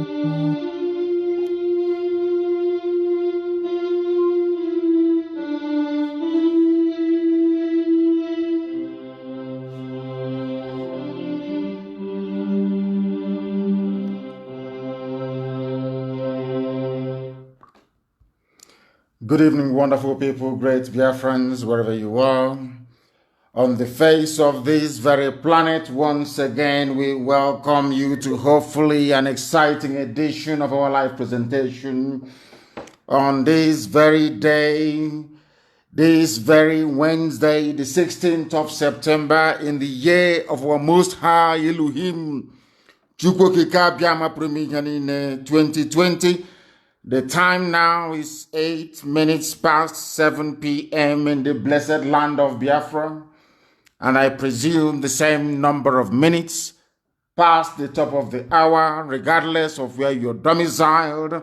Good evening, wonderful people, great Biafrans, wherever you are. On the face of this very planet, once again, we welcome you to hopefully an exciting edition of our live presentation on this very day, this very Wednesday, the 16th of September, in the year of our Most High Elohim, Chukwokika Biama Premijanine 2020. The time now is 8 minutes past 7 p.m. in the blessed land of Biafra, and I presume the same number of minutes past the top of the hour, regardless of where you're domiciled.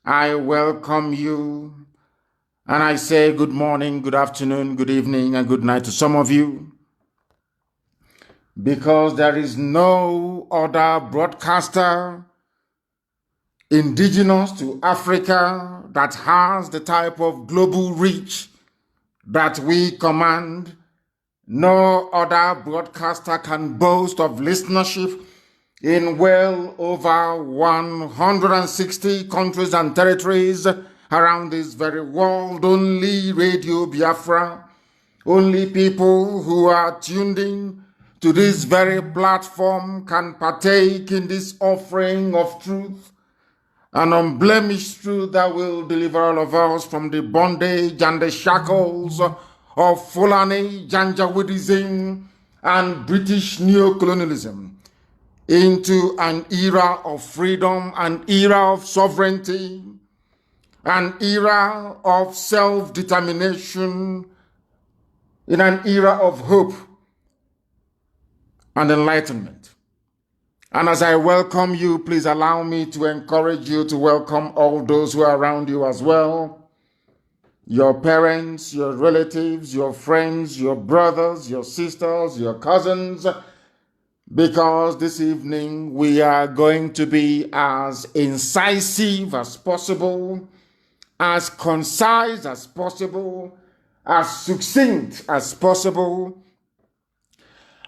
I welcome you, and I say good morning, good afternoon, good evening, and good night to some of you, because there is no other broadcaster indigenous to Africa that has the type of global reach that we command. No other broadcaster can boast of listenership in well over 160 countries and territories around this very world. Only Radio Biafra, only people who are tuned in to this very platform can partake in this offering of truth, an unblemished truth that will deliver all of us from the bondage and the shackles of Fulani Janjaweedism and British neocolonialism into an era of freedom, an era of sovereignty, an era of self-determination, in an era of hope and enlightenment. And as I welcome you, please allow me to encourage you to welcome all those who are around you as well. Your parents, your relatives, your friends, your brothers, your sisters, your cousins, because this evening we are going to be as incisive as possible, as concise as possible, as succinct as possible,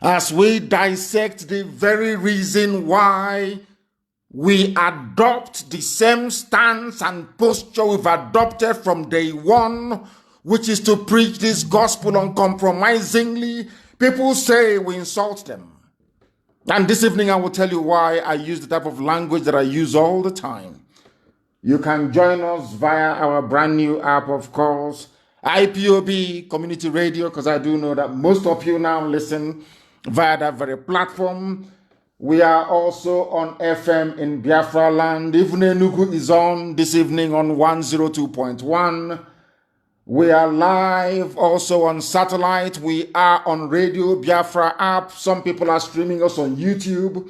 as we dissect the very reason why we adopt the same stance and posture we've adopted from day one, which is to preach this gospel uncompromisingly. People say we insult them. And this evening I will tell you why I use the type of language that I use all the time. You can join us via our brand new app, of course, IPOB Community Radio, because I do know that most of you now listen via that very platform. We are also on FM in Biafra land. Even Enugu is on this evening on 102.1. We are live also on satellite. We are on Radio Biafra app. Some people are streaming us on YouTube.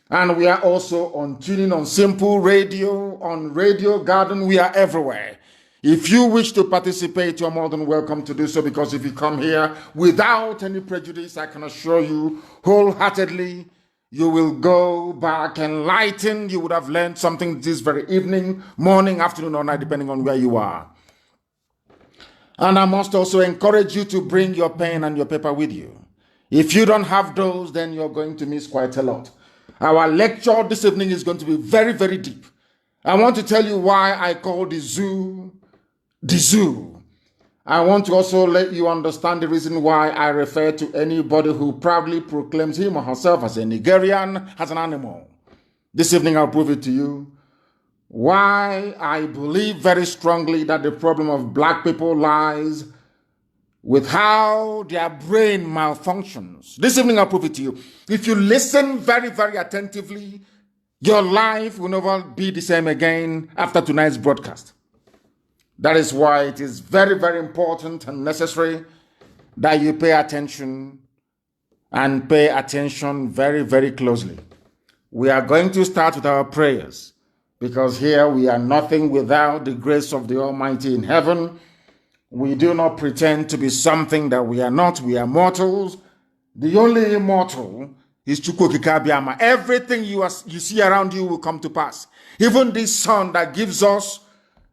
And we are also on tuning on Simple Radio, on Radio Garden. We are everywhere. If you wish to participate, you're more than welcome to do so, because if you come here without any prejudice, I can assure you wholeheartedly, you will go back enlightened. You would have learned something this very evening, morning, afternoon, or night, depending on where you are. And I must also encourage you to bring your pen and your paper with you. If you don't have those, then you're going to miss quite a lot. Our lecture this evening is going to be very, very deep. I want to tell you why I call the zoo. I want to also let you understand the reason why I refer to anybody who proudly proclaims him or herself as a Nigerian as an animal. This evening I'll prove it to you. Why I believe very strongly that the problem of black people lies with how their brain malfunctions. This evening I'll prove it to you. If you listen very, very attentively, your life will never be the same again after tonight's broadcast. That is why it is very, very important and necessary that you pay attention, and pay attention very, very closely. We are going to start with our prayers, because here we are nothing without the grace of the Almighty in heaven. We do not pretend to be something that we are not. We are mortals. The only immortal He's Chukwokikabiama. Everything you see around you will come to pass. Even this sun that gives us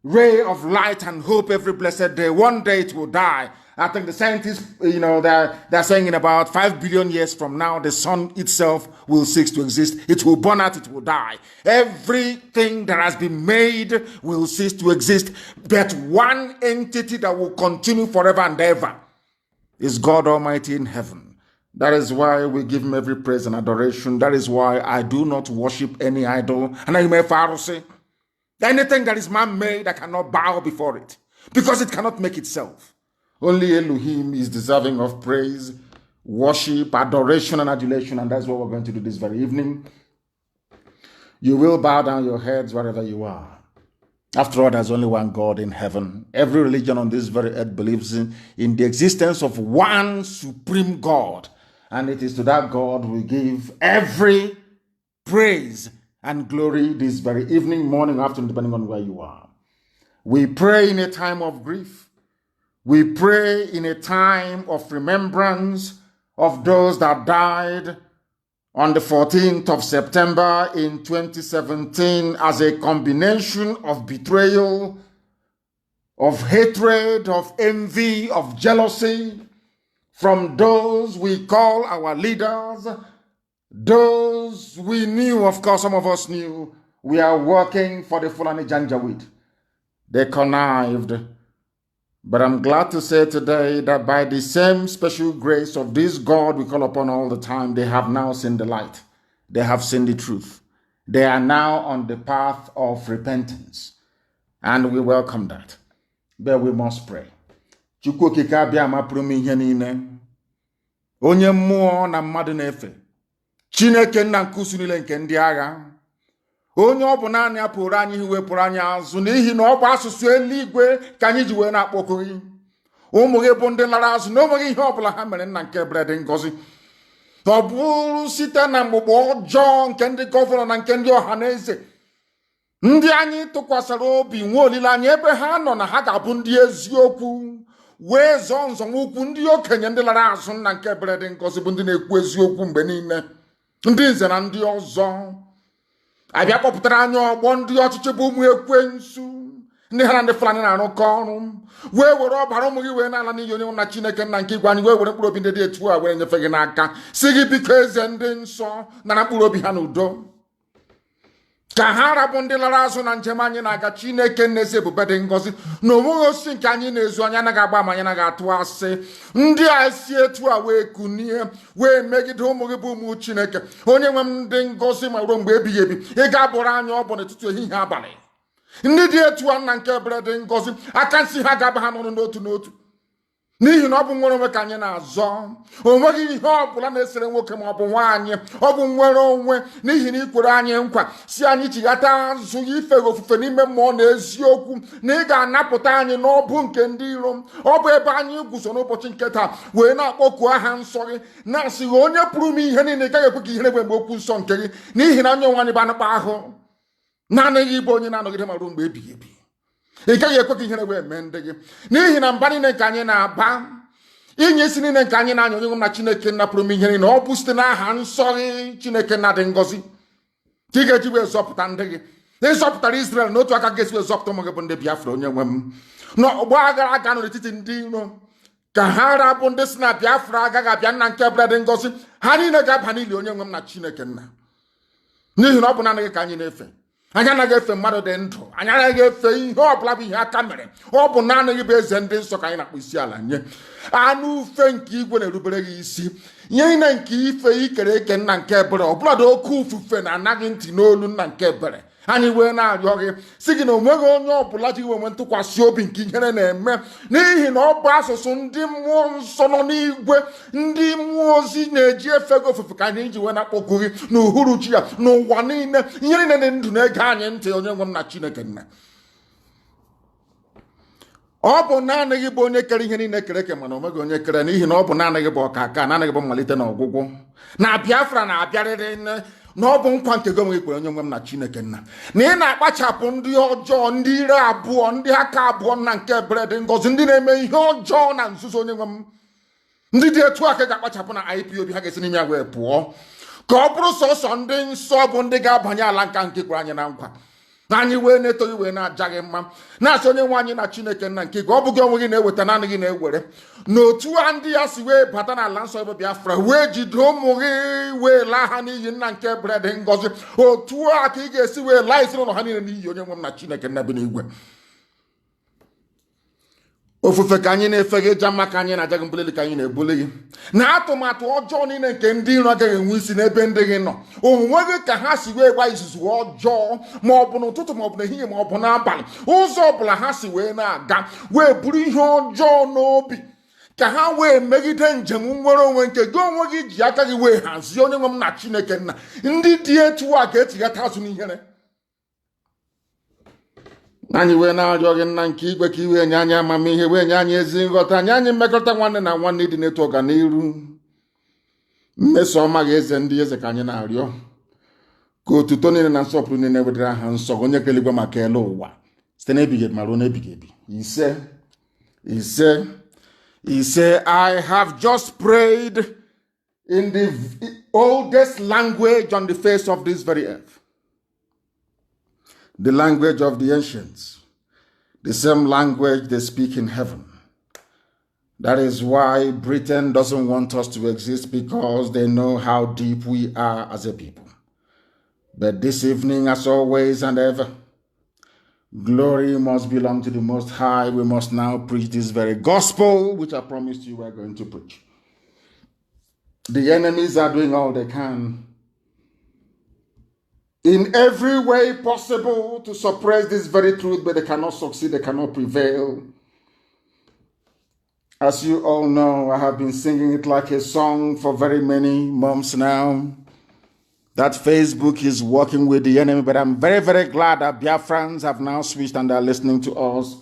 ray of light and hope every blessed day, one day it will die. I think the scientists, they're saying in about 5 billion years from now, the sun itself will cease to exist. It will burn out, it will die. Everything that has been made will cease to exist. But one entity that will continue forever and ever is God Almighty in heaven. That is why we give him every praise and adoration. That is why I do not worship any idol. And I may say, anything that is man-made, I cannot bow before it, because it cannot make itself. Only Elohim is deserving of praise, worship, adoration, and adulation, and that's what we're going to do this very evening. You will bow down your heads wherever you are. After all, there's only one God in heaven. Every religion on this very earth believes in the existence of one supreme God, and it is to that God we give every praise and glory this very evening, morning, afternoon, depending on where you are. We pray in a time of grief. We pray in a time of remembrance of those that died on the 14th of September in 2017 as a combination of betrayal, of hatred, of envy, of jealousy from those we call our leaders, those we knew, of course, some of us knew, we are working for the Fulani Janjaweed. They connived. But I'm glad to say today that by the same special grace of this God we call upon all the time, they have now seen the light. They have seen the truth. They are now on the path of repentance. And we welcome that. But we must pray. Onye mmụọ na mmadụ na-efe. Chineke nna nkusu niile nke ndị agha. Onye ọ bụ naanị ya pụrụ anyị iwepụrụ anyị azụ n'ihi na ọ bụ asụsụ eluigwe ka anyị ji wee na-akpọku gị. Ụmụ gị bụ ndị lara azụ na onweghị ihe ọbụla ha mere nna nke ebere dị ngọzi. Ọ bụrụ site na mgbugbo ọjọọ nke ndị gọvanọ na nke ndị ọha na eze. Ndị anyị tụkwasara obi nwe olileanya ebe ha nọ na ha ga-abụ ndị eziokwu. Wee zọọ nzọmụkwụ ndị okenye ndị lara azụ nna nke ebere dị ngọzi bụ ndị na-ekwu eziokwu mgbe niile. Ndị nze na ndị ọzọ. Abịa kpọpụtara anyị ọgbọ ndị ọchịchị bụ ụmụ ekwensu. Ndị ha na ndị Fulani na-arụkọ ọrụ. Wee were ọbara ụmụ gị wee na-ala n'iyi onye na Chineke nna nke igwe anyị wee were mkpụrụ obi ndị dị etu a were nyefe gị n'aka. Si gị biko eze ndị nsọ nara mkpụrụ obi ha n'udo. Ka ha rabụ ndị lara azụ na njem anyị na-aga Chineke n'ezi ebube dị ngọzi na onweghị osisi nke anyị na-ezu anyị anaghị agba ma anyị anaghị atụ asị. Ndị a si etu a wee kunie wee megide ụmụ gị bụ ụmụ Chineke onye nwe m ndị ngọzi ma ruo mgbe ebighị ebi ị ga-abụrụ anyị ọbụ n'etiti ehihie abalị. Ndị dị etu a nna nke ebere dị ngọzi aka nsị ha ga-aba ha n'ọnụ n'otu n'otu n'ihi na ọ bụ nwere onwe ka anyị na-azọ. O nweghị ihe ọbụla na-esere nwoke ma ọ bụ nwaanyị. Ọ bụ nwere onwe n'ihi na ikwere anyị nkwa si anyị chighata azụ ife gị ofufe n'ime mmụọ na eziokwu na ị ga-anapụta anyị n'ọbụ nke ndị iro. Ọ bụ ebe anyị guzo n'ụbọchị nke taa wee na-akpọku aha nsọ gị na-asị gị onye pụrụ m ihe niile gaghị ekwe ka ihere mgbe okwu nsọ nke gị n'ihi na onye nwe anyị bụ anụkpa ahụ naanị gị bụ onye na-anọgide ma ruo mgbe ebighị ebi. Ị gaghị ekwe ka ihere wee mee ndị gị n'ihi na mba niile nke anyị na-aba inye isi niile nke anyị na-anya onye nwe na Chineke nna pụrụ m ihe niile ọ bụ site n'aha nsọ gị Chineke nna dị ngọzi ka ị ga-eji wee zọpụta ndị gị. Ịzọpụtara Israel n'otu aka ga-esi wee zọpụta ụmụ gị bụ ndị Biafra onye nwe m n'ọgbọ aghara aga n'etiti ndị iro ka ha rabụ ndị si na Biafra agaghị abịa nna nke ebere dị ngọzi ha niile ga-aba n'ili onye nwe m na Chineke nna n'ihi na ọ bụ naanị gị ka anyị na-efe. Anyị anaghị efe mmadụ dị ndụ. Anyị anaghị efe ihe ọbụla bụ ihe aka mere. Ọ bụ naanị gị bụ eze ndị nsọ ka anyị na-akpọ isi ala nye. Anụ ufe nke igwe na-erubere gị isi. Ihe niile nke ife ikere eke nna nke ebere ọbụladị oke ufufe na-anaghị ntị n'olu nna nke ebere. Anyị wee na-arịọ gị si gị na onweghị onye ọbụla ji enwe ntụkwasị obi nke ihere na-eme n'ihi na ọ bụ asụsụ ndị mmụọ nsọ nọ n'igwe ndị mmụọ ozi na-eji efe gị ofufe ka anyị ji wee na-akpọku gị n'uhuruchi ya n'ụwa niile. Ihe niile dị ndụ na-ege anyị ntị onye nwe m na Chineke nna. Ọ bụ naanị gị bụ onye kere ihe niile kere eke mana onweghị onye kere n'ihi na ọ bụ naanị gị bụ ọkaka naanị gị bụ mmalite na ọgwụgwụ na Biafra na-abịarịrị na ọ bụ nkwa nke gị onwe kwere onye nwe m na Chineke nna na ị na-akpachapụ ndị ọjọọ ndị ire abụọ ndị aka abụọ nna nke ebere dị ngọzi ndị na-eme ihe ọjọọ na nzuzo onye nwe m ndị dị etu aka ga-akpachapụ na IPOB ha ga-esi n'ime ya wee pụọ Ka ọ bụrụ sọsọ ndị nsọ bụ ndị ga-abanye ala nka nke kwere anyị na nkwa. Na anyị wee na-etoghị wee na-ajaghị mma. Na-asị onye nwe anyị na Chineke nna nke gị, ọ bụghị onwe gị na-eweta naanị gị na-ewere. N'otu a ndị ya si wee bata n'ala nsọ ebe Biafra wee jide ụmụ gị wee laa ha n'iyi nna nke bred ngọzi. Otu a ka ị ga-esi wee laa ezinụlọ ha niile n'iyi onye nwe m na Chineke nna bi n'igwe. Ofufe ka anyị na-efe gị, ịja mma ka anyị na-aja gị, mbuleli ka anyị na-ebuli gị. Na atụmatụ ọjọọ niile nke ndị iro agaghị enwe isi n'ebe ndị gị nọ. Onwe gị ka ha si wee gba izuzu ọjọọ, ma ọ bụ n'ụtụtụ ma ọ bụ n'ehihie ma ọ bụ n'abalị. Ụzọ ọbụla ha si wee na-aga wee buru ihe ọjọọ n'obi, ka ha wee megide njem nwere onwe nke gị onwe gị ji aka gị wee hazie onye nwe m na Chineke nna. Ndị dị etu a ga-etighata azụ n'ihere. Anyị wee na-arịọ gị nna nke igwe ka iwe nye anyị amamihe, wee nye anyị ezi nghọta, nye anyị mmekọrịta nwanne na nwanne dị n'etu ọganiru. Mmeso ọma gị eze ndị eze ka anyị na-arịọ, ka otuto niile na nsọpụrụ niile wedere aha nsọ onye kere igwe maka ele ụwa site n'ebighị ebi ma ruo n'ebighị ebi. Ise. I have just prayed in the oldest language on the face of this very earth. The language of the ancients, the same language they speak in heaven. That is why Britain doesn't want us to exist, because they know how deep we are as a people. But this evening, as always and ever, glory must belong to the Most High. We must now preach this very gospel, which I promised you we're going to preach. The enemies are doing all they can in every way possible to suppress this very truth, but they cannot succeed, they cannot prevail. As you all know, I have been singing it like a song for very many months now, that Facebook is working with the enemy, but I'm very, very glad that Biafrans have now switched and are listening to us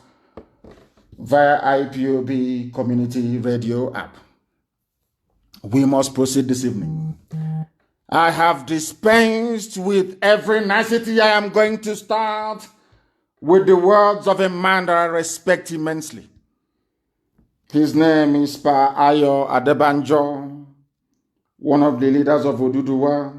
via IPOB Community Radio app. We must proceed this evening. I have dispensed with every nicety. I am going to start with the words of a man that I respect immensely. His name is Pa Ayo Adebanjo, one of the leaders of Oduduwa,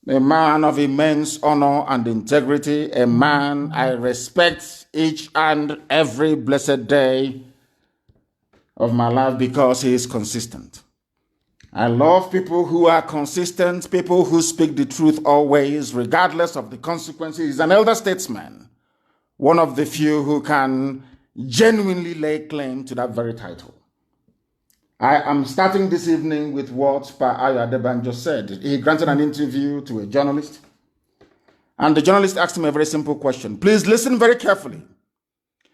a man of immense honor and integrity, a man I respect each and every blessed day of my life because he is consistent. I love people who are consistent, people who speak the truth always, regardless of the consequences. He's an elder statesman, one of the few who can genuinely lay claim to that very title. I am starting this evening with what Pa Ayo Adebanjo said. He granted an interview to a journalist, and the journalist asked him a very simple question. Please listen very carefully,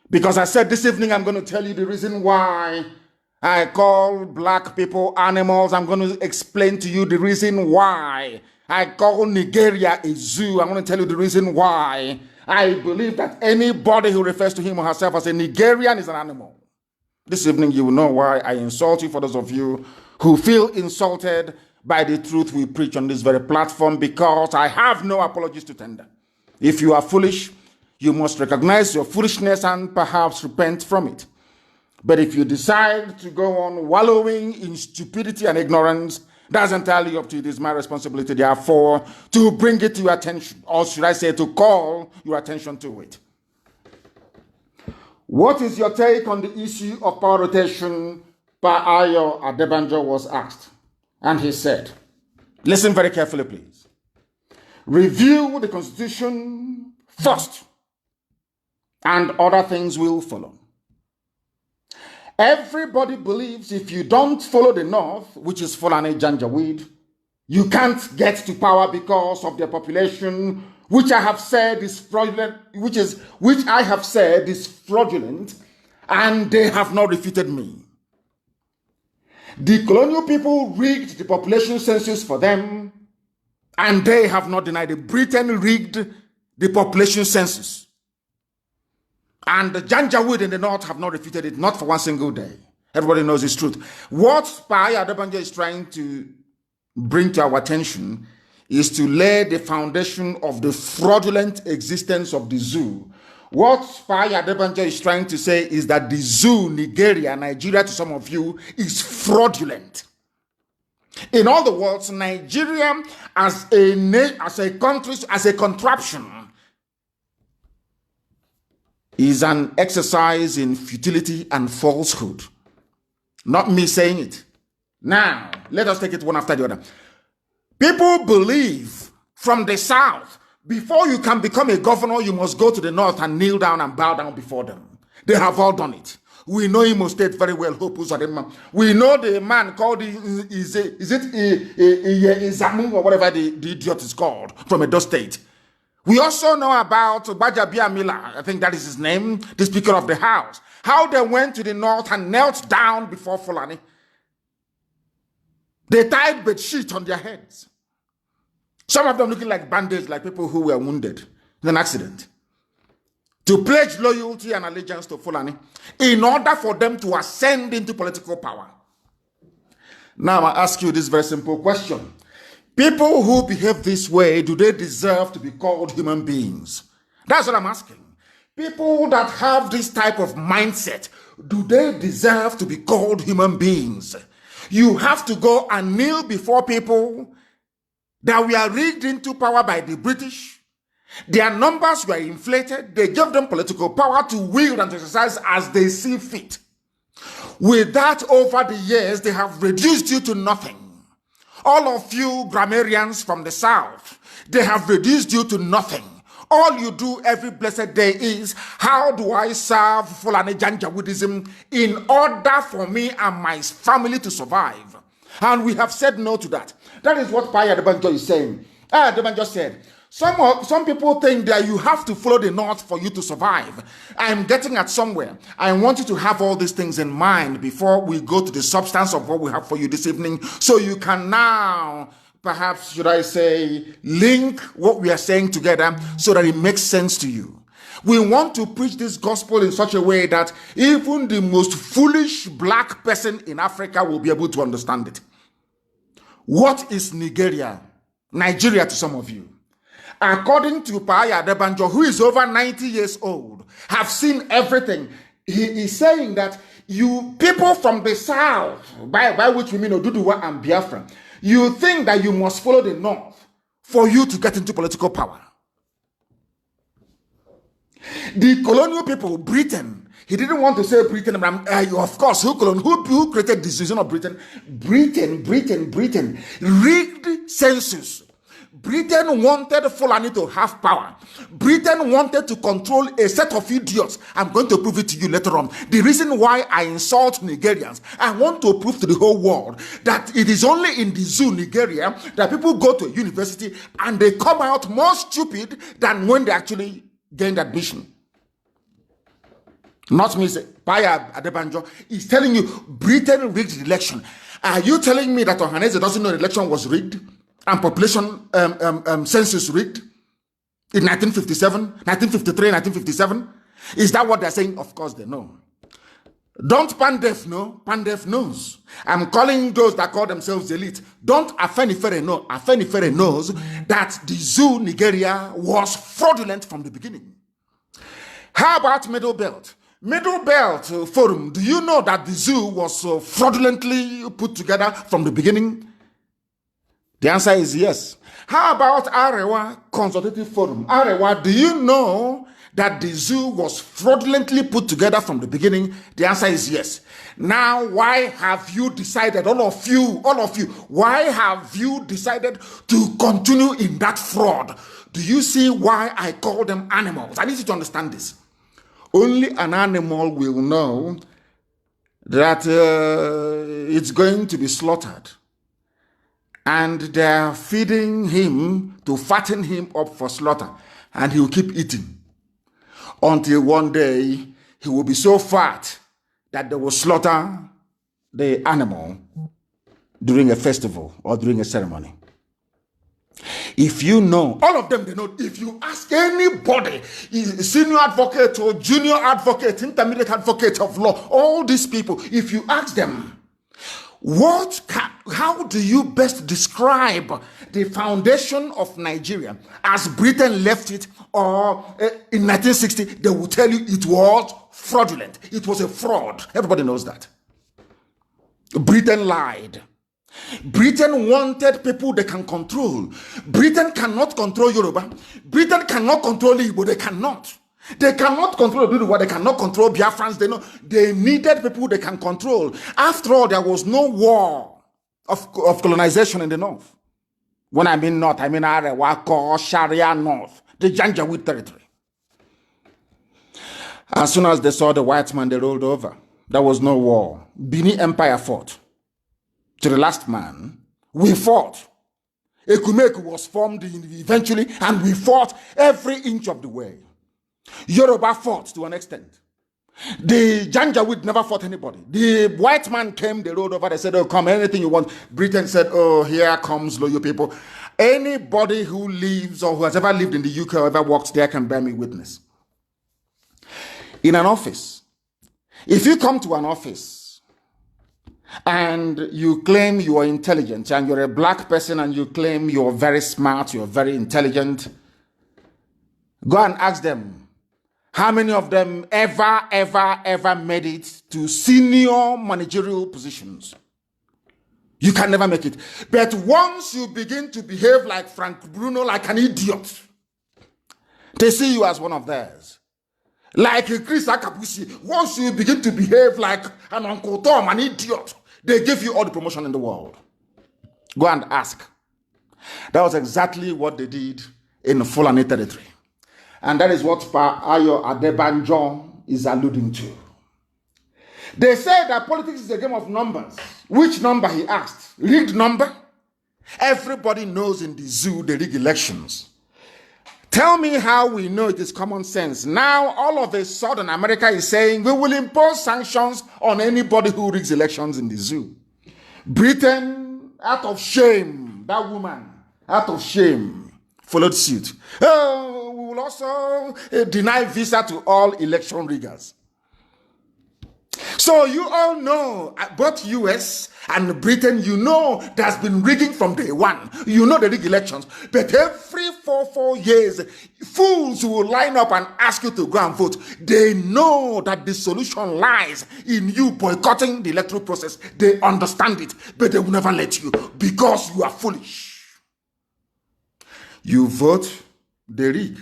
because I said this evening I'm going to tell you the reason why I call black people animals. I'm going to explain to you the reason why I call Nigeria a zoo. I'm going to tell you the reason why I believe that anybody who refers to him or herself as a Nigerian is an animal. This evening you will know why I insult you, for those of you who feel insulted by the truth we preach on this very platform, because I have no apologies to tender. If you are foolish, you must recognize your foolishness and perhaps repent from it. But if you decide to go on wallowing in stupidity and ignorance, that's entirely up to you. It is my responsibility, therefore, to bring it to your attention, or should I say, to call your attention to it. What is your take on the issue of power rotation? Pa Ayo Adebanjo was asked, and he said, listen very carefully, please. Review the Constitution first, and other things will follow. Everybody believes if you don't follow the North, which is Fulani Janjaweed, you can't get to power because of their population, which I have said is fraudulent, which I have said is fraudulent, and they have not refuted me. The colonial people rigged the population census for them, and they have not denied it. Britain rigged the population census. And the Janjaweed in the North have not refuted it, not for one single day. Everybody knows it's truth. What Pa Ayo Adebanjo is trying to bring to our attention is to lay the foundation of the fraudulent existence of the zoo. What Pa Ayo Adebanjo is trying to say is that the zoo, Nigeria, to some of you, is fraudulent. In other words, Nigeria as a country, as a contraption, is an exercise in futility and falsehood. Not me saying it. Now, let us take it one after the other. People believe from the south, before you can become a governor, you must go to the north and kneel down and bow down before them. They have all done it. We know Imo State very well. We know the man called, is it Izamu or whatever the idiot is called, from Edo State. We also know about Bajabia Mila, I think that is his name, the Speaker of the House. How they went to the north and knelt down before Fulani. They tied bedsheet on their heads. Some of them looking like bandits, like people who were wounded in an accident. To pledge loyalty and allegiance to Fulani in order for them to ascend into political power. Now I ask you this very simple question. People who behave this way, do they deserve to be called human beings? That's what I'm asking. People that have this type of mindset, do they deserve to be called human beings? You have to go and kneel before people that were rigged into power by the British. Their numbers were inflated. They gave them political power to wield and to exercise as they see fit. With that, over the years, they have reduced you to nothing. All of you grammarians from the south, they have reduced you to nothing. All you do every blessed day is, how do I serve Fulani Janjaweedism in order for me and my family to survive? And we have said no to that. That is what Paya Adebanjo is saying. Adebanjo said, some people think that you have to follow the north for you to survive. I'm getting at somewhere. I want you to have all these things in mind before we go to the substance of what we have for you this evening, so you can now, perhaps, should I say, link what we are saying together so that it makes sense to you. We want to preach this gospel in such a way that even the most foolish black person in Africa will be able to understand it. What is Nigeria? Nigeria to some of you. According to Paya Adebanjo, who is over 90 years old, have seen everything. He is saying that you people from the south, by which we mean Oduduwa and Biafra, you think that you must follow the north for you to get into political power. The colonial people, Britain, he didn't want to say Britain, of course, who created the decision of Britain? Britain, rigged census. Britain wanted Fulani to have power. Britain wanted to control a set of idiots. I'm going to prove it to you later on. The reason why I insult Nigerians, I want to prove to the whole world that it is only in the zoo, Nigeria, that people go to a university and they come out more stupid than when they actually gained admission. Not me, Paya Adebanjo is telling you Britain rigged the election. Are you telling me that Ohaneze doesn't know the election was rigged? And population census rigged in 1957, 1953, 1957? Is that what they're saying? Of course they know. Don't Pandef know? Pandef knows. I'm calling those that call themselves elite. Don't Afenifere know? Afenifere knows that the zoo, Nigeria, was fraudulent from the beginning. How about Middle Belt? Middle Belt Forum, do you know that the zoo was fraudulently put together from the beginning? The answer is yes. How about Arewa Consultative Forum? Arewa, do you know that the zoo was fraudulently put together from the beginning? The answer is yes. Now, why have you decided, all of you, why have you decided to continue in that fraud? Do you see why I call them animals? I need you to understand this. Only an animal will know that it's going to be slaughtered. And they're feeding him to fatten him up for slaughter. And he will keep eating. Until one day, he will be so fat that they will slaughter the animal during a festival or during a ceremony. If you know, all of them, they know. If you ask anybody, senior advocate or junior advocate, intermediate advocate of law, all these people, if you ask them, how do you best describe the foundation of Nigeria as Britain left it, or in 1960, they will tell you it was fraudulent. It was a fraud. Everybody knows that. Britain lied. Britain wanted people they can control. Britain cannot control Yoruba. Britain cannot control Igbo. They cannot. They cannot control Duduwa. They cannot control Biafrans. They know they needed people they can control. After all, there was no war of colonization in the north. When I mean north, I mean Arewa, Sharia North, the Janjaweed territory. As soon as they saw the white man, they rolled over. There was no war. Bini Empire fought. To the last man, we fought. Ekumeku was formed eventually, and we fought every inch of the way. Yoruba fought to an extent. The Janjaweed never fought anybody. The white man came, they rolled over, they said, oh, come, anything you want. Britain said, oh, here comes loyal people. Anybody who lives or who has ever lived in the UK or ever worked there can bear me witness. In an office, if you come to an office and you claim you are intelligent and you're a black person and you claim you're very smart, you're very intelligent, go and ask them, how many of them ever made it to senior managerial positions? You can never make it. But once you begin to behave like Frank Bruno, like an idiot, they see you as one of theirs. Like Chris Akabusi, once you begin to behave like an Uncle Tom, an idiot, they give you all the promotion in the world. Go and ask. That was exactly what they did in Fulani territory. And that is what Pa Ayo Adebanjo is alluding to. They say that politics is a game of numbers. Which number, he asked? Rigged number? Everybody knows in the zoo they rig elections. Tell me how we know it is common sense. Now, all of a sudden, America is saying we will impose sanctions on anybody who rigs elections in the zoo. Britain, out of shame, that woman, out of shame, followed suit. Oh, we will also deny visa to all election riggers. So you all know, both US and Britain, you know there's been rigging from day one. You know the rig elections. But every four years, fools will line up and ask you to go and vote. They know that the solution lies in you boycotting the electoral process. They understand it, but they will never let you because you are foolish. You vote, they rig.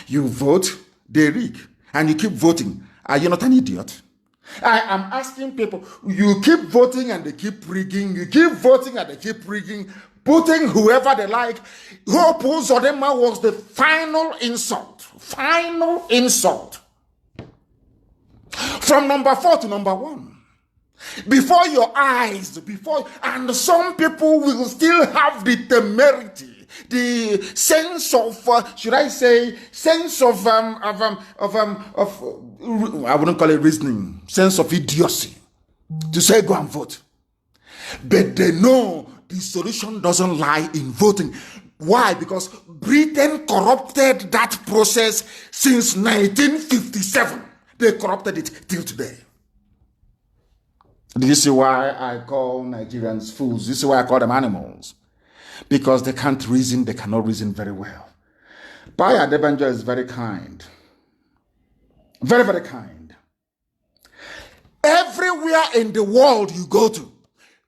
You vote, they rig. And you keep voting. Are you not an idiot? I am asking people, you keep voting and they keep rigging, you keep voting and they keep rigging, putting whoever they like. Hope Uzodinma was the final insult. Final insult. From number 4 to number 1. Before your eyes, and some people will still have the temerity, the sense of, should I say, sense of I wouldn't call it reasoning, sense of idiocy, to say go and vote. But they know the solution doesn't lie in voting. Why? Because Britain corrupted that process since 1957. They corrupted it till today. Do you see why I call Nigerians fools? This is why I call them animals. Because they can't reason, they cannot reason very well. Paya Adebanjo is very kind. Very, very kind. Everywhere in the world you go to,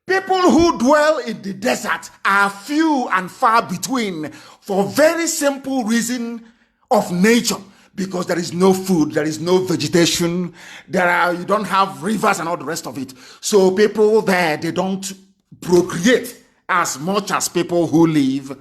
people who dwell in the desert are few and far between for very simple reason of nature. Because there is no food, there is no vegetation, you don't have rivers and all the rest of it. So people there, they don't procreate as much as people who live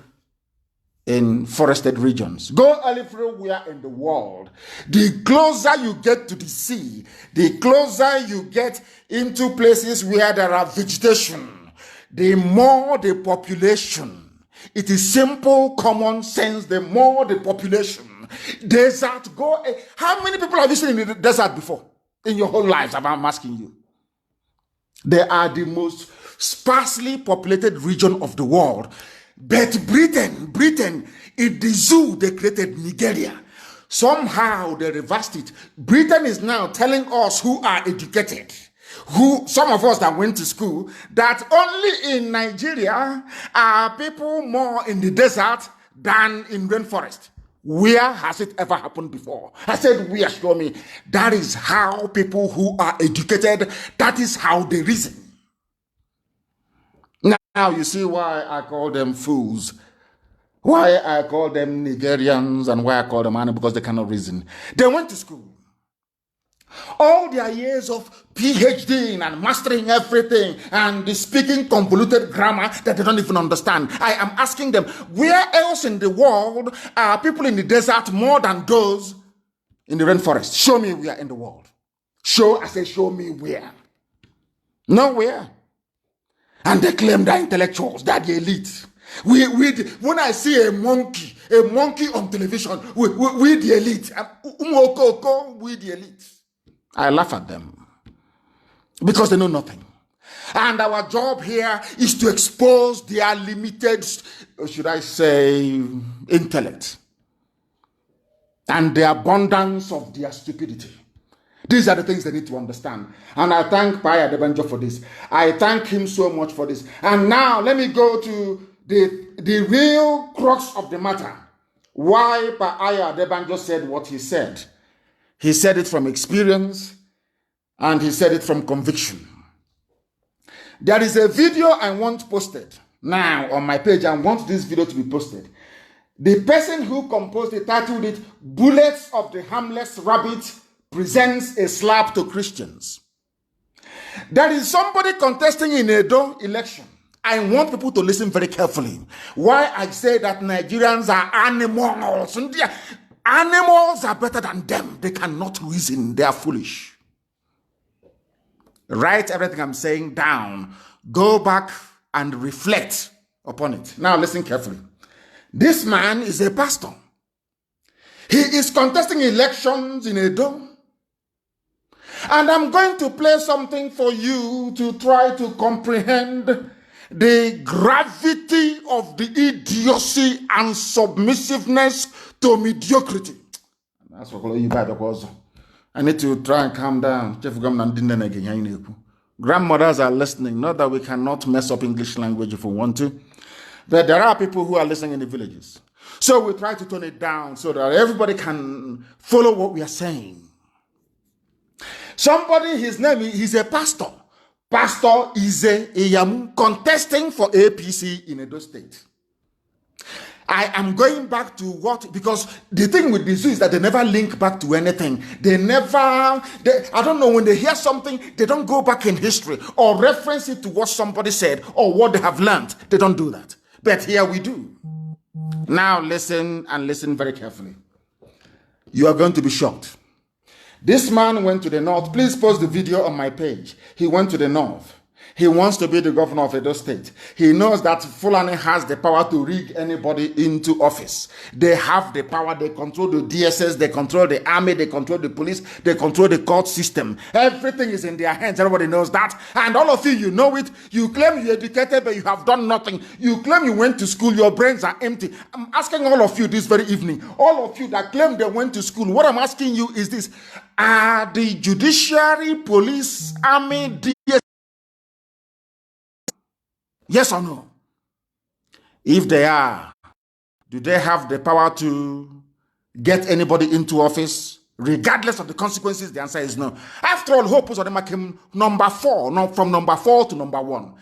in forested regions. Go everywhere in the world. The closer you get to the sea, the closer you get into places where there are vegetation, the more the population. It is simple, common sense, the more the population. Desert, how many people have you seen in the desert before? In your whole lives, I'm asking you. They are the most sparsely populated region of the world. But Britain, in the zoo, they created Nigeria. Somehow they reversed it. Britain is now telling us who are educated, some of us that went to school, that only in Nigeria are people more in the desert than in rainforest. Where has it ever happened before? I said, where? Show me. That is how people who are educated, that is how they reason. Now you see why I call them fools. Why I call them Nigerians and why I call them animals, because they cannot reason. They went to school. All their years of PhD and mastering everything and speaking convoluted grammar that they don't even understand. I am asking them, where else in the world are people in the desert more than those in the rainforest? Show me where in the world. Show me where. Nowhere. And they claim they're intellectuals, they're the elite. When I see a monkey on television, we the elite. We the elite. I laugh at them because they know nothing. And our job here is to expose their limited, should I say, intellect and the abundance of their stupidity. These are the things they need to understand. And I thank Paya Adebanjo for this. I thank him so much for this. And now let me go to the real crux of the matter. Why Paya Adebanjo said what he said. He said it from experience and he said it from conviction. There is a video I want posted now on my page. I want this video to be posted. The person who composed it titled it, "Bullets of the Harmless Rabbit Presents a Slap to Christians." There is somebody contesting in a Edo election. I want people to listen very carefully. Why I say that Nigerians are animals. Animals are better than them. They cannot reason. They are foolish. Write everything I'm saying down. Go back and reflect upon it. Now listen carefully. This man is a pastor. He is contesting elections in Edo. And I'm going to play something for you to try to comprehend the gravity of the idiocy and submissiveness to mediocrity. That's what you buy because I need to try and calm down. Grandmothers are listening. Not that we cannot mess up English language if we want to, but there are people who are listening in the villages. So we try to tone it down so that everybody can follow what we are saying. Somebody, his name, he's a pastor. Pastor Ize Iyamu, contesting for APC in Edo State. I am going back to what, because the thing with this is that they never link back to anything. I don't know, when they hear something, they don't go back in history or reference it to what somebody said or what they have learned. They don't do that. But here we do. Now listen, and listen very carefully. You are going to be shocked. This man went to the north. Please post the video on my page. He went to the north. He wants to be the governor of Edo State. He knows that Fulani has the power to rig anybody into office. They have the power. They control the DSS. They control the army. They control the police. They control the court system. Everything is in their hands. Everybody knows that. And all of you, you know it. You claim you're educated, but you have done nothing. You claim you went to school. Your brains are empty. I'm asking all of you this very evening. All of you that claim they went to school. What I'm asking you is this. Are the judiciary, police, army, DSS, yes or no? If they are, do they have the power to get anybody into office regardless of the consequences? The answer is no. After all, Hope Uzodinma came number 4, from number 4 to number 1.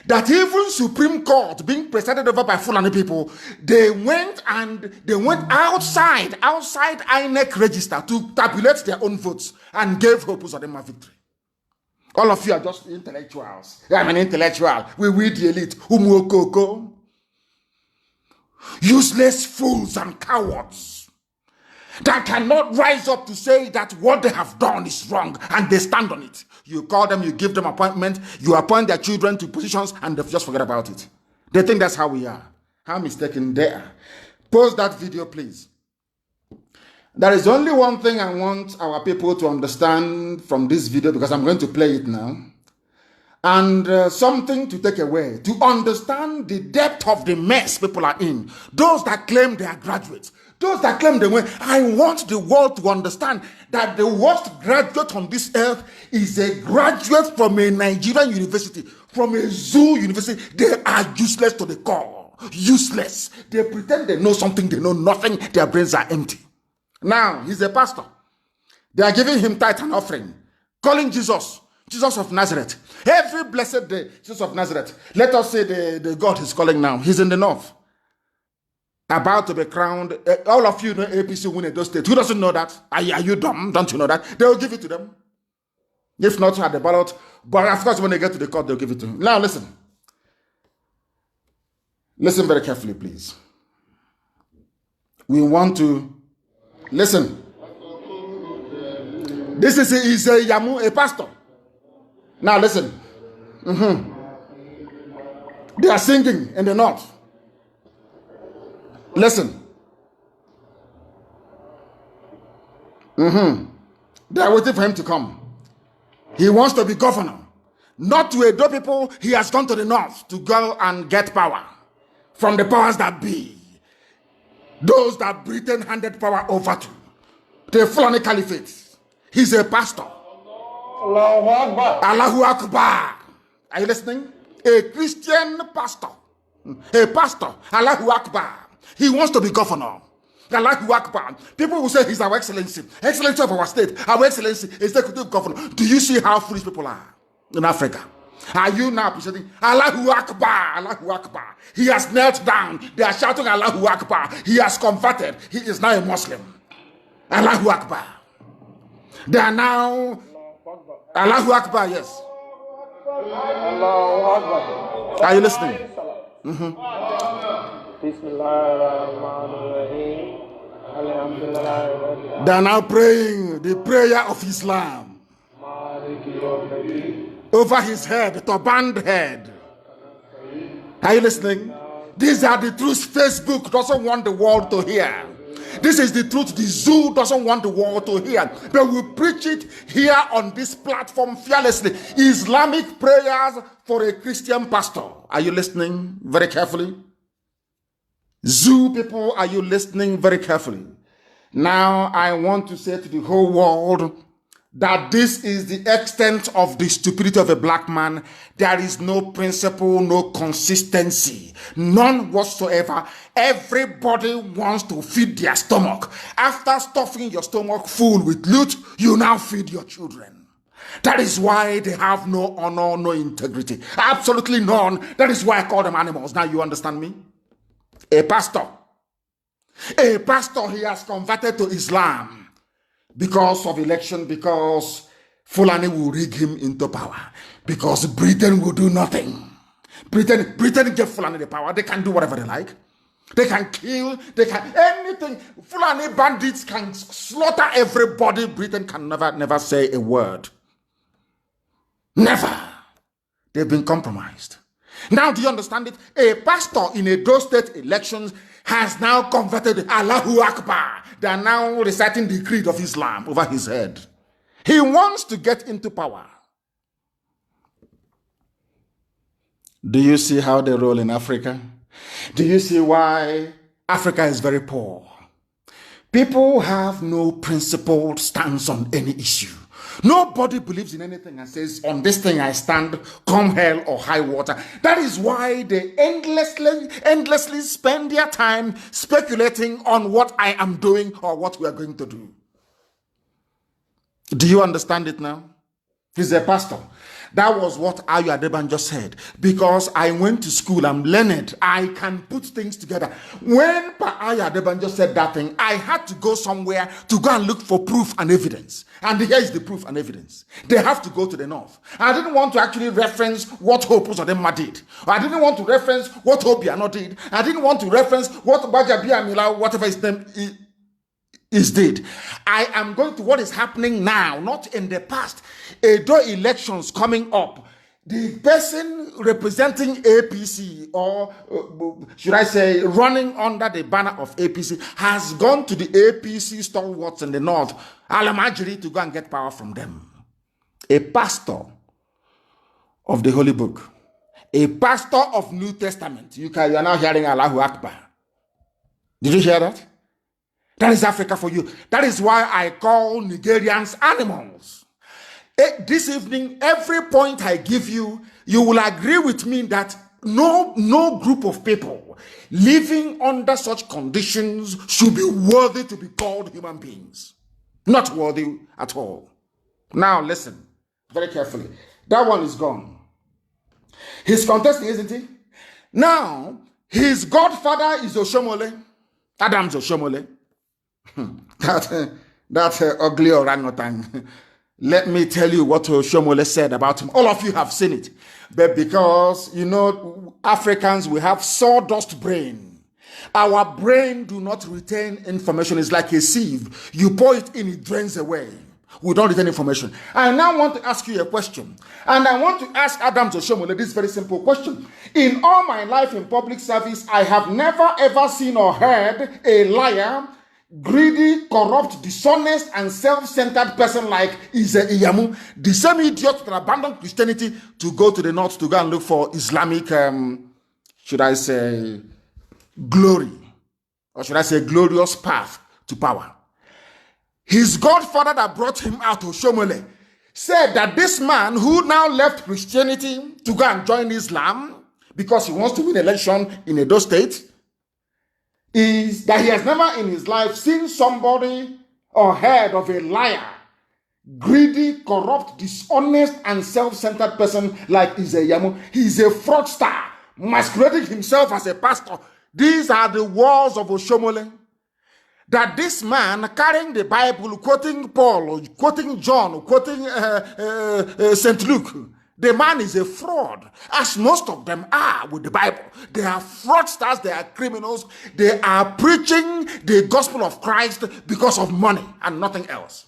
That even Supreme Court being presided over by Fulani people, they went outside INEC register to tabulate their own votes and gave Hope Uzodinma victory. All of you are just intellectuals. I'm an intellectual. We the elite. Umuokoko. Useless fools and cowards that cannot rise up to say that what they have done is wrong and they stand on it. You call them, you give them appointment, you appoint their children to positions and they just forget about it. They think that's how we are. How mistaken they are. Post that video, please. There is only one thing I want our people to understand from this video, because I'm going to play it now. And something to take away, to understand the depth of the mess people are in. Those that claim they are graduates, those that claim they went. I want the world to understand that the worst graduate on this earth is a graduate from a Nigerian university, from a zoo university. They are useless to the core. Useless. They pretend they know something, they know nothing. Their brains are empty. Now, he's a pastor. They are giving him tithe and offering, calling Jesus Jesus of Nazareth. Every blessed day, Jesus of Nazareth. Let us say the God he's calling now. He's in the north. About to be crowned. All of you know APC win Edo State. Who doesn't know that? Are you dumb? Don't you know that? They will give it to them. If not at the ballot. But of course, when they get to the court, they'll give it to them. Now listen. Listen very carefully, please. We want to listen. This is a Yamu, a pastor. Now listen. They are singing in the north. Listen. They are waiting for him to come. He wants to be governor. Not to Edo people, he has gone to the north to go and get power from the powers that be. Those that Britain handed power over to. The Fulani Caliphate. He's a pastor. Allahu Akbar. Allahu Akbar. Are you listening? A Christian pastor. A pastor. Allahu Akbar. He wants to be governor. Allahu Akbar. People will say he's our excellency. Excellency of our state. Our excellency is executive governor. Do you see how foolish people are in Africa? Are you now presenting Allahu Akbar? Allahu Akbar. He has knelt down. They are shouting Allahu Akbar. He has converted. He is now a Muslim. Allahu Akbar. They are now Allahu Akbar, yes. Allahu Akbar. Are you listening? They are now praying the prayer of Islam over his head, the turbaned head. Are you listening? These are the truths Facebook doesn't want the world to hear. This is the truth the zoo doesn't want the world to hear. But we preach it here on this platform fearlessly. Islamic prayers for a Christian pastor. Are you listening very carefully? Zoo people, are you listening very carefully? Now I want to say to the whole world that this is the extent of the stupidity of a black man. There is no principle, no consistency, none whatsoever. Everybody wants to feed their stomach. After stuffing your stomach full with loot, you now feed your children. That is why they have no honor, no integrity. Absolutely none. That is why I call them animals. Now you understand me? A pastor, he has converted to Islam. Because of election, because Fulani will rig him into power. Because Britain will do nothing. Britain gave Fulani the power. They can do whatever they like. They can kill, they can anything. Fulani bandits can slaughter everybody. Britain can never say a word. Never. They've been compromised. Now do you understand it? A pastor in Edo State elections has now converted Allahu Akbar. They are now reciting the creed of Islam over his head. He wants to get into power. Do you see how they roll in Africa? Do you see why Africa is very poor? People have no principled stance on any issue. Nobody believes in anything and says, on this thing I stand, come hell or high water. That is why they endlessly spend their time speculating on what I am doing or what we are going to do. Do you understand it now? He's a pastor. That was what Ayu Adebanjo said. Because I went to school, I'm learned, I can put things together. When Ayu Adebanjo said that thing, I had to go somewhere to go and look for proof and evidence. And here is the proof and evidence. They have to go to the north. I didn't want to actually reference what Hope Uzodinma did. I didn't want to reference what Obiano did. I didn't want to reference what Gbajabiamila, whatever his name is did. I am going to what is happening now, not in the past. Edo elections coming up. The person representing APC, or should I say running under the banner of APC, has gone to the APC stalwarts in the north, Alamajiri, to go and get power from them. A pastor of the Holy Book, a pastor of New Testament. You are now hearing Allahu Akbar. Did you hear that? That is Africa for you. That is why I call Nigerians animals. This evening, every point I give you, you will agree with me that no group of people living under such conditions should be worthy to be called human beings. Not worthy at all. Now listen. very carefully. That one is gone. He's contesting, isn't he? Now, his godfather is Oshomole. Adam's Oshomole. that ugly orangutan. Let me tell you what Oshomole said about him. All of you have seen it. But because, you know, Africans, we have sawdust brain. Our brain do not retain information. It's like a sieve. You pour it in, it drains away. We don't retain information. I now want to ask you a question. And I want to ask Adam Oshomole this very simple question. In all my life in public service, I have never ever seen or heard a liar, greedy, corrupt, dishonest, and self-centered person like Ize Iyamu, the same idiot that abandoned Christianity to go to the north to go and look for Islamic, should I say, glory, or should I say glorious path to power. His godfather that brought him out, Oshomole, said that this man who now left Christianity to go and join Islam because he wants to win election in Edo State, is that he has never in his life seen somebody or heard of a liar, greedy, corrupt, dishonest, and self-centered person like Ize. He's a fraudster, masquerading himself as a pastor. These are the words of Oshomole. That this man carrying the Bible, quoting Paul, quoting John, quoting St. Luke, the man is a fraud, as most of them are with the Bible. They are fraudsters, they are criminals, they are preaching the gospel of Christ because of money and nothing else.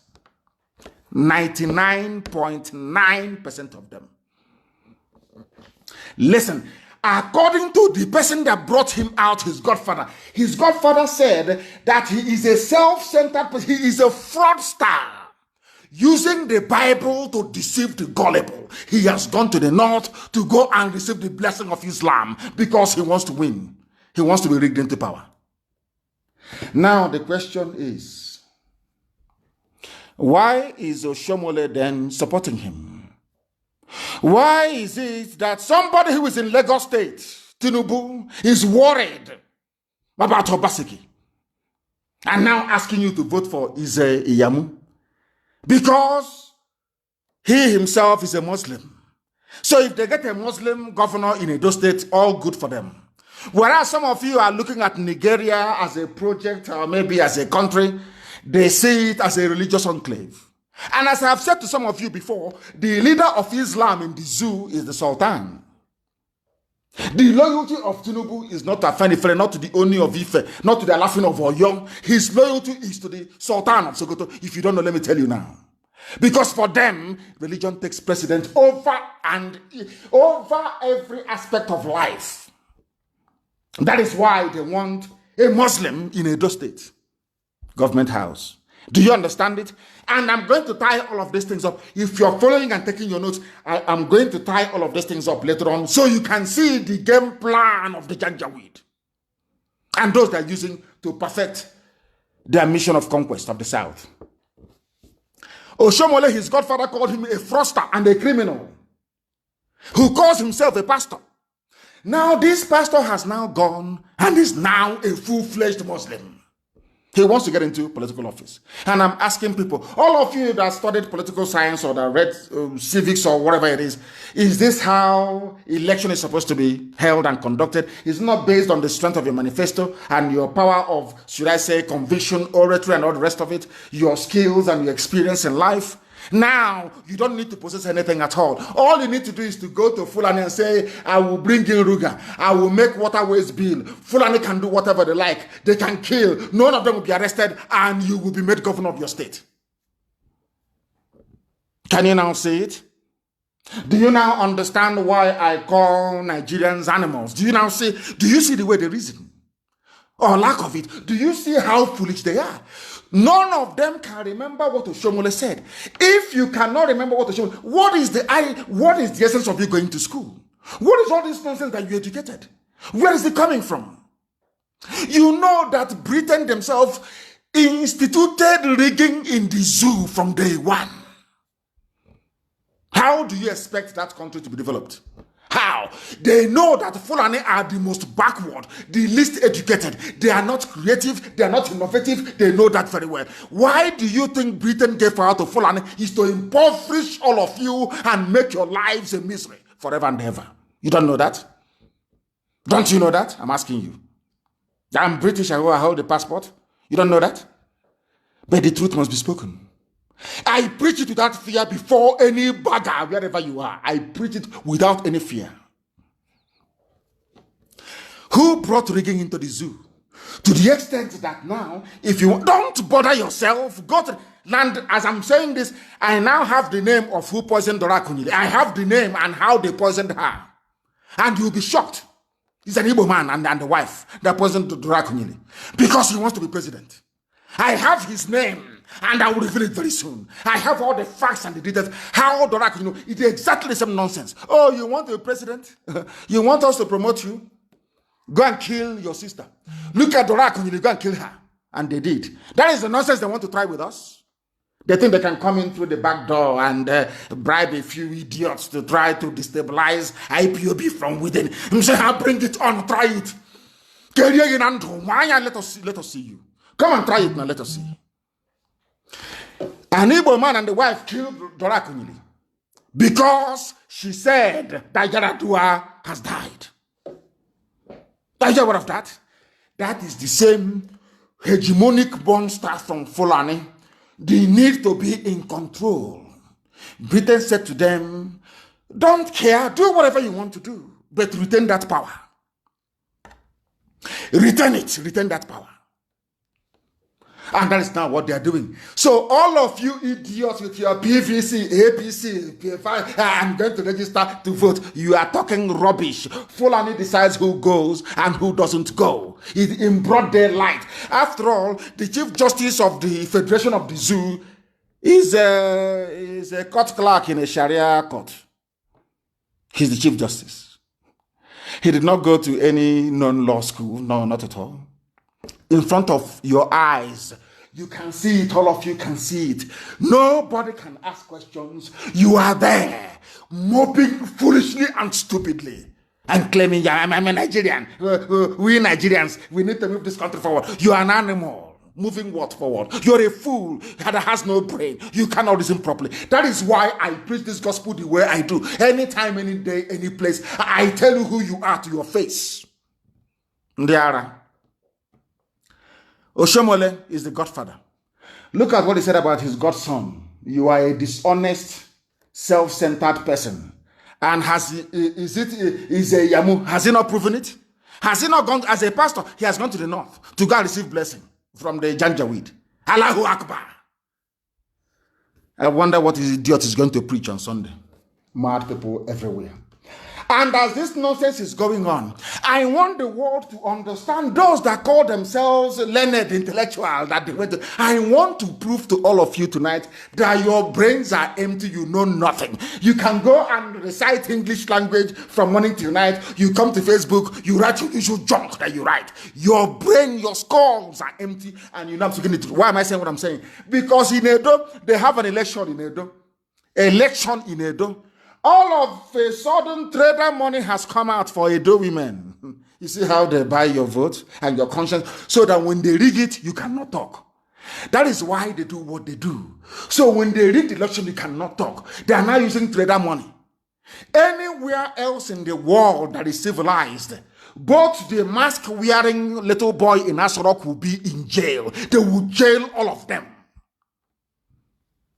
99.9% of them. Listen, according to the person that brought him out, his godfather said that he is a self-centered person, he is a fraudster, using the Bible to deceive the gullible. He has gone to the north to go and receive the blessing of Islam because he wants to win. He wants to be rigged into power. Now the question is, why is Oshomole then supporting him? Why is it that somebody who is in Lagos State, Tinubu, is worried about Obaseki and now asking you to vote for Ize Iyamu? Because he himself is a Muslim. So if they get a Muslim governor in Edo State, all good for them. Whereas some of you are looking at Nigeria as a project or maybe as a country, they see it as a religious enclave. And as I have said to some of you before, the leader of Islam in the zoo is the Sultan. The loyalty of Tinubu is not to Afenifere, not to the Oni of Ife, not to the Alafin of Oyo. His loyalty is to the Sultan of Sokoto. If you don't know, let me tell you now. Because for them, religion takes precedence over every aspect of life. That is why they want a Muslim in Edo State government house. Do you understand it? And I'm going to tie all of these things up. If you're following and taking your notes, I'm going to tie all of these things up later on so you can see the game plan of the Janjaweed and those they're using to perfect their mission of conquest of the South. Oshomole, his godfather, called him a fraudster and a criminal who calls himself a pastor. Now this pastor has now gone and is now a full-fledged Muslim. He wants to get into political office. And I'm asking people, all of you that studied political science or that read civics or whatever it is this how election is supposed to be held and conducted? It's not based on the strength of your manifesto and your power of, should I say, conviction, oratory, and all the rest of it, your skills and your experience in life. Now, you don't need to possess anything at all. All you need to do is to go to Fulani and say, I will bring in Ruga. I will make waterways build. Fulani can do whatever they like. They can kill. None of them will be arrested and you will be made governor of your state. Can you now see it? Do you now understand why I call Nigerians animals? Do you now see? Do you see the way they reason? Or lack of it? Do you see how foolish they are? None of them can remember what Oshomole said. If you cannot remember what Oshomole, what is the essence of you going to school? What is all this nonsense that you educated? Where is it coming from? You know that Britain themselves instituted rigging in the zoo from day one. How do you expect that country to be developed? How? They know that Fulani are the most backward, the least educated. They are not creative, they are not innovative. They know that very well. Why do you think Britain gave power to Fulani? Is to impoverish all of you and make your lives a misery forever and ever. You don't know that? Don't you know that? I'm asking you. I'm British, I hold a passport. You don't know that? But the truth must be spoken. I preach it without fear before any bagger, wherever you are. I preach it without any fear. Who brought rigging into the zoo? To the extent that now, if you don't bother yourself, go to land. As I'm saying this, I now have the name of who poisoned Dora Akunyili. I have the name and how they poisoned her. And you'll be shocked. He's an Igbo man and the wife that poisoned Dora Akunyili because he wants to be president. I have his name. And I will reveal it very soon. I have all the facts and the details. How Dora Akunyili, it's exactly the same nonsense. Oh, you want a president? You want us to promote you? Go and kill your sister. Look at Dora Akunyili, go and kill her. And they did. That is the nonsense they want to try with us. They think they can come in through the back door and bribe a few idiots to try to destabilize IPOB from within. I'm saying, I'll bring it on, try it. Let us see you. Come and try it now, let us see. An Igbo man and the wife killed Dora Akunyili because she said that Yaradua has died. Are you aware of that? That is the same hegemonic monster from Fulani. They need to be in control. Britain said to them, don't care, do whatever you want to do, but retain that power. Retain it, retain that power. And that is now what they are doing. So all of you idiots with your PVC, APC, PFI, I'm going to register to vote. You are talking rubbish. Fulani decides who goes and who doesn't go. It's in broad daylight. After all, the Chief Justice of the Federation of the Zoo is a court clerk in a Sharia court. He's the Chief Justice. He did not go to any non-law school. No, not at all. In front of your eyes, you can see it, all of you can see it. Nobody can ask questions. You are there, moping foolishly and stupidly, and claiming, yeah, I'm a Nigerian. We Nigerians, we need to move this country forward. You are an animal. Moving what forward? You're a fool that has no brain. You cannot reason properly. That is why I preach this gospel the way I do. Anytime, any day, any place, I tell you who you are to your face. Ndiara. Oshomole is the godfather. Look at what he said about his godson. You are a dishonest, self-centered person. And is a Yamu? Has he not proven it? Has he not gone as a pastor? He has gone to the north to go and receive blessing from the Janjaweed. Allahu Akbar. I wonder what this idiot is going to preach on Sunday. Mad people everywhere. And as this nonsense is going on, I want the world to understand those that call themselves learned intellectual that they went to. I want to prove to all of you tonight that your brains are empty, you know nothing. You can go and recite English language from morning till night. You come to Facebook, you write your usual junk that you write. Your brain, your skulls are empty, and you're not speaking it. Why am I saying what I'm saying? Because in Edo, they have an election in Edo. Election in Edo. All of a sudden, trader money has come out for Edo women. You see how they buy your vote and your conscience, so that when they rig it, you cannot talk. That is why they do what they do. So when they rig the election, you cannot talk. They are now using trader money. Anywhere else in the world that is civilized, both the mask-wearing little boy in Asorok will be in jail. They will jail all of them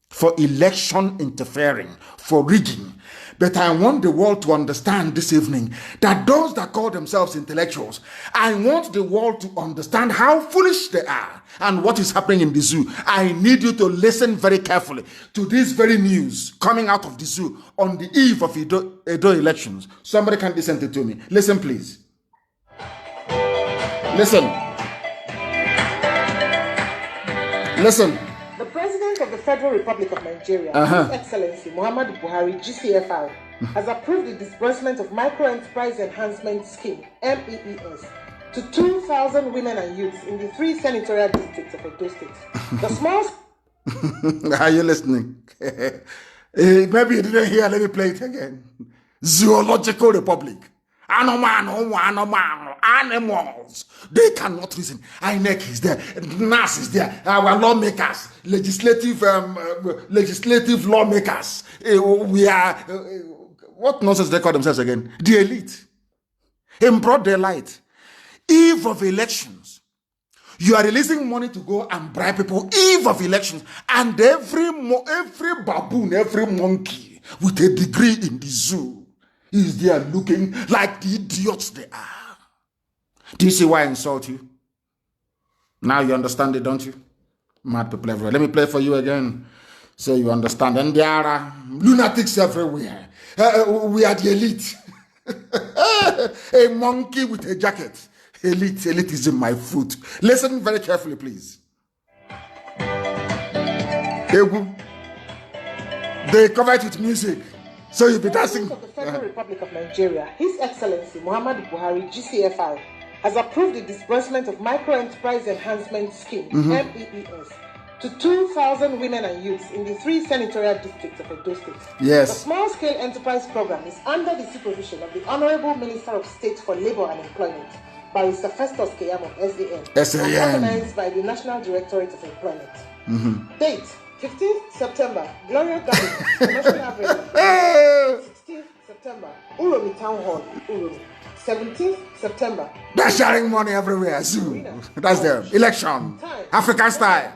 for election interfering, for rigging. But I want the world to understand this evening that those that call themselves intellectuals, I want the world to understand how foolish they are and what is happening in the zoo. I need you to listen very carefully to this very news coming out of the zoo on the eve of Edo elections. Somebody can listen to me. Listen, please. Listen. Listen. The President of the Federal Republic of Nigeria, His Excellency Muhammadu Buhari, GCFR, has approved the disbursement of Micro-Enterprise Enhancement Scheme, MEES, to 2,000 women and youths in the 3 senatorial districts of Edo State. The small... Are you listening? Maybe you didn't hear. Let me play it again. Zoological Republic. Animals. They cannot reason. INEC is there. NAS is there. Our lawmakers, legislative lawmakers. We are, what nonsense they call themselves again? The elite. In broad daylight. Eve of elections. You are releasing money to go and bribe people. Eve of elections. And every baboon, every monkey with a degree in the zoo is there looking like the idiots they are. Do you see why I insult you? Now you understand it, don't you? Mad people everywhere. Let me play for you again so you understand. And there are lunatics everywhere. We are the elite. A monkey with a jacket. Elite is in my foot. Listen very carefully, please. They cover it with music. So you'll be dancing. Of the Federal Republic of Nigeria, His Excellency Muhammadu Buhari, GCFR, has approved the disbursement of Micro-Enterprise Enhancement Scheme, MEES, to 2,000 women and youths in the 3 senatorial districts of Edo State. Yes. The small-scale enterprise program is under the supervision of the Honorable Minister of State for Labor and Employment, Barrister Festus Keyamo, SAN, and organized by the National Directorate of Employment. Date: 15th September, Gloria Garden, National Avenue. 16th September, Uromi Town Hall, Uromi. 17th September. They're sharing money everywhere. Zoo. That's the election. African style.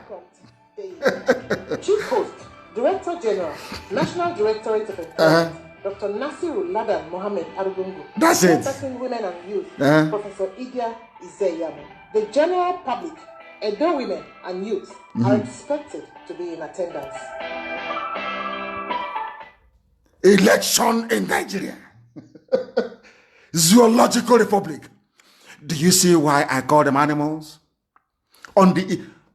Chief Host, Director General, National Directorate of Employment, Dr. Nasiru Ladan Mohammed Arugungu. That's it. Women and Youth, Professor Idia Izeyamu. The general public, Edo women and youth are expected to be in attendance. Election in Nigeria. Zoological Republic. Do you see why I call them animals?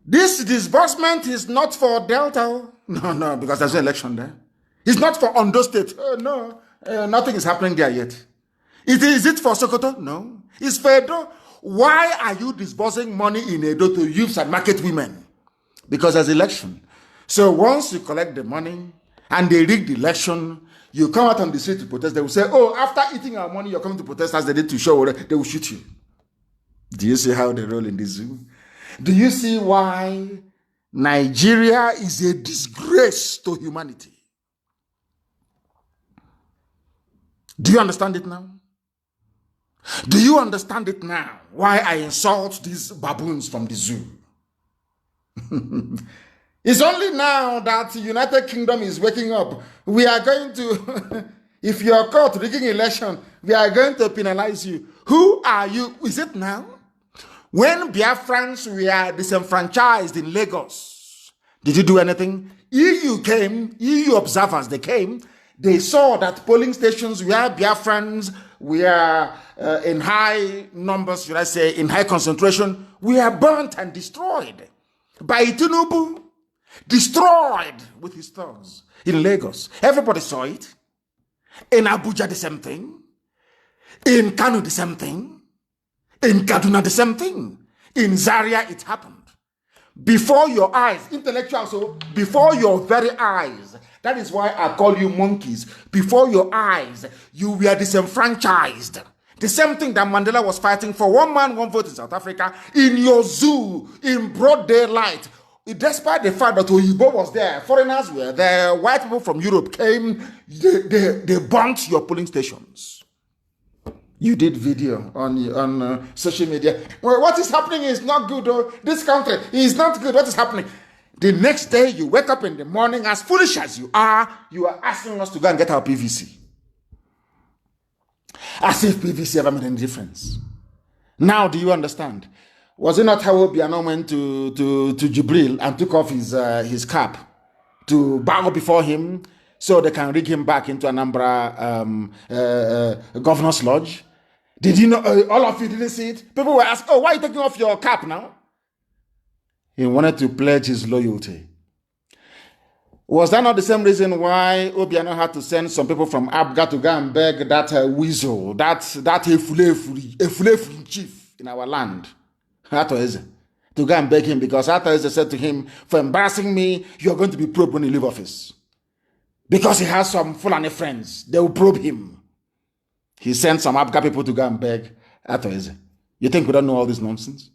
This disbursement is not for Delta. No, because there's an election there. It's not for Ondo State. Nothing is happening there yet. Is it for Sokoto? No. It's for Edo. Why are you disbursing money in Edo to youths and market women? Because there's election. So once you collect the money and they rig the election, you come out on the street to protest. They will say, oh, after eating our money, you're coming to protest as they did to show. They will shoot you. Do you see how they roll in the zoo? Do you see why Nigeria is a disgrace to humanity? Do you understand it now? Do you understand it now? Why I insult these baboons from the zoo? It's only now that the United Kingdom is waking up. We are going to, if you are caught rigging election, we are going to penalize you. Who are you? Is it now? When Biafrans were disenfranchised in Lagos, did you do anything? EU came, EU observers, they came. They saw that polling stations where Biafrans were in high numbers, should I say, in high concentration, were burnt and destroyed by Tinubu. Destroyed with his thugs in Lagos. Everybody saw it. In Abuja, the same thing. In Kanu, the same thing. In Kaduna, the same thing. In Zaria, it happened. Before your eyes, intellectuals, so before your very eyes. That is why I call you monkeys. Before your eyes, you were disenfranchised. The same thing that Mandela was fighting for. One man, one vote in South Africa. In your zoo, in broad daylight. Despite the fact that Oyibo was there, foreigners were there, white people from Europe came, they burnt your polling stations. You did video on social media. Well, what is happening is not good. This country is not good. What is happening? The next day, you wake up in the morning, as foolish as you are asking us to go and get our PVC. As if PVC ever made any difference. Now, do you understand? Was it not how Obiano went to Jibril and took off his cap to bow before him so they can rig him back into Anambra Governor's Lodge? Did you know, all of you didn't see it? People were asking, oh, why are you taking off your cap now? He wanted to pledge his loyalty. Was that not the same reason why Obiano had to send some people from Abga to go and beg that weasel, that Efulefuri chief in our land? To go and beg him, because Eze said to him, for embarrassing me, you're going to be probed when you leave office. Because he has some Fulani friends, they will probe him. He sent some Abga people to go and beg Atoeze. You think we don't know all this nonsense?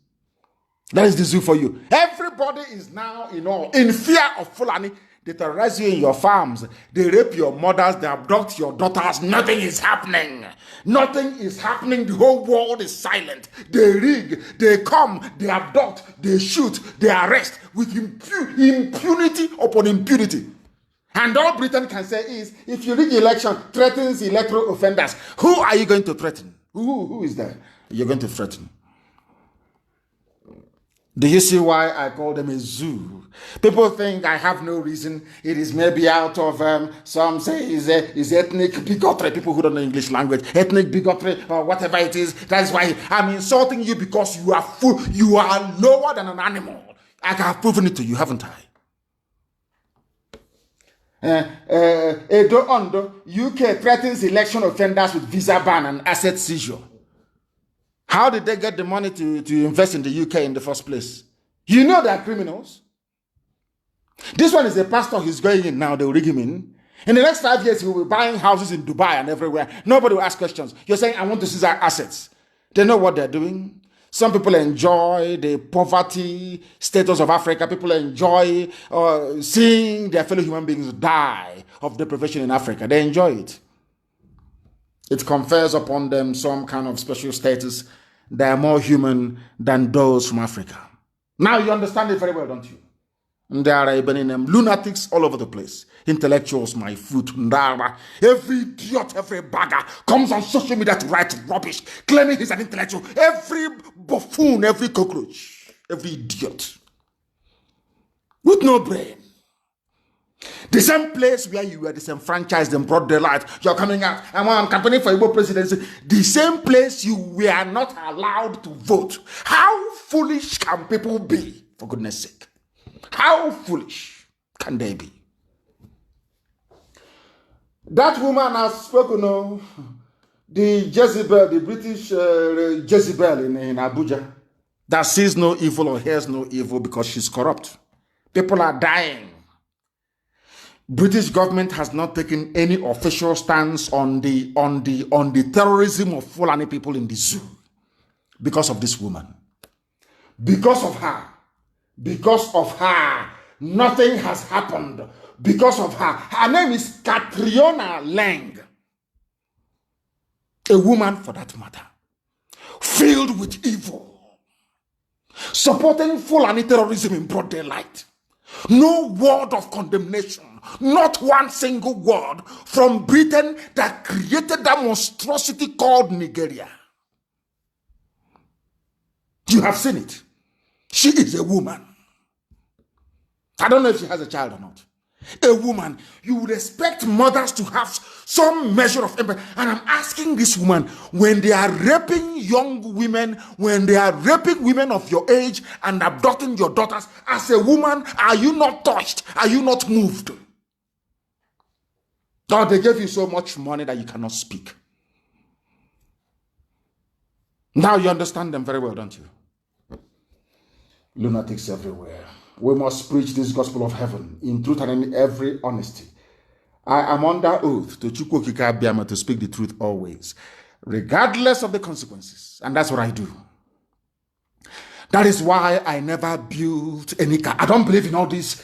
That is the zoo for you. Everybody is now in fear of Fulani. They terrorize you in your farms. They rape your mothers. They abduct your daughters. Nothing is happening. Nothing is happening. The whole world is silent. They rig. They come. They abduct. They shoot. They arrest with impunity upon impunity. And all Britain can say is, if you rig election, threatens electoral offenders. Who are you going to threaten? Who is there you're going to threaten? Do you see why I call them a zoo? People think I have no reason. It is maybe out of, some say is ethnic bigotry. People who don't know English language, ethnic bigotry or whatever it is. That's why I'm insulting you, because you are you are lower than an animal. I have proven it to you, haven't I? Edo Ondo, UK threatens election offenders with visa ban and asset seizure. How did they get the money to invest in the UK in the first place? You know they are criminals. This one is a pastor. He's going in now. They will rig him in. In the next 5 years, he will be buying houses in Dubai and everywhere. Nobody will ask questions. You're saying, I want to seize our assets. They know what they're doing. Some people enjoy the poverty status of Africa. People enjoy seeing their fellow human beings die of deprivation in Africa. They enjoy it. It confers upon them some kind of special status. They are more human than those from Africa. Now you understand it very well, don't you? And there are even lunatics all over the place. Intellectuals, my foot, every idiot, every bagger comes on social media to write rubbish, claiming he's an intellectual. Every buffoon, every cockroach, every idiot with no brain. The same place where you were disenfranchised in broad daylight, you're coming out, I'm campaigning for Igbo presidency. The same place you were not allowed to vote. How foolish can people be, for goodness sake? How foolish can they be? That woman has spoken, the Jezebel, the British Jezebel in Abuja, that sees no evil or hears no evil because she's corrupt. People are dying. British government has not taken any official stance on the terrorism of Fulani people in the zoo because of this woman. Because of her, nothing has happened. Because of her. Her name is Catriona Lang. A woman, for that matter, filled with evil, supporting Fulani terrorism in broad daylight. No word of condemnation, not one single word from Britain that created that monstrosity called Nigeria. You have seen it. She is a woman. I don't know if she has a child or not. A woman. You would expect mothers to have some measure of empathy. And I'm asking this woman, when they are raping young women, when they are raping women of your age and abducting your daughters, as a woman, are you not touched? Are you not moved? Or they gave you so much money that you cannot speak. Now you understand them very well, don't you? Lunatics everywhere. We must preach this gospel of heaven in truth and in every honesty. I am under oath to Chukwokika Abiyama to speak the truth always, regardless of the consequences. And that's what I do. That is why I never built any car. I don't believe in all these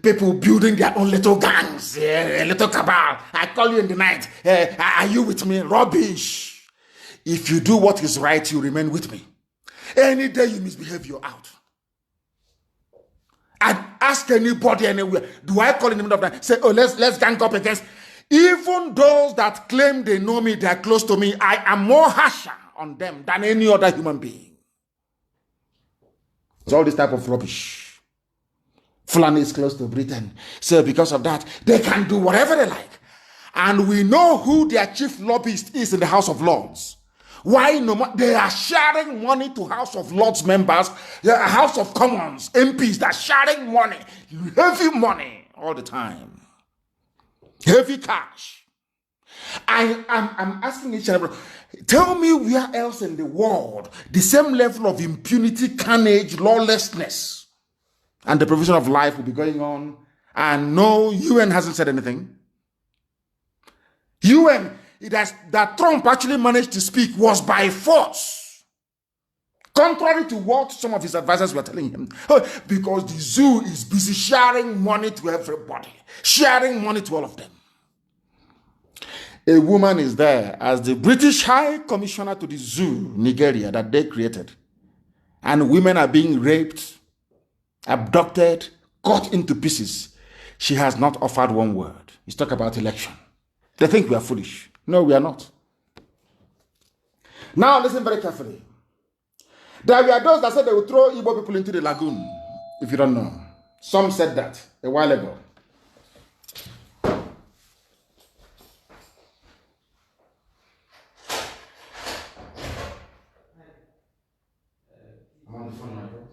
people building their own little gangs, a little cabal. I call you in the night. Are you with me? Rubbish. If you do what is right, you remain with me. Any day you misbehave, you're out. I'd ask anybody anywhere, do I call in the middle of that? Say, oh, let's gang up against. Even those that claim they know me, they're close to me, I am more harsher on them than any other human being. It's all this type of rubbish. Fulani is close to Britain. So because of that, they can do whatever they like. And we know who their chief lobbyist is in the House of Lords. Why no? They are sharing money to House of Lords members, House of Commons, MPs. They're sharing money, heavy money all the time, heavy cash. I'm asking each other, tell me where else in the world the same level of impunity, carnage, lawlessness, and the provision of life will be going on, and no UN hasn't said anything. UN. that Trump actually managed to speak was by force. Contrary to what some of his advisors were telling him. Because the zoo is busy sharing money to everybody. Sharing money to all of them. A woman is there as the British High Commissioner to the zoo, Nigeria, that they created. And women are being raped, abducted, cut into pieces. She has not offered one word. He's talking about election. They think we are foolish. No, we are not. Now listen very carefully. There were those that said they would throw Igbo people into the lagoon, if you don't know. Some said that a while ago. I'm on the phone, my friends.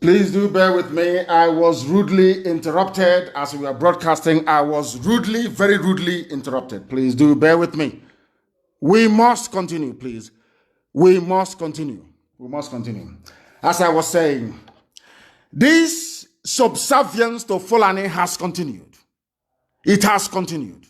Please do bear with me. I was rudely interrupted as we were broadcasting. I was rudely, very rudely interrupted. Please do bear with me. We must continue, please. We must continue. We must continue. As I was saying, this subservience to Fulani has continued. It has continued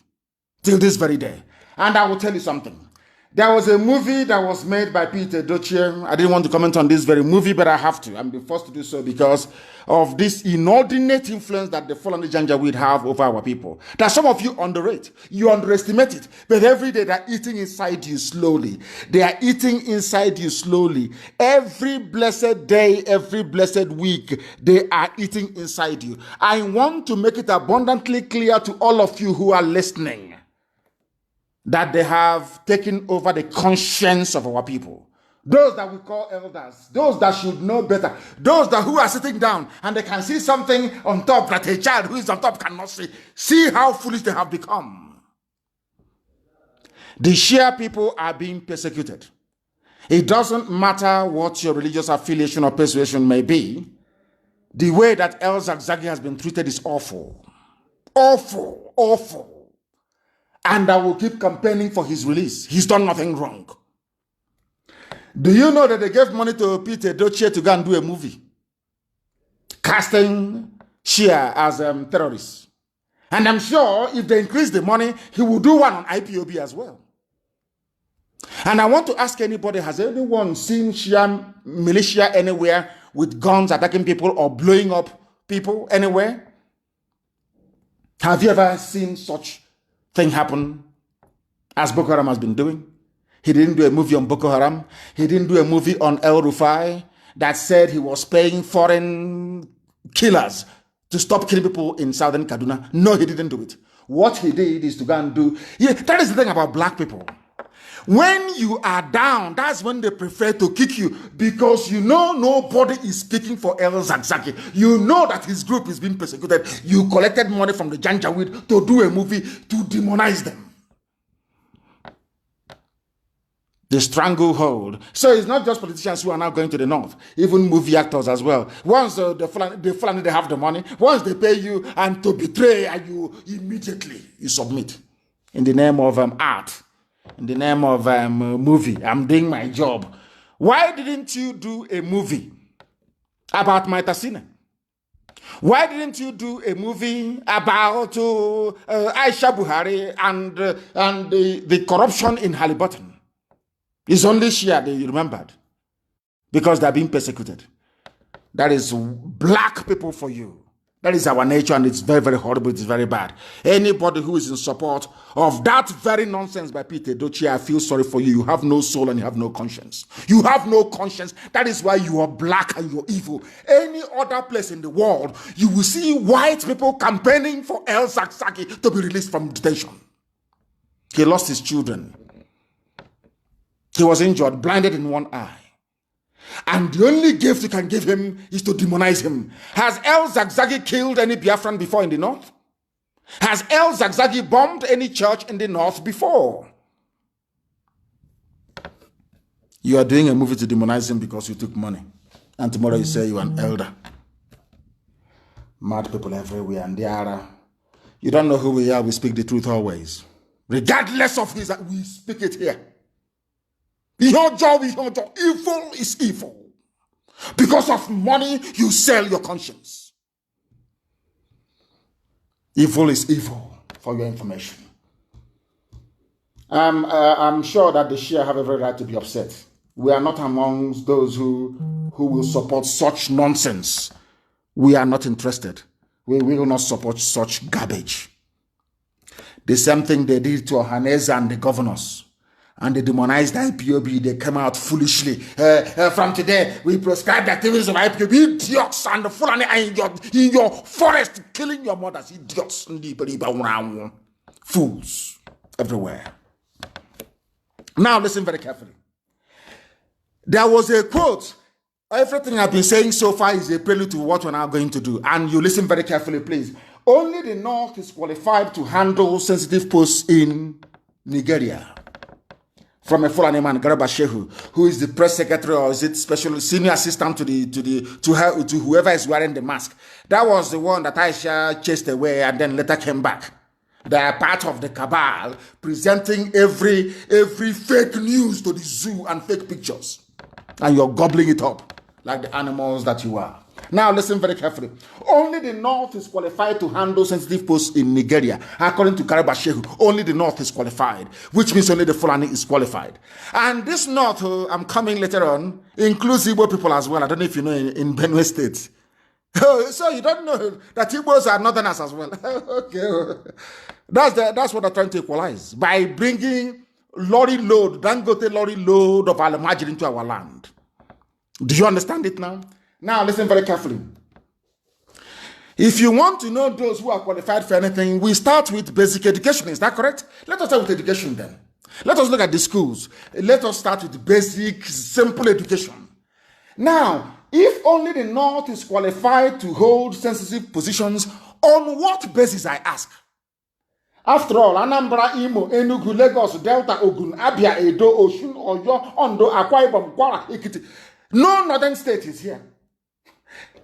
till this very day. And I will tell you something. There was a movie that was made by Peter Dochie. I didn't want to comment on this very movie, but I have to. I'm the first to do so because of this inordinate influence that the Fulani Janjaweed have over our people. That some of you underrate. You underestimate it. But every day they're eating inside you slowly. They are eating inside you slowly. Every blessed day, every blessed week, they are eating inside you. I want to make it abundantly clear to all of you who are listening that they have taken over the conscience of our people. Those that we call elders, those that should know better, those that who are sitting down and they can see something on top that a child who is on top cannot see. See how foolish they have become. The Shia people are being persecuted. It doesn't matter what your religious affiliation or persuasion may be. The way that El Zagzagi has been treated is awful. Awful, awful. And I will keep campaigning for his release. He's done nothing wrong. Do you know that they gave money to Peter Dochie to go and do a movie casting Shia as terrorists? And I'm sure if they increase the money, he will do one on IPOB as well. And I want to ask anybody, has anyone seen Shia militia anywhere with guns attacking people or blowing up people anywhere? Have you ever seen such thing happen as Boko Haram has been doing? He didn't do a movie on Boko Haram. He didn't do a movie on El Rufai that said he was paying foreign killers to stop killing people in southern Kaduna. No, he didn't do it. What he did is to go and do... Yeah, that is the thing about black people. When you are down, that's when they prefer to kick you because you know nobody is speaking for El Zagzagi. You know that his group is being persecuted. You collected money from the Janjaweed to do a movie to demonize them. The stranglehold. So it's not just politicians who are now going to the north, even movie actors as well. Once the Fulani, they have the money, once they pay you and to betray you, immediately you submit in the name of art. In the name of movie, I'm doing my job. Why didn't you do a movie about Maitasina? Why didn't you do a movie about Aisha Buhari and the corruption in Halliburton? It's only Shia that you remembered because they're being persecuted. That is black people for you. That is our nature, and it's very, very horrible. It's very bad. Anybody who is in support of that very nonsense by Peter Dochie, I feel sorry for you. You have no soul and you have no conscience. You have no conscience. That is why you are black and you're evil. Any other place in the world, you will see white people campaigning for El Zagzagi to be released from detention. He lost his children. He was injured, blinded in one eye. And the only gift you can give him is to demonize him. Has El Zagzagi killed any Biafran before in the north? Has El Zagzagi bombed any church in the north before? You are doing a movie to demonize him because you took money. And tomorrow you say you're an elder. Mad people everywhere. And they are, you don't know who we are. We speak the truth always. Regardless of his, we speak it here. Your job is your job. Evil is evil. Because of money, you sell your conscience. Evil is evil, for your information. I'm sure that the Shia have every right to be upset. We are not amongst those who will support such nonsense. We are not interested. We will not support such garbage. The same thing they did to Ohaneze and the governors. And they demonized IPOB. They came out foolishly. From today, we prescribe the activities of IPOB. Idiots and the Fulani in your forest, killing your mothers. Idiots. Fools everywhere. Now listen very carefully. There was a quote. Everything I've been saying so far is a prelude to what we're now going to do. And you listen very carefully, please. Only the North is qualified to handle sensitive posts in Nigeria. From a Fulani man, Garba Shehu, who is the press secretary or is it special senior assistant to whoever is wearing the mask. That was the one that Aisha chased away and then later came back. They are part of the cabal presenting every fake news to the zoo and fake pictures. And you're gobbling it up like the animals that you are. Now listen very carefully. Only the North is qualified to handle sensitive posts in Nigeria. According to Garba Shehu, only the North is qualified, which means only the Fulani is qualified. And this North, I'm coming later on, includes Igbo people as well. I don't know if you know in Benue State. So you don't know that Igbos are Northerners as well. Okay. That's what they're trying to equalize. By bringing Dangote lorry load of Alamajir into our land. Do you understand it now? Now, listen very carefully. If you want to know those who are qualified for anything, we start with basic education. Is that correct? Let us start with education then. Let us look at the schools. Let us start with basic, simple education. Now, if only the North is qualified to hold sensitive positions, on what basis, I ask? After all, Anambra, Imo, Enugu, Lagos, Delta, Ogun, Abia, Edo, Osun, Oyo, Ondo, Akwa Ibom, Kwara, Ekiti. No northern state is here.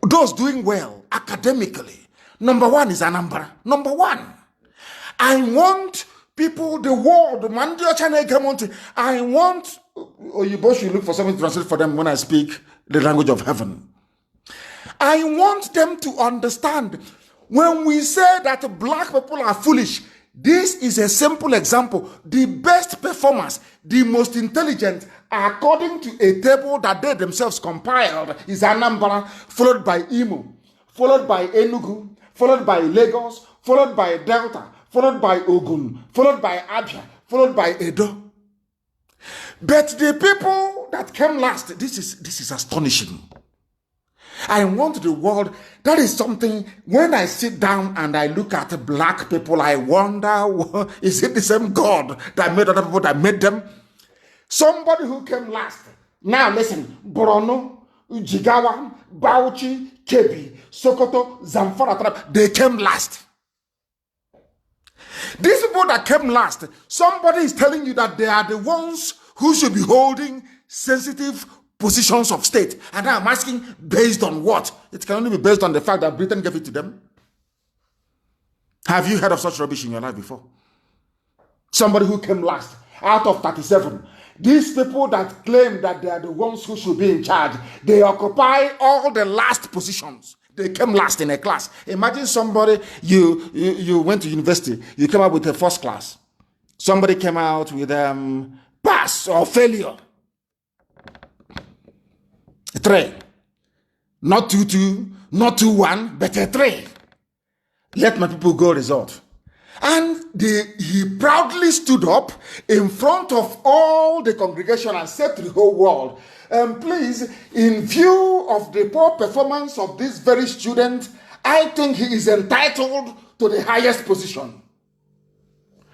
Those doing well academically. Number one is Anambra. Number one. I want people, the world, I want, you both should look for something to translate for them when I speak the language of heaven. I want them to understand when we say that black people are foolish, this is a simple example. The best performers, the most intelligent, according to a table that they themselves compiled, is Anambra, followed by Imo, followed by Enugu, followed by Lagos, followed by Delta, followed by Ogun, followed by Abia, followed by Edo. But the people that came last, this is astonishing. I want the world, that is something, when I sit down and I look at black people, I wonder, is it the same God that made other people that made them? Somebody who came last. Now listen, Borno, Jigawa, Bauchi, Kebbi, Sokoto, Zamfara, they came last. These people that came last, somebody is telling you that they are the ones who should be holding sensitive positions of state. And I'm asking, based on what? It can only be based on the fact that Britain gave it to them. Have you heard of such rubbish in your life before? Somebody who came last out of 37. These people that claim that they are the ones who should be in charge, they occupy all the last positions. They came last in a class. Imagine somebody, you went to university, you came out with a first class. Somebody came out with pass or failure. 3. Not 2-2, not 2-1, but a 3. Let my people go result. And he proudly stood up in front of all the congregation and said to the whole world, please, in view of the poor performance of this very student, I think he is entitled to the highest position.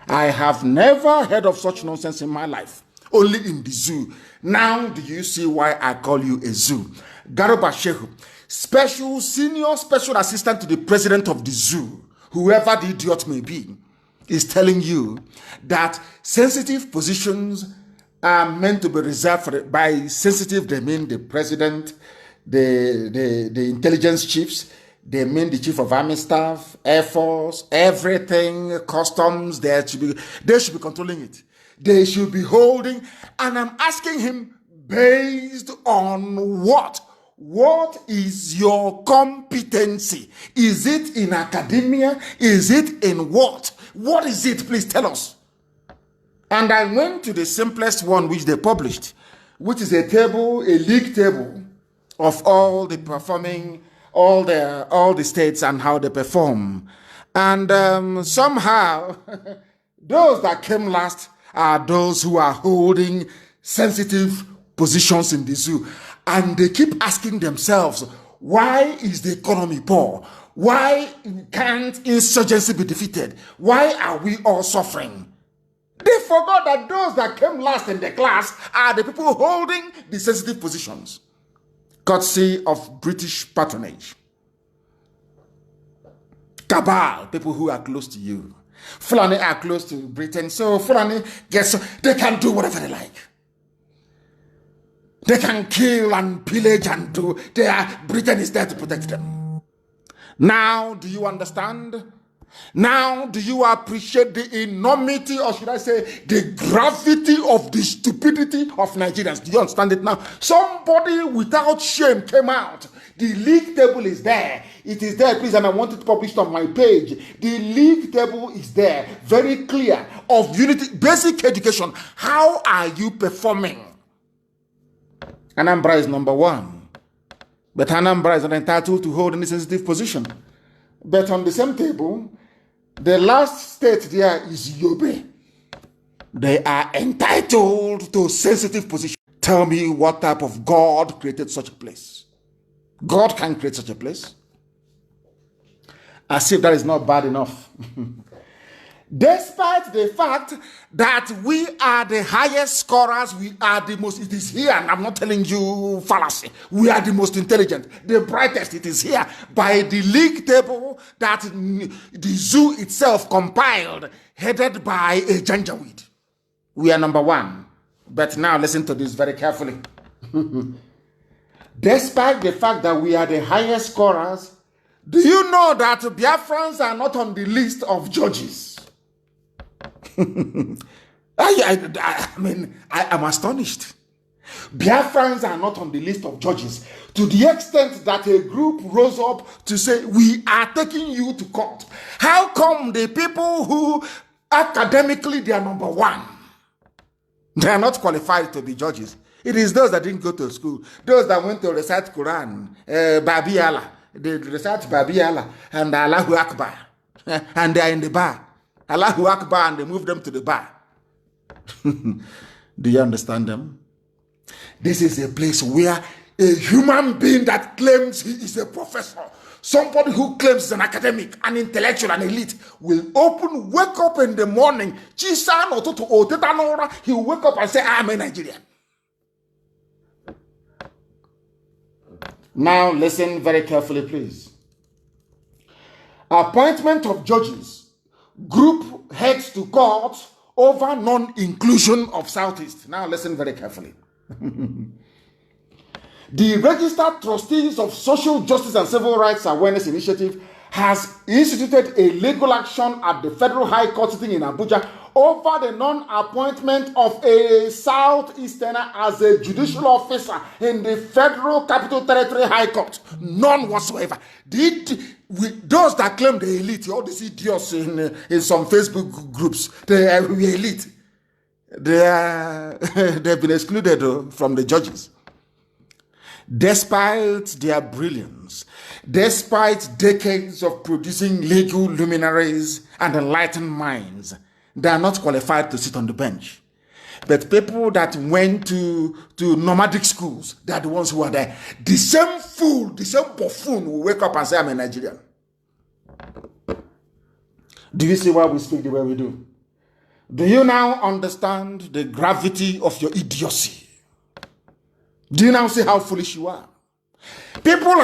I have never heard of such nonsense in my life. Only in the zoo. Now do you see why I call you a zoo? Garba Shehu, senior special assistant to the president of the zoo, whoever the idiot may be, is telling you that sensitive positions are meant to be reserved for by sensitive, they mean the president, the intelligence chiefs, they mean the chief of army staff, air force, everything, customs, they should be controlling it. They should be holding, and I'm asking him, based on what? What is your competency? Is it in academia? Is it in what? What is it? Please tell us. And I went to the simplest one which they published, which is a league table of all the performing, all the states and how they perform. And somehow, those that came last are those who are holding sensitive positions in the zoo. And they keep asking themselves, why is the economy poor? Why can't insurgency be defeated? Why are we all suffering? They forgot that those that came last in the class are the people holding the sensitive positions, courtesy of British patronage. Cabal, people who are close to you. Fulani are close to Britain, so Fulani, they can do whatever they like. They can kill and pillage and do. Britain is there to protect them. Now, do you understand? Now, do you appreciate the enormity, or should I say, the gravity of the stupidity of Nigerians? Do you understand it now? Somebody without shame came out. The league table is there. It is there, please, and I want it published on my page. The league table is there, very clear, of unity, basic education. How are you performing? Anambra is number 1. But Anambra is not entitled to hold any sensitive position. But on the same table, the last state there is Yobe. They are entitled to sensitive position. Tell me what type of God created such a place. God can create such a place. As if that is not bad enough. Despite the fact that we are the highest scorers, we are the most, it is here, and I'm not telling you fallacy, we are the most intelligent, the brightest, it is here, by the league table that the zoo itself compiled, headed by a Janjaweed. We are number 1. But now listen to this very carefully. Despite the fact that we are the highest scorers, do you know that Biafrans are not on the list of judges? I mean, I am astonished. Biafrans are not on the list of judges, to the extent that a group rose up to say, we are taking you to court. How come the people who academically they are number 1, they are not qualified to be judges? It is those that didn't go to school, those that went to recite Quran, Babi Allah, they recite Babi Allah and Allahu Akbar, and they are in the bar. Allahu Akbar, and they move them to the bar. Do you understand them? This is a place where a human being that claims he is a professor, somebody who claims he's an academic, an intellectual, an elite, will wake up in the morning, he will wake up and say, I am a Nigerian. Now listen very carefully, please. Appointment of judges. Group heads to court over non-inclusion of Southeast. Now listen very carefully. The Registered Trustees of Social Justice and Civil Rights Awareness Initiative has instituted a legal action at the Federal High Court sitting in Abuja over the non-appointment of a Southeasterner as a judicial officer in the Federal Capital Territory High Court. None whatsoever. Those that claim the elite, all these idiots in some Facebook groups, they are elite. They've been excluded from the judges. Despite their brilliance, despite decades of producing legal luminaries and enlightened minds, they are not qualified to sit on the bench. But people that went to nomadic schools, they are the ones who are there. The same fool, the same buffoon will wake up and say, I'm a Nigerian. Do you see why we speak the way we do? Do you now understand the gravity of your idiocy? Do you now see how foolish you are? People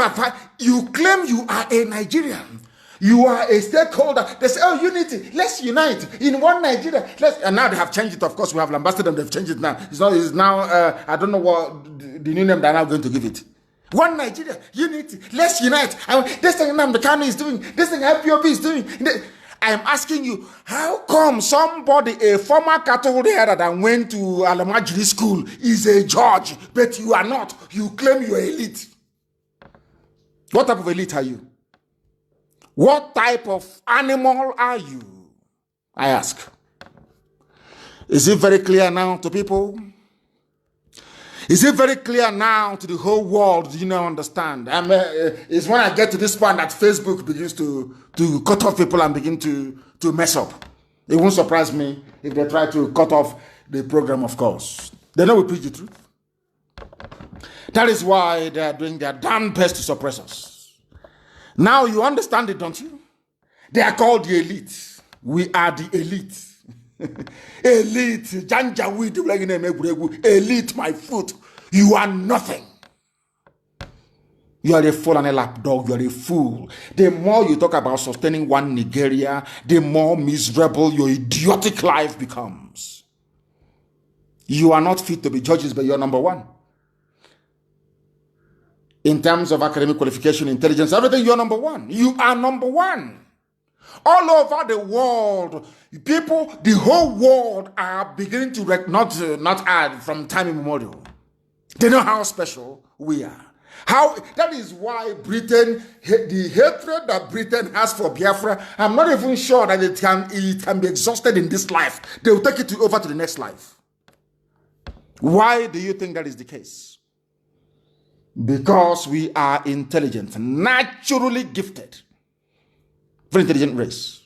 you claim you are a Nigerian, You are a stakeholder. They say, oh, unity. Let's unite in one Nigeria. And now they have changed it. Of course, we have lambasted them. They've changed it now. It's now, I don't know what the new name they're now going to give it. One Nigeria, unity. Let's unite. This thing the kanu is doing. This thing IPOB is doing. I am asking you, how come somebody, a former cattle header that went to Alamajiri school, is a judge, but you are not? You claim you are elite. What type of elite are you? What type of animal are you? I ask. Is it very clear now to people? Is it very clear now to the whole world? Do you now understand? It's when I get to this point that Facebook begins to cut off people and begin to mess up. It won't surprise me if they try to cut off the program, of course. They know we preach the truth. That is why they are doing their damn best to suppress us. Now you understand it, don't you? They are called the elite. We are the elite. Elite, elite, my foot. You are nothing. You are a fool and a lapdog. You are a fool. The more you talk about sustaining one Nigeria, the more miserable your idiotic life becomes. You are not fit to be judges, but you are number one. In terms of academic qualification, intelligence, everything, you are number one. You are number one. All over the world, people, the whole world are beginning to not add from time immemorial. They know how special we are. That is why Britain, the hatred that Britain has for Biafra, I'm not even sure that it can be exhausted in this life. They will take it over to the next life. Why do you think that is the case? Because we are intelligent, naturally gifted. Very intelligent race.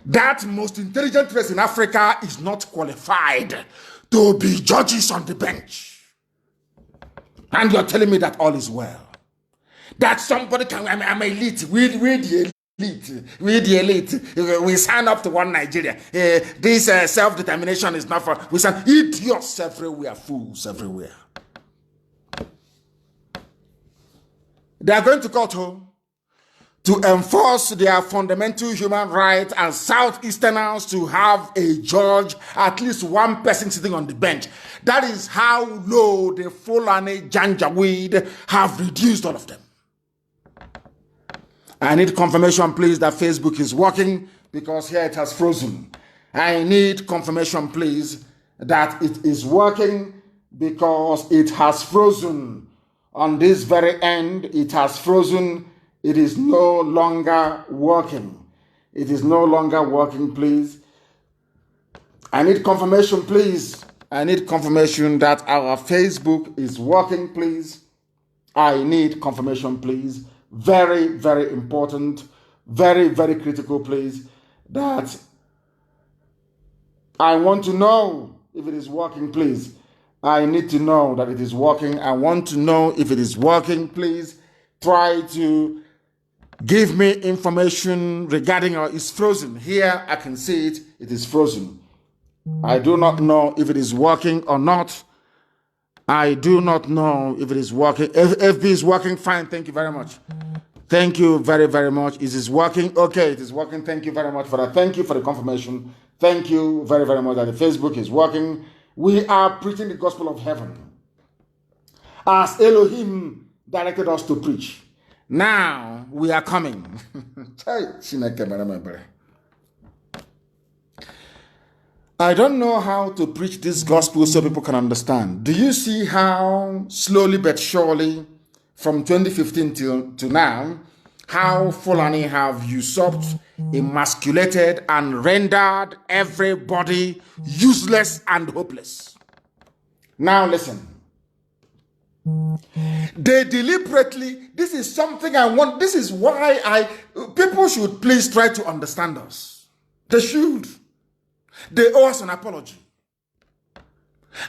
That most intelligent race in Africa is not qualified to be judges on the bench. And you're telling me that all is well. That somebody can, I'm elite. We're the elite. We're the elite. We sign up to one Nigeria. This self-determination is not for, we sign idiots everywhere, fools everywhere. They are going to court home to enforce their fundamental human rights as Southeasterners to have a judge, at least one person sitting on the bench. That is how low the Fulani Janjaweed have reduced all of them. I need confirmation, please, that Facebook is working, because here it has frozen. I need confirmation, please, that it is working, because it has frozen. On this very end, it has frozen. It is no longer working. It is no longer working, please. I need confirmation, please. I need confirmation that our Facebook is working, please. I need confirmation, please. Very, very important. Very, very critical, please. That I want to know if it is working, please. I need to know that it is working. I want to know if it is working, please. Try to give me information regarding it's frozen. Here, I can see it. It is frozen. I do not know if it is working or not. I do not know if it is working. If FB is working, fine. Thank you very much. Thank you very, very much. Is this working? Okay, it is working. Thank you very much for that. Thank you for the confirmation. Thank you very, very much that the Facebook is working. We are preaching the gospel of heaven as Elohim directed us to preach. Now we are coming. I don't know how to preach this gospel so people can understand. Do you see how slowly but surely from 2015 to now, how Fulani have usurped, emasculated, and rendered everybody useless and hopeless? Now listen. They deliberately, this is something I want, this is why people should please try to understand us. They should. They owe us an apology.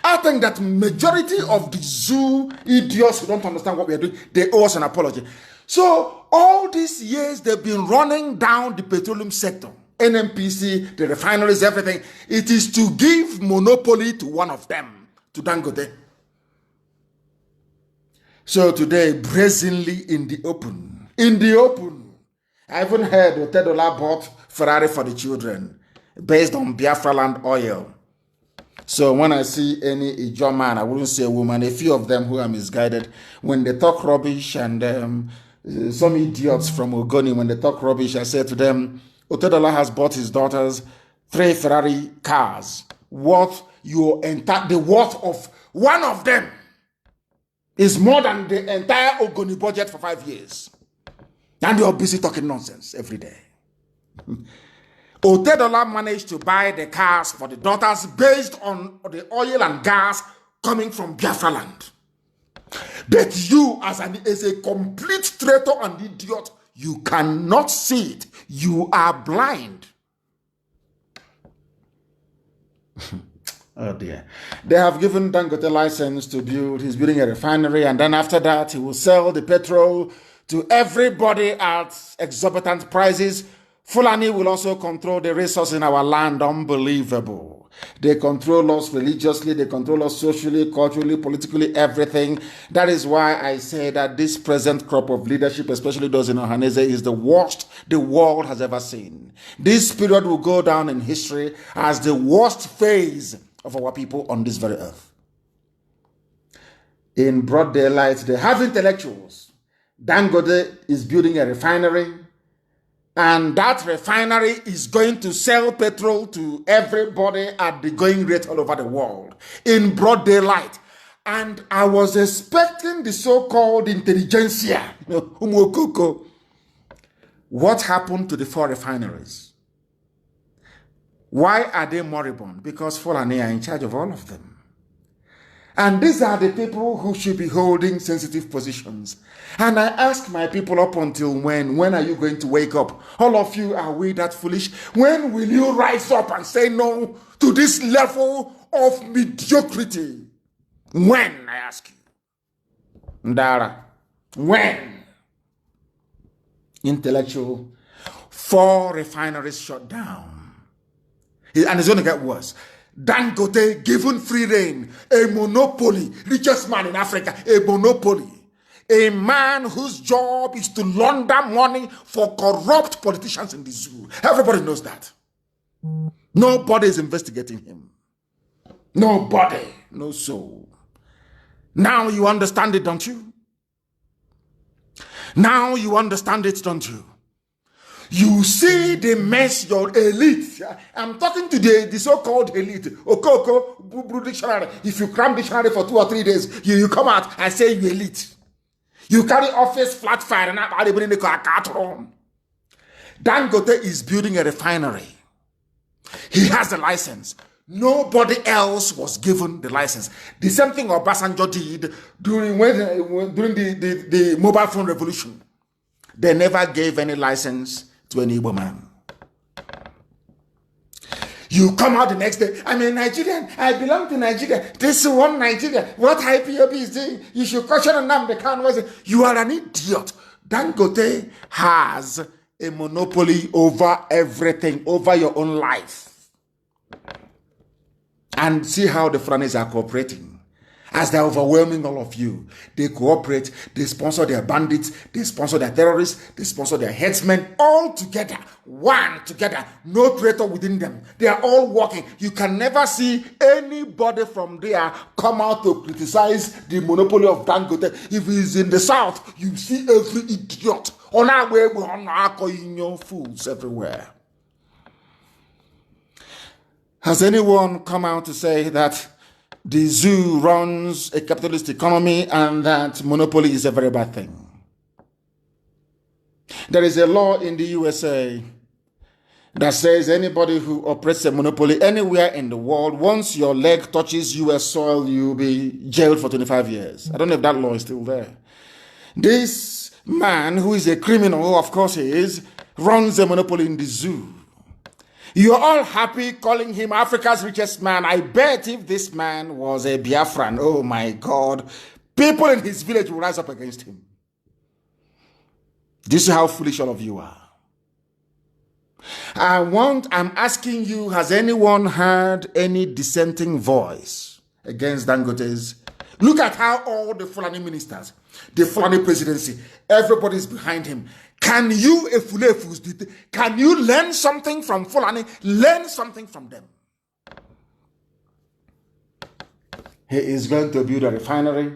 I think that majority of the zoo idiots who don't understand what we are doing, they owe us an apology. So all these years they've been running down the petroleum sector, NNPC, the refineries, everything. It is to give monopoly to one of them, to Dangote. So today, brazenly in the open, I even heard Otedola bought Ferrari for the children based on Biafra land oil. So when I see any Ijaw man, I wouldn't say woman, a few of them who are misguided, when they talk rubbish, and some idiots from Ogoni, when they talk rubbish, I say to them, Otedola has bought his daughters 3 Ferrari cars. The worth of one of them is more than the entire Ogoni budget for 5 years. And you're busy talking nonsense every day. Otedola managed to buy the cars for the daughters based on the oil and gas coming from Biafra land. But you, as a complete traitor and idiot, you cannot see it. You are blind. Oh dear. They have given Dangote license to build. He's building a refinery, and then after that, he will sell the petrol to everybody at exorbitant prices. Fulani will also control the resources in our land. Unbelievable. They control us religiously, they control us socially, culturally, politically, everything. That is why I say that this present crop of leadership, especially those in Ohanese, is the worst the world has ever seen. This period will go down in history as the worst phase of our people on this very earth. In broad daylight, they have intellectuals. Dangote is building a refinery, and that refinery is going to sell petrol to everybody at the going rate all over the world in broad daylight. And I was expecting the so-called intelligentsia. What happened to the 4 refineries? Why are they moribund? Because Fulani are in charge of all of them. And these are the people who should be holding sensitive positions. And I ask my people, up until when? When are you going to wake up? All of you, are we that foolish? When will you rise up and say no to this level of mediocrity? When, I ask you? Ndara, when? Intellectual, 4 refineries shut down. And it's going to get worse. Dangote given free reign, a monopoly, richest man in Africa, a monopoly. A man whose job is to launder money for corrupt politicians in the zoo. Everybody knows that. Nobody is investigating him. Nobody. No soul. Now you understand it, don't you? Now you understand it, don't you? You see the mess your elite. I'm talking to the so-called elite. Okoko, dictionary. If you cram dictionary for 2 or 3 days, you come out and say you elite. You carry office flat fire and not bring the car on. Dangote is building a refinery. He has a license. Nobody else was given the license. The same thing Obasanjo did during the mobile phone revolution. They never gave any license to an Igbo man. You come out the next day, I'm a Nigerian, I belong to Nigeria, this is one Nigeria, what IPOB is doing, you should question Nnamdi Kanu. You are an idiot. Dangote has a monopoly over everything, over your own life. And see how the Fulanis are cooperating. As they're overwhelming all of you, they cooperate, they sponsor their bandits, they sponsor their terrorists, they sponsor their headsmen, all together, one together, no traitor within them. They are all working. You can never see anybody from there come out to criticize the monopoly of Dangote. If he's in the south, you see every idiot. On our way, we're fools everywhere. Has anyone come out to say that the zoo runs a capitalist economy and that monopoly is a very bad thing? There is a law in the USA that says anybody who operates a monopoly anywhere in the world, once your leg touches US soil, you'll be jailed for 25 years. I don't know if that law is still there. This man, who is a criminal, of course he is, runs a monopoly in the zoo. You're all happy calling him Africa's richest man. I bet if this man was a Biafran, oh my God, people in his village will rise up against him. This is how foolish all of you are. I'm asking you, has anyone heard any dissenting voice against Dangote's? Look at how all the Fulani ministers, the Fulani presidency, everybody's behind him. Can you learn something from Fulani? Learn something from them. He is going to build a refinery.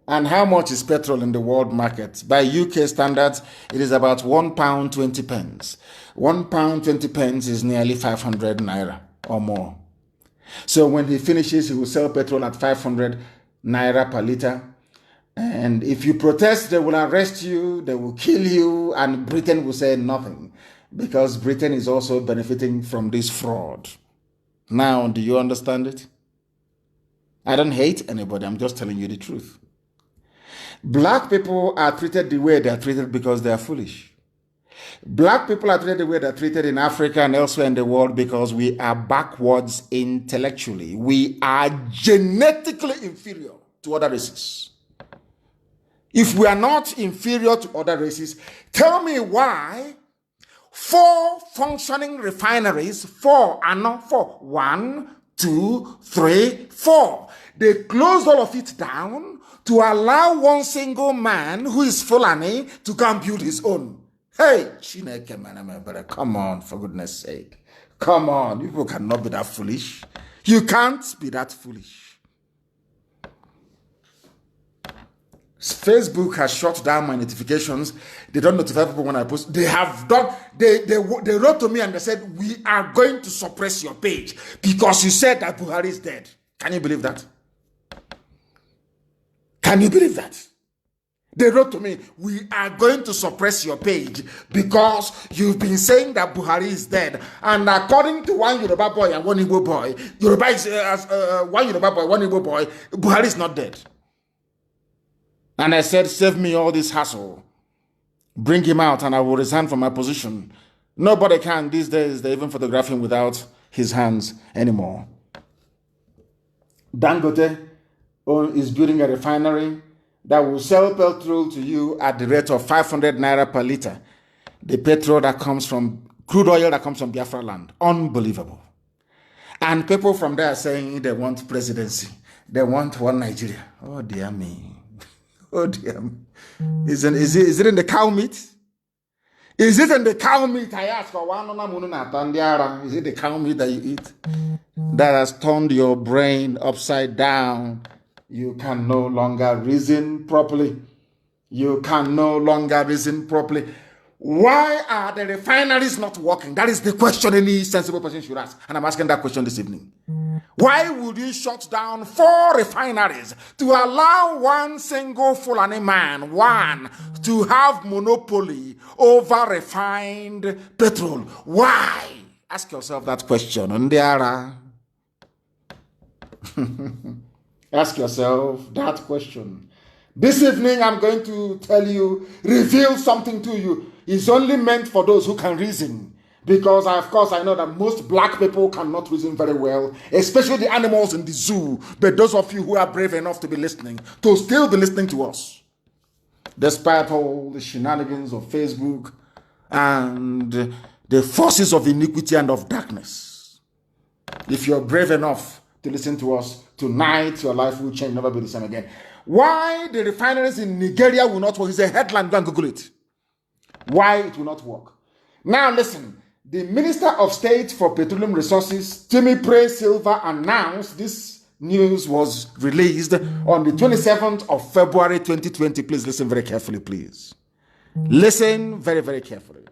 And how much is petrol in the world market? By UK standards, it is about £1.20. £1.20 is nearly 500 naira or more. So when he finishes, he will sell petrol at 500 naira per liter. And if you protest, they will arrest you, they will kill you, and Britain will say nothing. Because Britain is also benefiting from this fraud. Now, do you understand it? I don't hate anybody, I'm just telling you the truth. Black people are treated the way they are treated because they are foolish. Black people are treated the way they are treated in Africa and elsewhere in the world because we are backwards intellectually. We are genetically inferior to other races. If we are not inferior to other races, tell me why 4 functioning refineries, 4 and not 4, 1, 2, 3, 4. They closed all of it down to allow one single man who is Fulani to come build his own. Hey, Chineke, man, come on, for goodness sake. Come on, people cannot be that foolish. You can't be that foolish. Facebook has shut down my notifications. They don't notify people when I post. They have done, they wrote to me and they said, we are going to suppress your page because you said that Buhari is dead. Can you believe that? Can you believe that? They wrote to me, we are going to suppress your page because you've been saying that Buhari is dead. And according to one Yoruba boy and one Igbo boy, one Yoruba boy, one Igbo boy, Buhari is not dead. And I said, save me all this hassle. Bring him out and I will resign from my position. Nobody can these days. They even photograph him without his hands anymore. Dangote is building a refinery that will sell petrol to you at the rate of 500 naira per liter. The petrol that comes from, crude oil that comes from Biafra land. Unbelievable. And people from there are saying they want presidency. They want one Nigeria. Oh dear me. Oh dear me. Is it in the cow meat? Is it in the cow meat? I ask. Is it the cow meat that you eat? That has turned your brain upside down. You can no longer reason properly. You can no longer reason properly. Why are the refineries not working? That is the question any sensible person should ask. And I'm asking that question this evening. Why would you shut down 4 refineries to allow one single Fulani man, to have monopoly over refined petrol? Why? Ask yourself that question. Ndiara. Ask yourself that question. This evening, I'm going to reveal something to you. It's only meant for those who can reason. Because, of course, I know that most black people cannot reason very well, especially the animals in the zoo. But those of you who are brave enough to be listening, to still be listening to us, despite all the shenanigans of Facebook and the forces of iniquity and of darkness. If you're brave enough to listen to us, tonight your life will change, never be the same again. Why the refineries in Nigeria will not work is a headline. Go and Google it. Why it will not work. Now listen. The Minister of State for Petroleum Resources, Timipre Silva, announced this news was released on the 27th of February 2020. Please listen very carefully, please. Listen very, very carefully.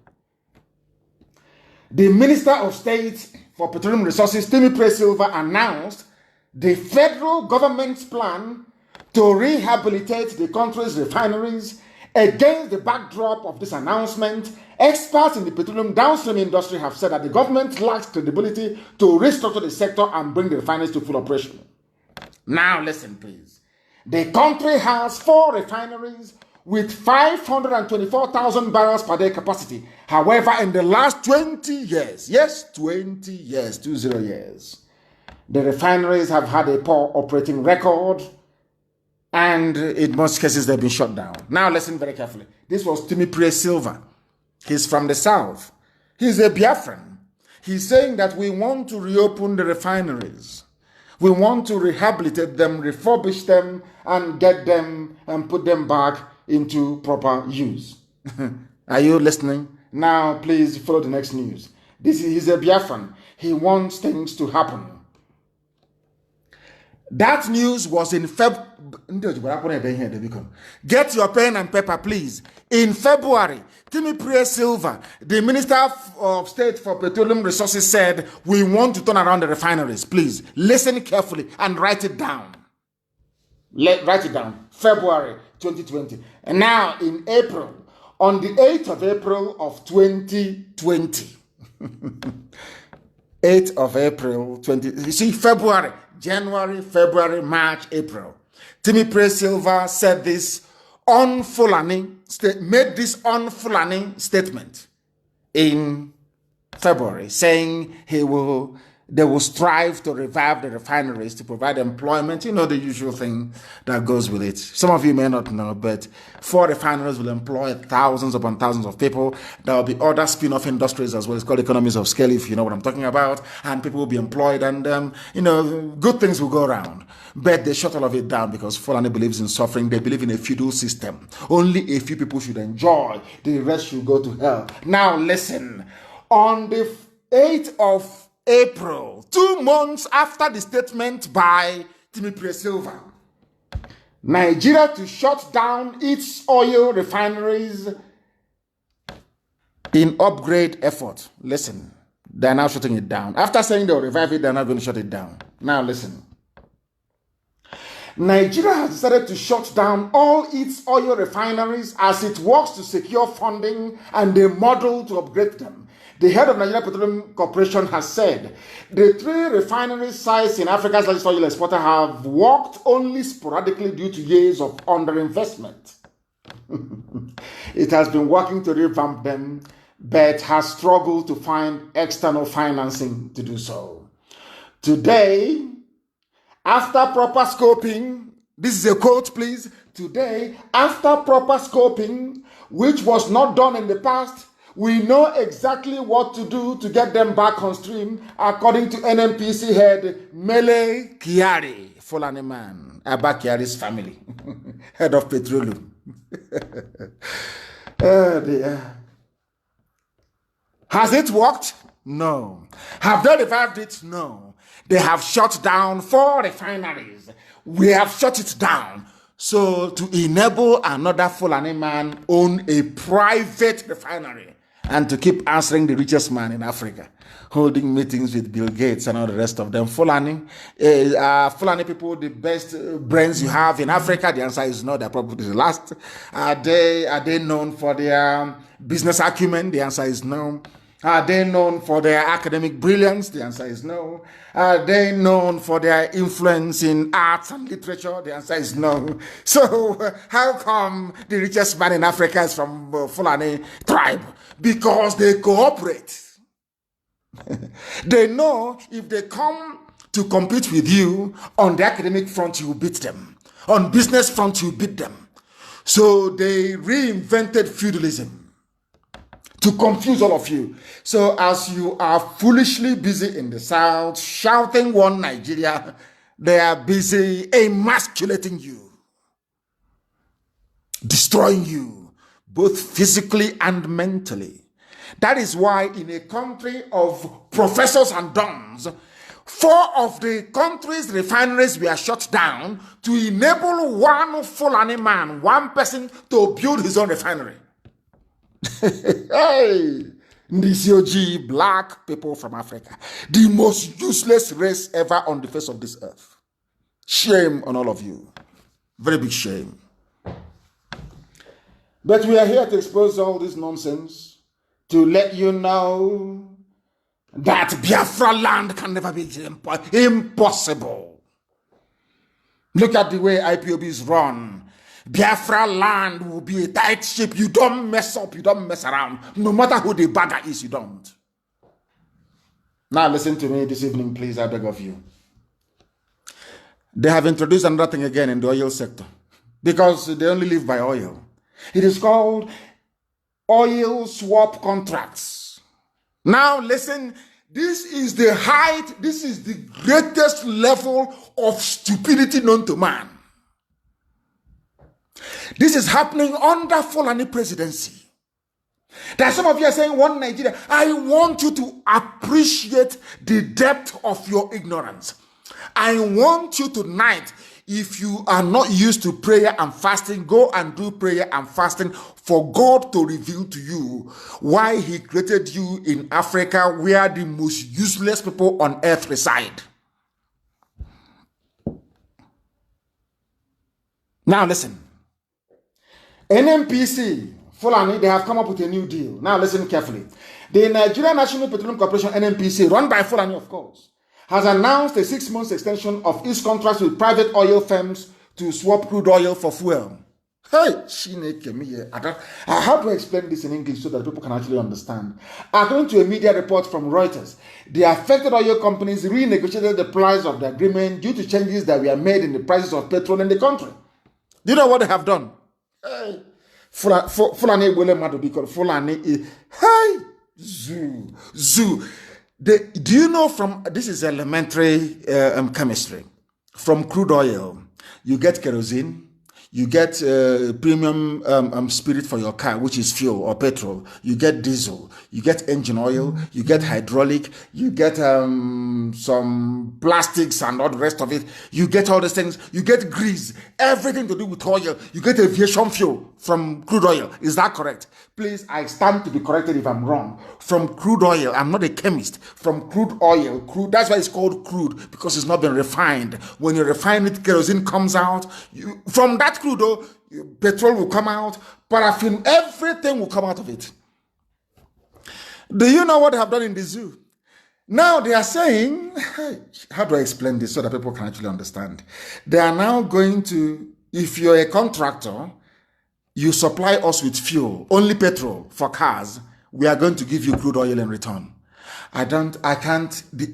The Minister of State for Petroleum Resources, Timipre Silva, announced the federal government's plan to rehabilitate the country's refineries. Against the backdrop of this announcement, experts in the petroleum downstream industry have said that the government lacks credibility to restructure the sector and bring the refineries to full operation. Now listen, please. The country has 4 refineries with 524,000 barrels per day capacity. However, in the last 20 years, yes, 20 years, the refineries have had a poor operating record. And in most cases, they've been shut down. Now, listen very carefully. This was Timipre Silva. He's from the south. He's a Biafran. He's saying that we want to reopen the refineries. We want to rehabilitate them, refurbish them, and get them and put them back into proper use. Are you listening? Now, please follow the next news. He's a Biafran. He wants things to happen. That news was in February. Get your pen and paper, please. In February, Timothy Silva, the Minister of State for Petroleum Resources, said, we want to turn around the refineries. Please listen carefully and write it down. Write it down. February 2020. And now in April, on the 8th of April of 2020. 8th of April 20. You see, February, January, February, March, April. Timothy Silva said this on Fulani, made this on Fulani statement in February, saying they will strive to revive the refineries to provide employment. You know, the usual thing that goes with it. Some of you may not know, but 4 refineries will employ thousands upon thousands of people. There will be other spin-off industries as well. It's called economies of scale, if you know what I'm talking about. And people will be employed and, good things will go around. But they shut all of it down because Fulani believes in suffering. They believe in a feudal system. Only a few people should enjoy. The rest should go to hell. Now listen. On the 8th of April, 2 months after the statement by Timothy Silva, Nigeria to shut down its oil refineries in upgrade effort. Listen, they're now shutting it down. After saying they'll revive it, they're not going to shut it down. Now listen. Nigeria has decided to shut down all its oil refineries as it works to secure funding and a model to upgrade them. The head of Nigeria Petroleum Corporation has said the 3 refinery sites in Africa's largest oil exporter have worked only sporadically due to years of underinvestment. It has been working to revamp them, but has struggled to find external financing to do so. Today, after proper scoping, this is a quote, please. Today, after proper scoping, which was not done in the past, we know exactly what to do to get them back on stream, according to NNPC head Mele Kyari, Fulani man, Abba Kyari's family, head of petroleum. Oh dear. Has it worked? No. Have they revived it? No. They have shut down 4 refineries. We have shut it down. So to enable another Fulani man own a private refinery and to keep answering the richest man in Africa, holding meetings with Bill Gates and all the rest of them. Fulani people, the best brains you have in Africa? The answer is no. They're probably the last. Are they known for their business acumen? The answer is no. Are they known for their academic brilliance? The answer is no. Are they known for their influence in arts and literature? The answer is no. So how come the richest man in Africa is from Fulani tribe? Because they cooperate. They know if they come to compete with you on the academic front, you will beat them. On business front, you beat them. So they reinvented feudalism to confuse all of you. So as you are foolishly busy in the South shouting one Nigeria, they are busy emasculating you, destroying you, both physically and mentally. That is why in a country of professors and dons, 4 of the country's refineries were shut down to enable one Fulani man, one person, to build his own refinery. Hey, Ndisioji, black people from Africa, the most useless race ever on the face of this earth. Shame on all of you. Very big shame. But we are here to expose all this nonsense, to let you know that Biafra land can never be impossible. Look at the way IPOBs run. Biafra land will be a tight ship. You don't mess up, you don't mess around. No matter who the bagger is, you don't. Now listen to me this evening, please, I beg of you. They have introduced another thing again in the oil sector because they only live by oil. It is called oil swap contracts. Now listen, this is the height, this is the greatest level of stupidity known to man. This is happening under Fulani presidency. There are some of you are saying one Nigeria. I want you to appreciate the depth of your ignorance. I want you tonight, if you are not used to prayer and fasting, go and do prayer and fasting for God to reveal to you why he created you in Africa, where the most useless people on earth reside. Now listen. NNPC, Fulani, they have come up with a new deal. Now listen carefully. The Nigerian National Petroleum Corporation, NNPC, run by Fulani, of course, has announced a 6-month extension of its contracts with private oil firms to swap crude oil for fuel. Hey, how do I explain this in English so that people can actually understand? According to a media report from Reuters, the affected oil companies renegotiated the price of the agreement due to changes that were made in the prices of petrol in the country. Do you know what they have done? Hey, Fulani will matter because Fulani, hey, zoo. Do you know from, this is elementary chemistry, from crude oil, you get kerosene, you get premium spirit for your car, which is fuel or petrol. You get diesel, you get engine oil, you get hydraulic, you get some plastics and all the rest of it. You get all these things. You get grease, everything to do with oil. You get aviation fuel from crude oil. Is that correct? Please, I stand to be corrected if I'm wrong. From crude oil, I'm not a chemist. From crude oil, that's why it's called crude, because it's not been refined. When you refine it, kerosene comes out. From that crude oil, petrol will come out, paraffin, everything will come out of it. Do you know what they have done in the zoo? Now they are saying, how do I explain this so that people can actually understand? They are now going to, if you're a contractor, you supply us with fuel, only petrol for cars, we are going to give you crude oil in return. The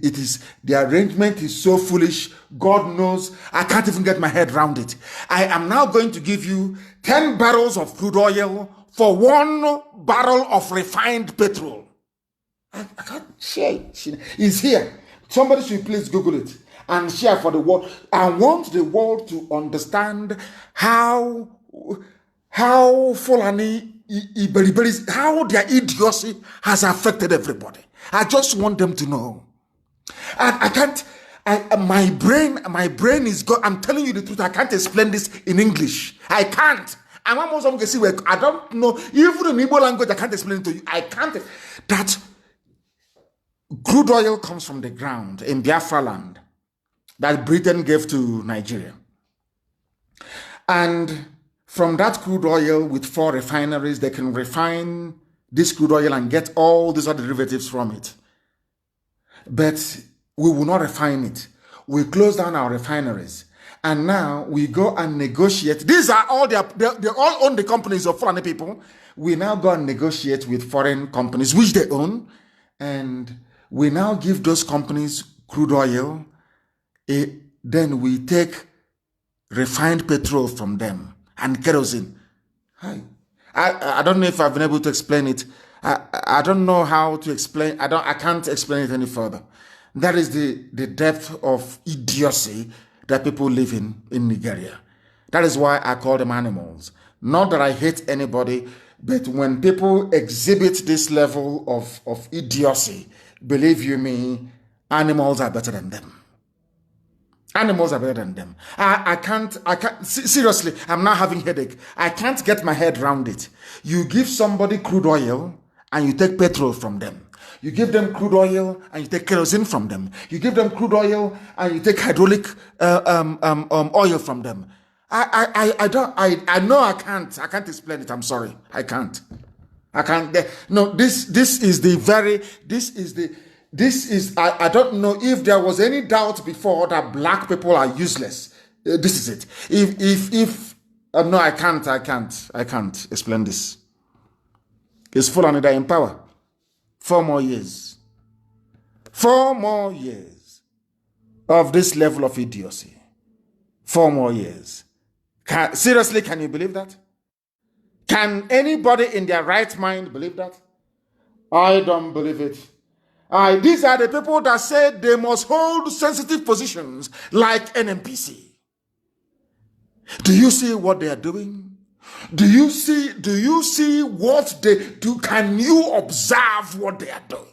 arrangement is so foolish. God knows, I can't even get my head around it. I am now going to give you 10 barrels of crude oil for 1 barrel of refined petrol. I can't share it. It's here. Somebody should please Google it and share for the world. I want the world to understand how Fulani, how their idiocy has affected everybody. I just want them to know. I can't. My brain is gone. I'm telling you the truth. I can't explain this in English. I can't. I'm almost going to see where I don't know. Even in Igbo language, I can't explain it to you. I can't. That crude oil comes from the ground in Biafra land that Britain gave to Nigeria, and from that crude oil, with 4 refineries, they can refine this crude oil and get all these other derivatives from it. But we will not refine it. We close down our refineries. And now we go and negotiate. These are all, they all own the companies of foreign people. We now go and negotiate with foreign companies, which they own. And we now give those companies crude oil. Then we take refined petrol from them. And kerosene. I don't know if I've been able to explain it. I don't know how to explain. I can't explain it any further. That is the depth of idiocy that people live in Nigeria. That is why I call them animals. Not that I hate anybody, but when people exhibit this level of idiocy, believe you me, animals are better than them. Animals are better than them. I can't, seriously, I'm now having headache. I can't get my head around it. You give somebody crude oil and you take petrol from them. You give them crude oil and you take kerosene from them. You give them crude oil and you take hydraulic oil from them. I know I can't explain it. I'm sorry. I can't. No, this is, I don't know if there was any doubt before that black people are useless. This is it. No, I can't explain this. It's Fulani that in power. 4 more years. 4 more years of this level of idiocy. 4 more years. Seriously, can you believe that? Can anybody in their right mind believe that? I don't believe it. These are the people that said they must hold sensitive positions like NNPC. Do you see what they are doing? Do you see what they do? Can you observe what they are doing?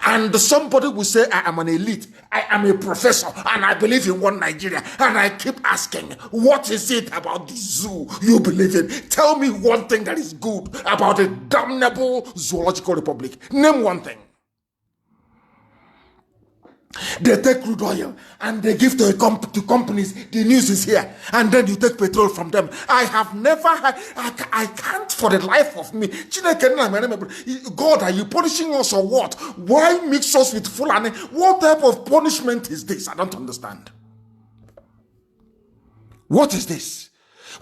And somebody will say, I am an elite, I am a professor, and I believe in one Nigeria. And I keep asking, what is it about the zoo you believe in? Tell me one thing that is good about a damnable zoological republic. Name one thing. They take crude oil and they give to companies. The news is here, and then you take petrol from them. I have never had. I can't for the life of me. God, are you punishing us or what? Why mix us with Fulani? What type of punishment is this? I don't understand. What is this?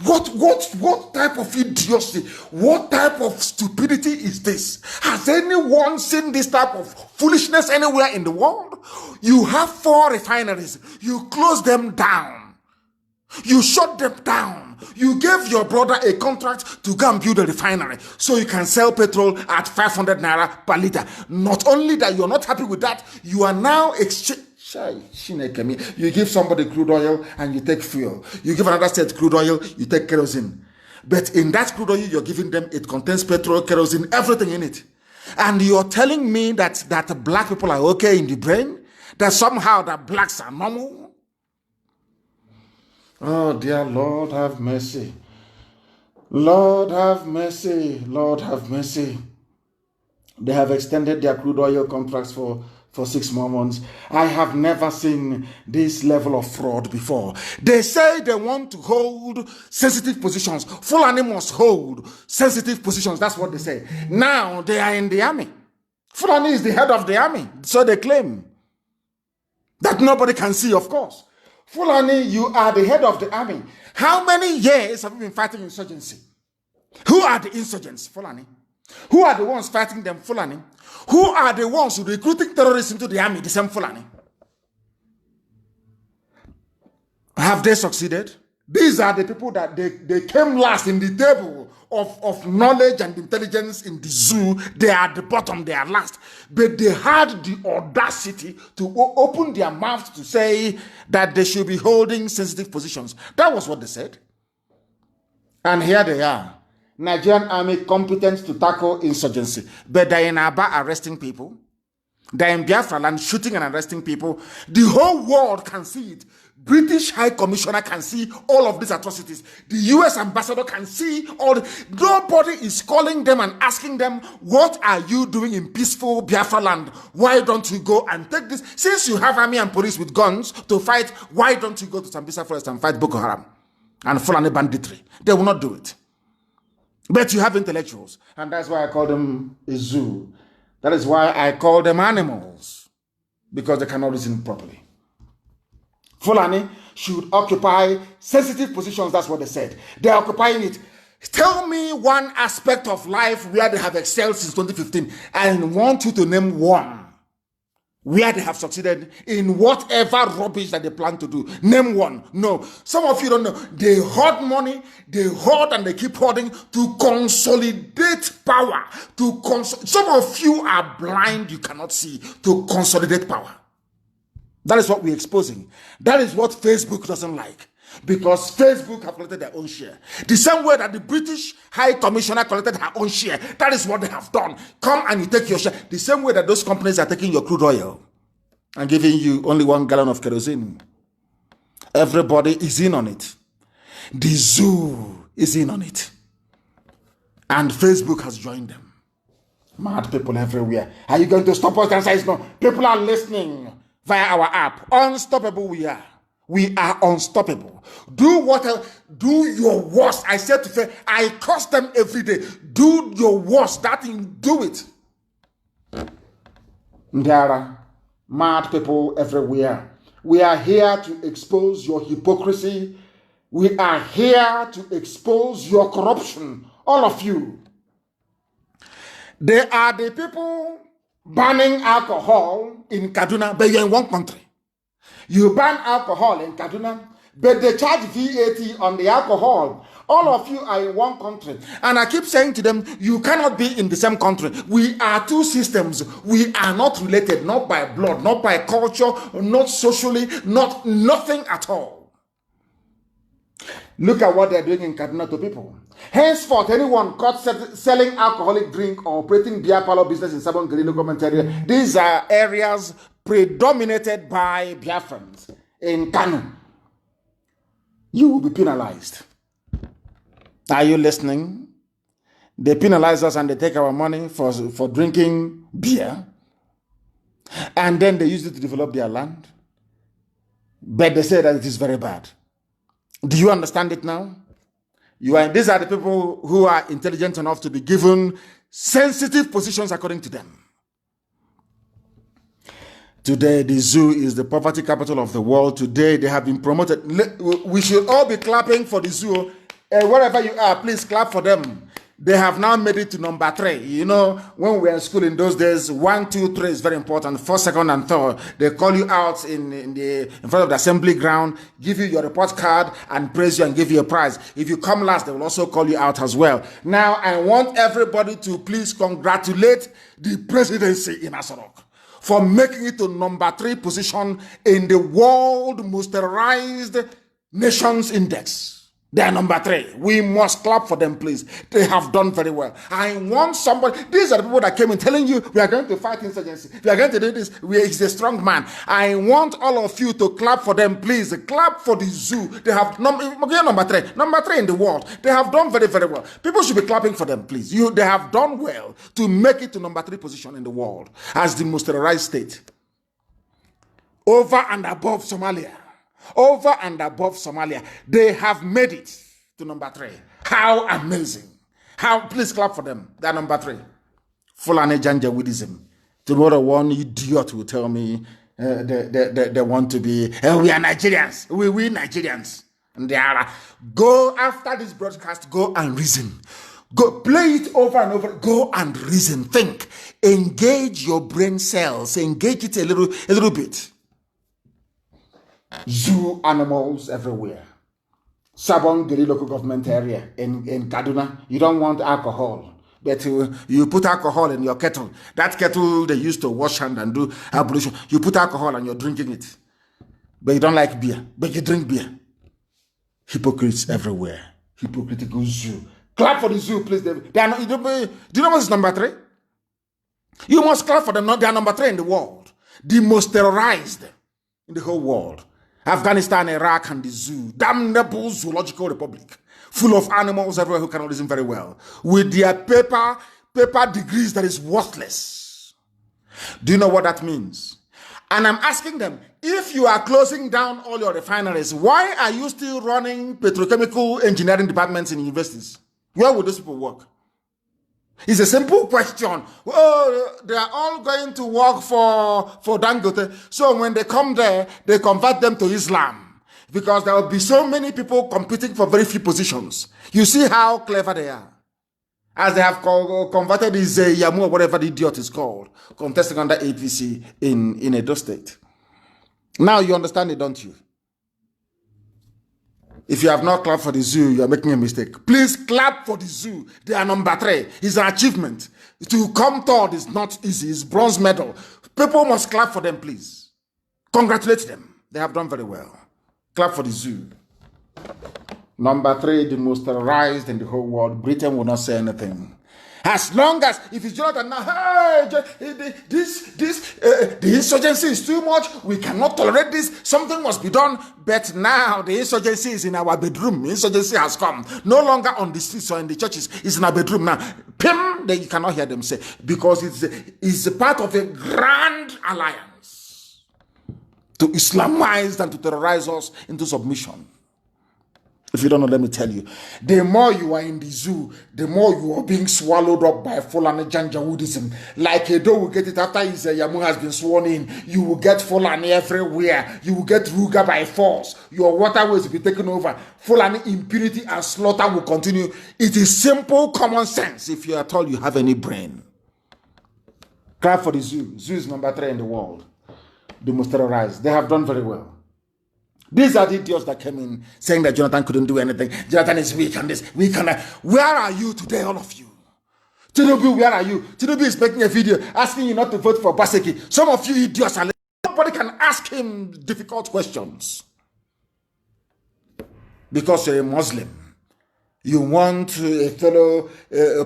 What type of idiocy, what type of stupidity is this? Has anyone seen this type of foolishness anywhere in the world? You have 4 refineries, you close them down, you shut them down, you gave your brother a contract to go and build a refinery so you can sell petrol at 500 naira per liter. Not only that, you're not happy with that, you are now you give somebody crude oil and you take fuel. You give another state crude oil, you take kerosene. But in that crude oil you're giving them, it contains petrol, kerosene, everything in it. And you're telling me that black people are okay in the brain? That somehow that blacks are normal? Oh dear Lord, have mercy. Lord have mercy. Lord have mercy. They have extended their crude oil contracts for 6 more months. I have never seen this level of fraud before. They say they want to hold sensitive positions. Fulani must hold sensitive positions. That's what they say. Now they are in the army. Fulani is the head of the army. So they claim. That nobody can see, of course. Fulani, you are the head of the army. How many years have you been fighting insurgency? Who are the insurgents? Fulani. Who are the ones fighting them? Fulani. Who are the ones recruiting terrorists into the army? The same Fulani. Have they succeeded? These are the people that they came last in the table of knowledge and intelligence in the zoo. They are at the bottom, they are last. But they had the audacity to open their mouths to say that they should be holding sensitive positions. That was what they said. And here they are. Nigerian army competent to tackle insurgency. But they're in Aba arresting people. They're in Biafra land shooting and arresting people. The whole world can see it. British High Commissioner can see all of these atrocities. The US ambassador can see all. Nobody is calling them and asking them, what are you doing in peaceful Biafra land? Why don't you go and take this? Since you have army and police with guns to fight, why don't you go to Sambisa Forest and fight Boko Haram and Fulani banditry? They will not do it. But you have intellectuals, and that's why I call them a zoo. That is why I call them animals, because they cannot reason properly. Fulani should occupy sensitive positions, that's what they said. They're occupying it. Tell me one aspect of life where they have excelled since 2015, and I want you to name one where they have succeeded in whatever rubbish that they plan to do. Name one. No. Some of you don't know. They hoard money, they hoard and they keep hoarding to consolidate power. Some of you are blind, you cannot see, to consolidate power. That is what we're exposing. That is what Facebook doesn't like. Because Facebook have collected their own share. The same way that the British High Commissioner collected her own share. That is what they have done. Come and you take your share. The same way that those companies are taking your crude oil and giving you only 1 gallon of kerosene. Everybody is in on it. The zoo is in on it. And Facebook has joined them. Mad people everywhere. Are you going to stop us? The answer is no. People are listening via our app. Unstoppable we are. We are unstoppable. Do your worst. I said to say, I curse them every day. Do your worst. That thing, do it. There are mad people everywhere. We are here to expose your hypocrisy. We are here to expose your corruption. All of you. They are the people banning alcohol in Kaduna, but you're in one country. You ban alcohol in Kaduna, but they charge VAT on the alcohol. All of you are in one country. And I keep saying to them, you cannot be in the same country. We are two systems. We are not related, not by blood, not by culture, not socially, nothing at all. Look at what they're doing in Kaduna to people. Henceforth, anyone caught selling alcoholic drink or operating beer parlor business in Sabon Gari government area, these are areas predominated by Biafrans in Kanu. You will be penalized. Are you listening? They penalize us and they take our money for drinking beer. And then they use it to develop their land. But they say that it is very bad. Do you understand it now? These are the people who are intelligent enough to be given sensitive positions according to them. Today, the zoo is the poverty capital of the world. Today, they have been promoted. We should all be clapping for the zoo. Wherever you are, please clap for them. They have now made it to number 3. You know, when we were in school in those days, 1, 2, 3 is very important. First, second, and third. They call you out in front of the assembly ground, give you your report card, and praise you and give you a prize. If you come last, they will also call you out as well. Now, I want everybody to please congratulate the presidency in Asarok for making it to number 3 position in the World Most Terrorized Nations Index. They are number 3. We must clap for them, please. They have done very well. I want somebody. These are the people that came in telling you we are going to fight insurgency. We are going to do this. He's a strong man. I want all of you to clap for them, please. Clap for the zoo. They have number 3. Number 3 in the world. They have done very, very well. People should be clapping for them, please. They have done well to make it to number 3 position in the world as the most terrorized state. Over and above Somalia. Over and above Somalia, they have made it to number 3. How amazing. Please clap for them. They're number 3. Fulani Janjaweedism. Tomorrow one idiot will tell me they want to be, we are Nigerians. We Nigerians. And they are, go after this broadcast, go and reason. Go play it over and over. Go and reason. Think. Engage your brain cells. Engage it a little bit. Zoo animals everywhere. Sabon Gari local government area in Kaduna. You don't want alcohol, but you put alcohol in your kettle. That kettle they used to wash hand and do ablution. You put alcohol and you're drinking it. But you don't like beer, but you drink beer. Hypocrites everywhere. Hypocritical zoo. Clap for the zoo, please. They are not, do you know what's number 3? You must clap for them. They are number 3 in the world. The most terrorized in the whole world. Afghanistan, Iraq, and the zoo. Damnable zoological republic. Full of animals everywhere who cannot listen very well. With their paper degrees that is worthless. Do you know what that means? And I'm asking them, if you are closing down all your refineries, why are you still running petrochemical engineering departments in universities? Where would those people work? It's a simple question. Oh, they are all going to work for Dangote. So when they come there, they convert them to Islam. Because there will be so many people competing for very few positions. You see how clever they are. As they have converted this Yamu or whatever the idiot is called, contesting under APC in Edo State. Now you understand it, don't you? If you have not clapped for the zoo, you are making a mistake. Please clap for the zoo. They are number 3. It's an achievement. To come third is not easy. It's bronze medal. People must clap for them, please. Congratulate them. They have done very well. Clap for the zoo. Number 3, the most terrorized in the whole world. Britain will not say anything. As long as, if it's Jonathan now, hey, the insurgency is too much, we cannot tolerate this, something must be done. But now the insurgency is in our bedroom. Insurgency has come. No longer on the streets or in the churches, it's in our bedroom now. Pim, you cannot hear them say, because it's a part of a grand alliance to Islamize and to terrorize us into submission. If you don't know, let me tell you. The more you are in the zoo, the more you are being swallowed up by Fulani Janjaweedism. Like Edo will get it after his Yamu has been sworn in. You will get Fulani everywhere. You will get Ruga by force. Your waterways will be taken over. Fulani impunity and slaughter will continue. It is simple common sense if you are told you have any brain. Clap for the zoo. Zoo is number 3 in the world. The most terrorized. They have done very well. These are the idiots that came in saying that Jonathan couldn't do anything. Jonathan is weak and this, weak and that. Where are you today, all of you? Tinubu, where are you? Tinubu is making a video asking you not to vote for Baseki. Some of you idiots are. Nobody can ask him difficult questions. because you're a Muslim. You want a fellow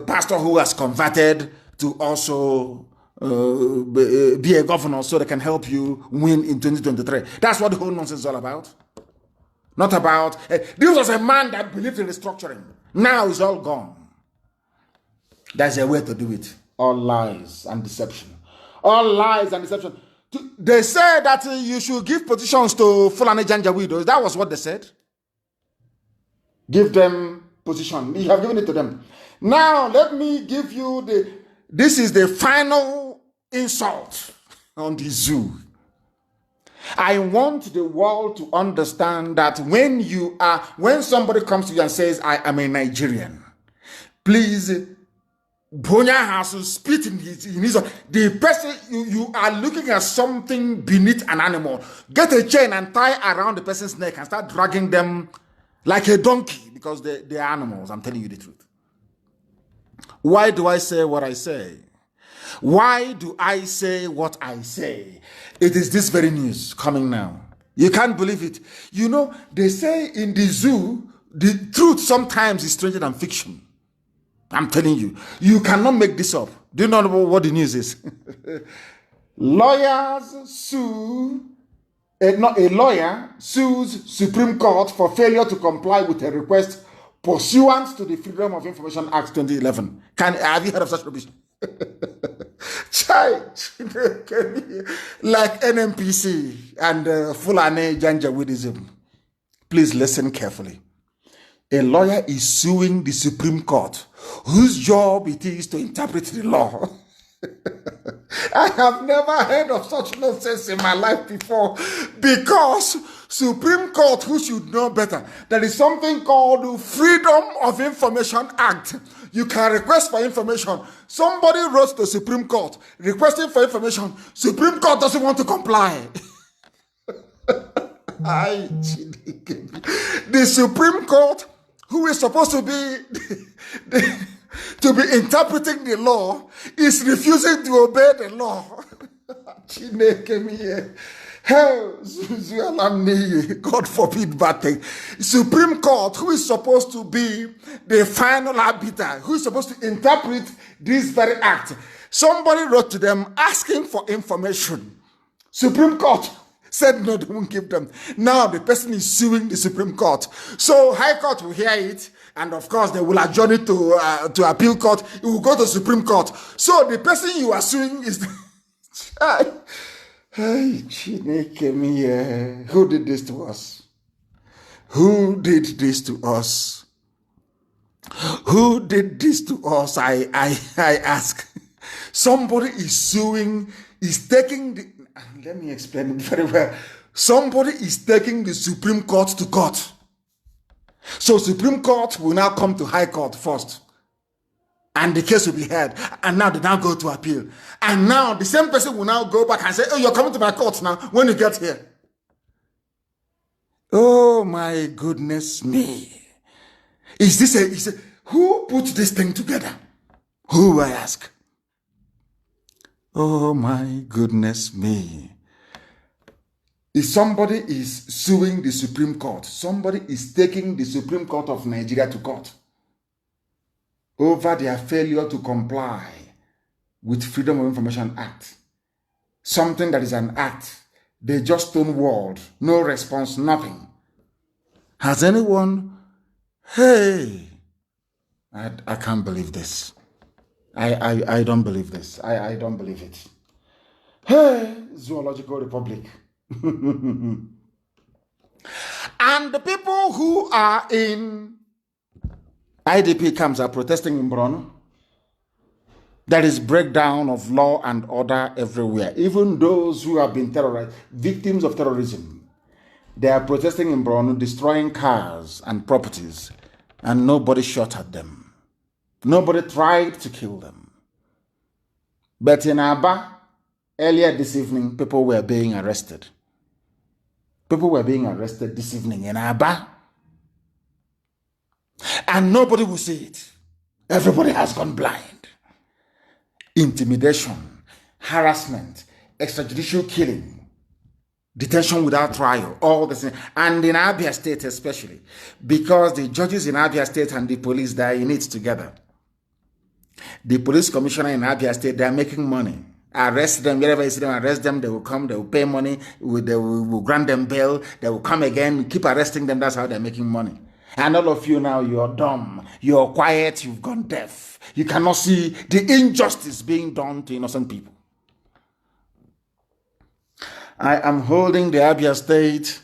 pastor who has converted to also be a governor so they can help you win in 2023. That's what the whole nonsense is all about. Not about, this was a man that believed in restructuring. Now it's all gone. There's a way to do it. All lies and deception. All lies and deception. They said that you should give positions to Fulani Janjaweed. That was what they said. Give them position. You have given it to them. Now, let me give you this is the final insult on the zoo. I want the world to understand that when somebody comes to you and says, I am a Nigerian, please, Bonya has to spit in his the person, you are looking at something beneath an animal. Get a chain and tie around the person's neck and start dragging them like a donkey, because they are animals. I'm telling you the truth. Why do I say what I say? Why do I say what I say? It is this very news coming now. You can't believe it. You know, they say in the zoo, the truth sometimes is stranger than fiction. I'm telling you. You cannot make this up. Do you know what the news is? Lawyers sue... A lawyer sues Supreme Court for failure to comply with a request pursuant to the Freedom of Information Act 2011. Have you heard of such rubbish? Like NMPC and Fulani Janjaweedism. Please listen carefully. A lawyer is suing the Supreme Court, whose job it is to interpret the law. I have never heard of such nonsense in my life before, because Supreme Court, who should know better, there is something called Freedom of Information Act. You can request for information. Somebody wrote to the Supreme Court requesting for information. Supreme Court doesn't want to comply. The Supreme Court, who is supposed to be to be interpreting the law, is refusing to obey the law. God forbid bad thing. Supreme Court, who is supposed to be the final arbiter, who is supposed to interpret this very act, somebody wrote to them asking for information. Supreme Court said no, they won't give them. Now the person is suing the Supreme Court. So High Court will hear it, and of course they will adjourn it to appeal court. It will go to Supreme Court. So the person you are suing is Who did this to us? Who did this to us? Who did this to us? I ask. Somebody is suing, is taking the, let me explain it very well. Somebody is taking the Supreme Court to court. So Supreme Court will now come to High Court first. And the case will be heard. And now they now go to appeal. And now the same person will now go back and say, oh, you're coming to my court now when you get here. Oh my goodness me. Is who put this thing together? Who, I ask? Oh my goodness me. If somebody is suing the Supreme Court, somebody is taking the Supreme Court of Nigeria to court over their failure to comply with Freedom of Information Act. Something that is an act. They just stonewalled. No response, nothing. Has anyone... Hey! I can't believe this. I don't believe this. I don't believe it. Hey! Zoological Republic. And the people who are in IDP camps are protesting in Borno. There is breakdown of law and order everywhere. Even those who have been terrorized, victims of terrorism, they are protesting in Borno, destroying cars and properties, and nobody shot at them. Nobody tried to kill them. But in Aba, earlier this evening, people were being arrested. People were being arrested this evening in Aba. And nobody will see it. Everybody has gone blind. Intimidation, harassment, extrajudicial killing. detention without trial, all the same. And in Abia State especially, because the judges in Abia State and the police, they are in it together. The police commissioner in Abia State, they are making money. Arrest them, wherever you see them, arrest them, they will come, they will pay money, they will grant them bail, they will come again, keep arresting them, that's how they're making money. And all of you now, you're dumb, you're quiet, you've gone deaf. You cannot see the injustice being done to innocent people. I am holding the Abia State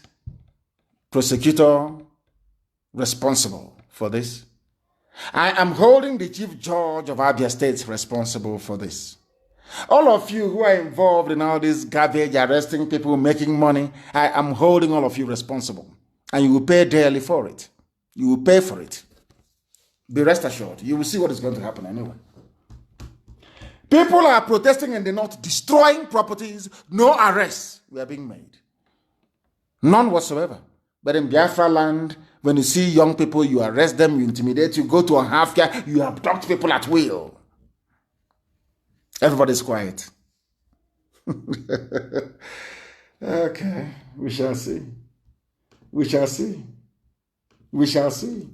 prosecutor responsible for this. I am holding the chief judge of Abia State responsible for this. All of you who are involved in all this garbage, arresting people, making money, I am holding all of you responsible. And you will pay dearly for it. You will pay for it. Be rest assured. You will see what is going to happen anyway. People are protesting in the north, destroying properties. No arrests were being made. None whatsoever. But in Biafra land, when you see young people, you arrest them, you intimidate, you go to a half-year, you abduct people at will. Everybody's quiet. Okay, we shall see. We shall see. We shall see.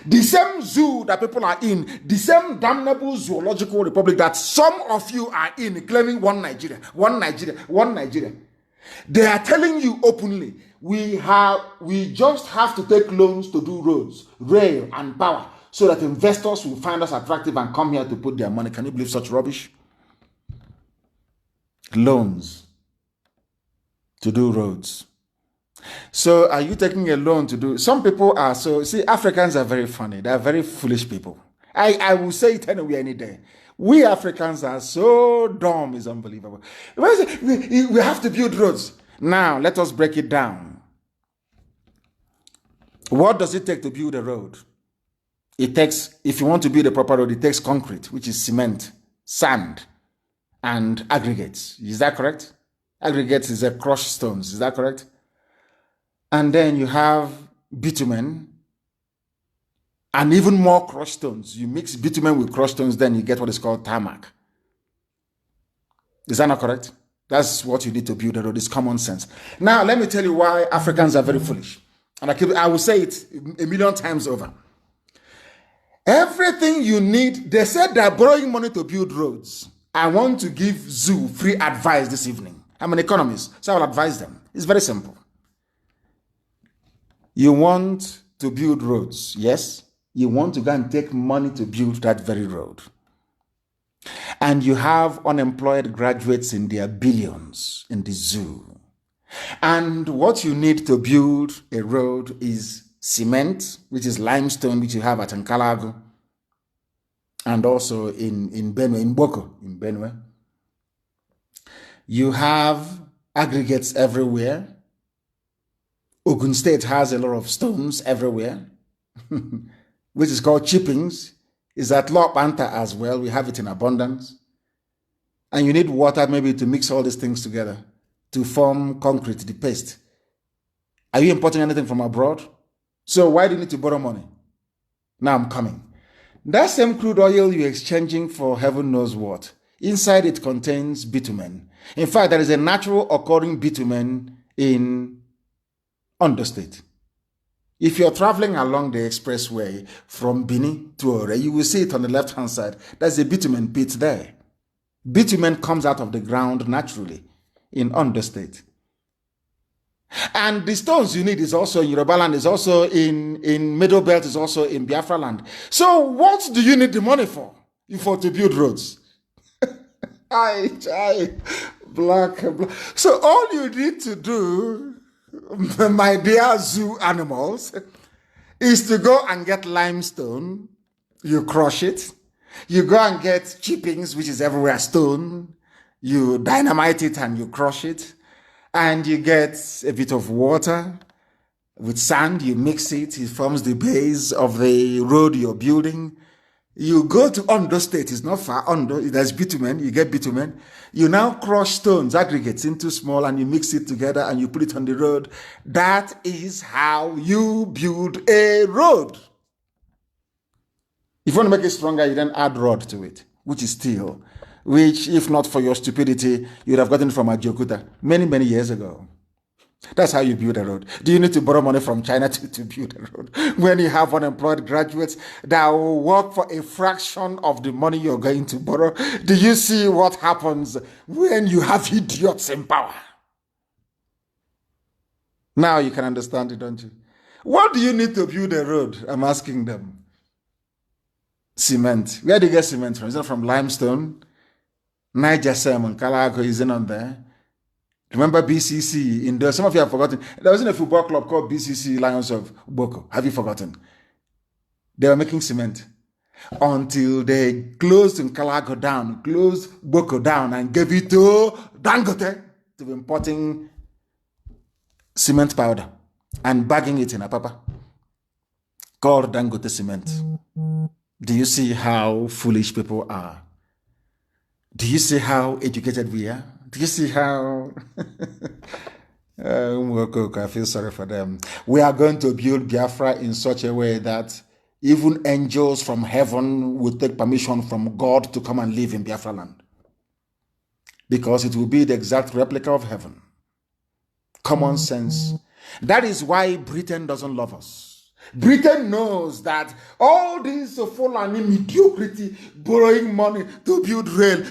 The same zoo that people are in, the same damnable zoological republic that some of you are in, claiming one Nigeria, one Nigeria, one Nigeria. They are telling you openly, we just have to take loans to do roads, rail, and power, so that investors will find us attractive and come here to put their money. Can you believe such rubbish? Loans to do roads. So are you taking a loan to do? Some people are so, see, Africans are very funny. They are very foolish people. I will say it anywhere, any day. We Africans are so dumb, it's unbelievable. We have to build roads. Now, let us break it down. What does it take to build a road? It takes, if you want to build a proper road, it takes concrete, which is cement, sand, and aggregates. Is that correct? Aggregates is a crushed stones. Is that correct? And then you have bitumen and even more crushed stones. You mix bitumen with crushed stones, then you get what is called tarmac. Is that not correct? That's what you need to build a road. It's common sense. Now, let me tell you why Africans are very foolish. And I will say it a million times over. Everything you need, they said they're borrowing money to build roads. I want to give Zoo free advice this evening. I'm an economist, so I will advise them. It's very simple. You want to build roads, yes? You want to go and take money to build that very road. And you have unemployed graduates in their billions in the zoo. And what you need to build a road is cement, which is limestone, which you have at Nkalago, and also in Benue, in Boko, in Benue. You have aggregates everywhere. Ogun State has a lot of stones everywhere, which is called chippings. Is at Lopanta as well. We have it in abundance. And you need water maybe to mix all these things together to form concrete, the paste. Are you importing anything from abroad? So why do you need to borrow money? Now I'm coming. That same crude oil you're exchanging for heaven knows what. Inside it contains bitumen. In fact, there is a natural occurring bitumen in Ondo State. If you're traveling along the expressway from Bini to Ore, you will see it on the left-hand side. There's a bitumen pit there. Bitumen comes out of the ground naturally in Ondo State. And the stones you need is also in Yoruba land, is also in Middle Belt, is also in Biafra land. So what do you need the money for? To build roads? Black. So all you need to do, my dear zoo animals, is to go and get limestone. You crush it. You go and get chippings, which is everywhere stone. You dynamite it and you crush it. And you get a bit of water with sand. You mix it. It forms the base of the road you're building. You go to Ondo State. It's not far. Ondo, there's bitumen. You get bitumen. You now crush stones, aggregates into small, and you mix it together and you put it on the road. That is how you build a road. If you want to make it stronger, you then add rod to it, which is steel. which, if not for your stupidity, you'd have gotten from Ajokuta many, many years ago. That's how you build a road. Do you need to borrow money from China to build a road? When you have unemployed graduates that will work for a fraction of the money you're going to borrow, do you see what happens when you have idiots in power? Now you can understand it, don't you? What do you need to build a road? I'm asking them. Cement. Where do you get cement from? Is it from limestone? Niger Salmon, Calago, isn't on there? Remember BCC? In there, some of you have forgotten. There was in a football club called BCC Lions of Boko. Have you forgotten? They were making cement until they closed in Calago down, closed Boko down, and gave it to Dangote to be importing cement powder and bagging it in a papa called Dangote cement. Do you see how foolish people are? Do you see how educated we are? Do you see how... I feel sorry for them. We are going to build Biafra in such a way that even angels from heaven will take permission from God to come and live in Biafra land. Because it will be the exact replica of heaven. Common sense. That is why Britain doesn't love us. Britain knows that all this Fulani mediocrity, borrowing money to build rail,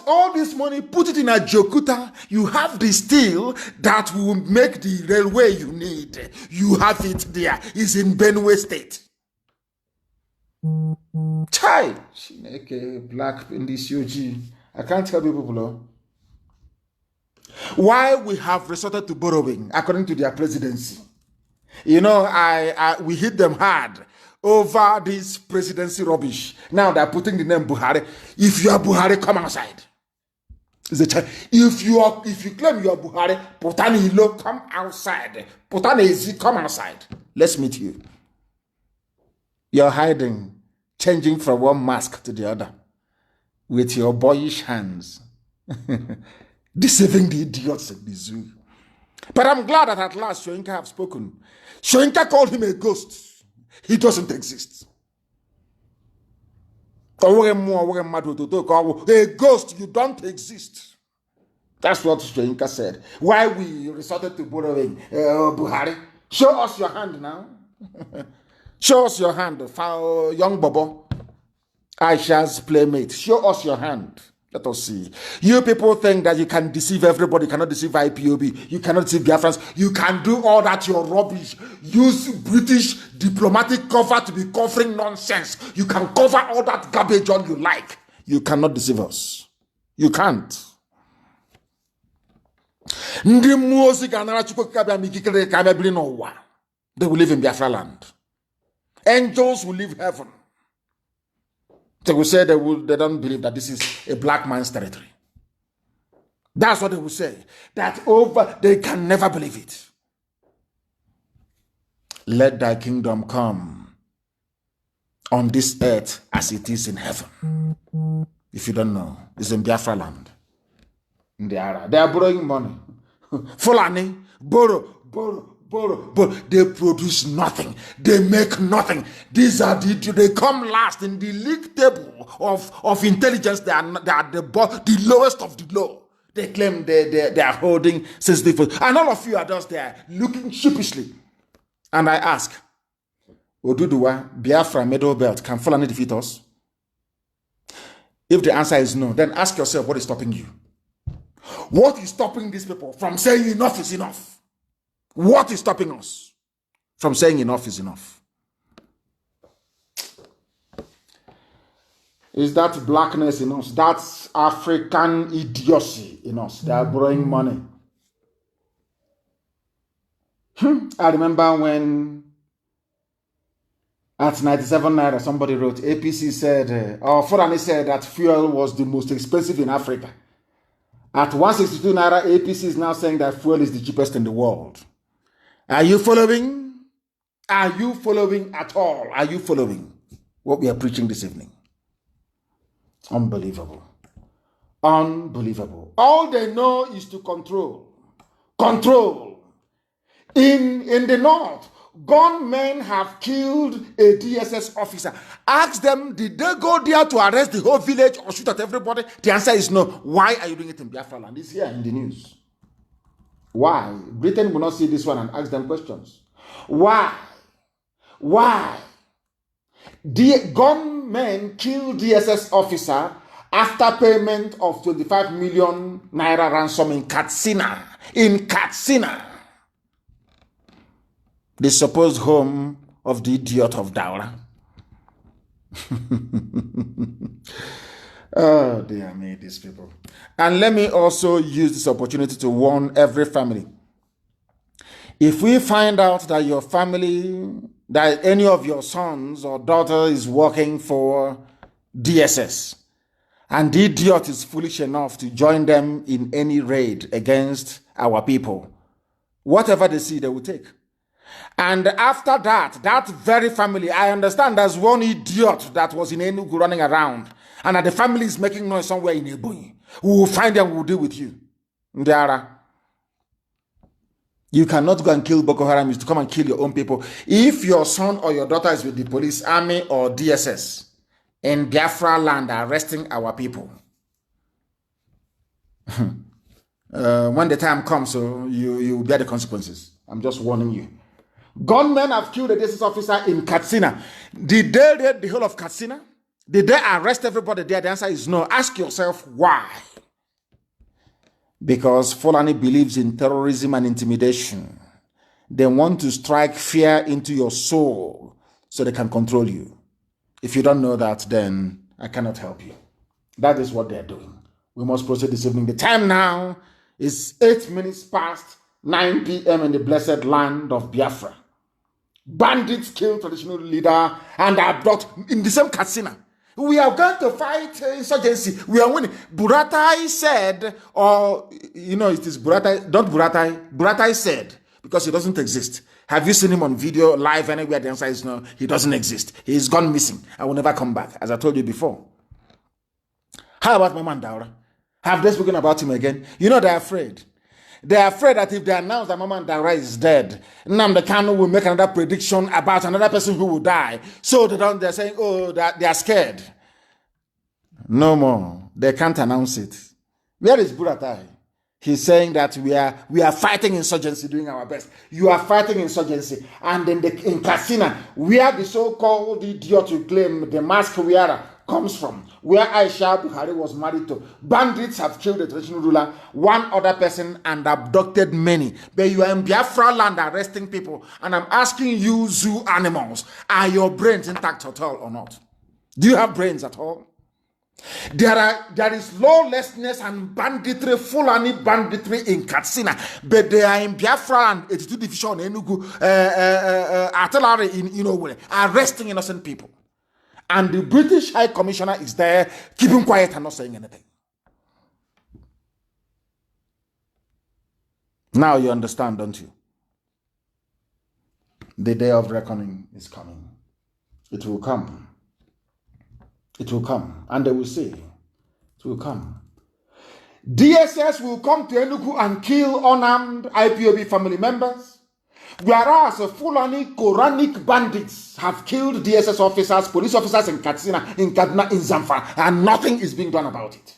all this money, put it in a Jokuta, you have the steel that will make the railway you need. You have it there. It's in Benue State. Chai! Black in this UG. I can't tell people. Why we have resorted to borrowing according to their presidency. You know, we hit them hard over this presidency rubbish. Now they're putting the name Buhari. If you are Buhari, come outside. If you claim you are Buhari, Putani Ilo, come outside. Putani Ezi, come outside. Let's meet you. You're hiding, changing from one mask to the other with your boyish hands. Deceiving the idiots at the zoo. But I'm glad that at last Shoinka have spoken. Shoinka called him a ghost. He doesn't exist. A ghost, you don't exist. That's what Shoinka said. Why we resorted to borrowing Buhari. Show us your hand now. Show us your hand, young Bobo. Aisha's playmate. Show us your hand. Let us see. You people think that you can deceive everybody. You cannot deceive IPOB. You cannot deceive Biafrans. You can do all that, your rubbish. Use British diplomatic cover to be covering nonsense. You can cover all that garbage on you like. You cannot deceive us. You can't. They will live in Biafra land. Angels will leave heaven. They will say they don't believe that this is a black man's territory. That's what they will say. They can never believe it. Let thy kingdom come on this earth as it is in heaven. If you don't know, it's in Biafra land. They are borrowing money. Fulani, borrow. They produce nothing. They make nothing. They come last in the league table of intelligence. They are the lowest of the low. They claim they are holding sensitive. And all of you are just there looking sheepishly. And I ask, Oduduwa, Biafra, Middle Belt, can Fulani defeat us? If the answer is no, then ask yourself, what is stopping you? What is stopping these people from saying enough is enough? What is stopping us from saying enough is enough? Is that blackness in us? That's African idiocy in us. They are borrowing money. I remember when at 97 Naira somebody wrote, APC said, or Fulani said that fuel was the most expensive in Africa. At 162 Naira, APC is now saying that fuel is the cheapest in the world. Are you following? Are you following at all? Are you following what we are preaching this evening? Unbelievable. Unbelievable. All they know is to control. Control. In the north, gunmen have killed a DSS officer. Ask them, did they go there to arrest the whole village or shoot at everybody? The answer is no. Why are you doing it in Biafra land? It's here in the news. Why? Britain will not see this one and ask them questions. Why? The gunmen killed DSS officer after payment of 25 million naira ransom in Katsina. In Katsina, the supposed home of the idiot of Daura. Oh, dear me, these people. And let me also use this opportunity to warn every family. If we find out that your family, that any of your sons or daughter is working for DSS, and the idiot is foolish enough to join them in any raid against our people, whatever they see, they will take. And after that, that very family, I understand there's one idiot that was in Enugu running around, and that the family is making noise somewhere in Ebonyi. We will find them, we will deal with you. Ndiara. You cannot go and kill Boko Haram, is to come and kill your own people. If your son or your daughter is with the police, army, or DSS in Biafra land arresting our people, when the time comes, so you bear the consequences. I'm just warning you. Gunmen have killed a DSS officer in Katsina. Did they raid the whole of Katsina? Did they arrest everybody there? The answer is no. Ask yourself why. Because Fulani believes in terrorism and intimidation. They want to strike fear into your soul so they can control you. If you don't know that, then I cannot help you. That is what they're doing. We must proceed this evening. The time now is 8 minutes past 9 p.m. in the blessed land of Biafra. Bandits kill traditional leader and abduct in the same Katsina. We are going to fight insurgency. We are winning. Buratai said, or, it is Buratai, not Buratai. Buratai said, because he doesn't exist. Have you seen him on video, live, anywhere? The answer is no, he doesn't exist. He's gone missing. I will never come back, as I told you before. How about Mama Daura? Have they spoken about him again? They're afraid. They're afraid that if they announce that Mama Daura is dead, Nnamdi Kanu will make another prediction about another person who will die. So they're saying, that they are scared. No more. They can't announce it. Where is Buratai? He's saying that we are fighting insurgency, doing our best. You are fighting insurgency. And in Katsina, where the so-called idiot you claim the mask wearer comes from, where Aisha Buhari was married to, bandits have killed the traditional ruler, one other person, and abducted many. But you are in Biafra land arresting people. And I'm asking you, zoo animals, are your brains intact at all or not? Do you have brains at all? There is lawlessness and banditry, Fulani banditry in Katsina, but they are in Biafra and 82 Division, Enugu, artillery in arresting innocent people. And the British High Commissioner is there, keeping quiet and not saying anything. Now you understand, don't you? The day of reckoning is coming. It will come. It will come, and they will see. It will come. DSS will come to Enugu and kill unarmed IPOB family members, whereas Fulani Quranic bandits have killed DSS officers, police officers in Katsina, in Kaduna, in Zamfara, and nothing is being done about it.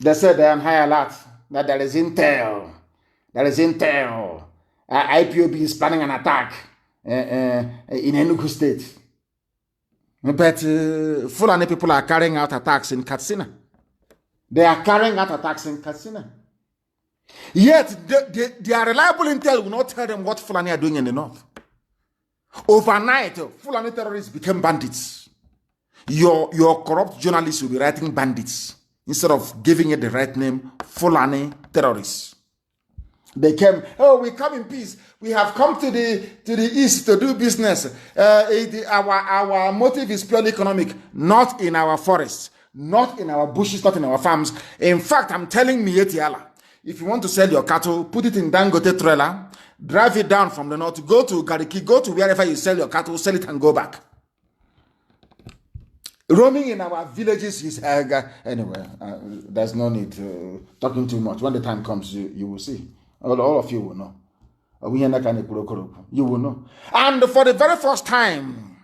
They said they are on high alert, that there is intel. There is intel. IPOB is planning an attack in Enugu State. But Fulani people are carrying out attacks in Katsina. They are carrying out attacks in Katsina. Yet, their reliable intel will not tell them what Fulani are doing in the north. Overnight, Fulani terrorists became bandits. Your corrupt journalists will be writing bandits instead of giving it the right name, Fulani terrorists. They came, we come in peace. We have come to the east to do business. Our motive is purely economic, not in our forests, not in our bushes, not in our farms. In fact, I'm telling Mietiala, if you want to sell your cattle, put it in Dangote trailer, drive it down from the north, go to Gariki, go to wherever you sell your cattle, sell it and go back. Roaming in our villages is anyway. There's no need to talking too much. When the time comes, you will see. All of you will know. You will know. And for the very first time,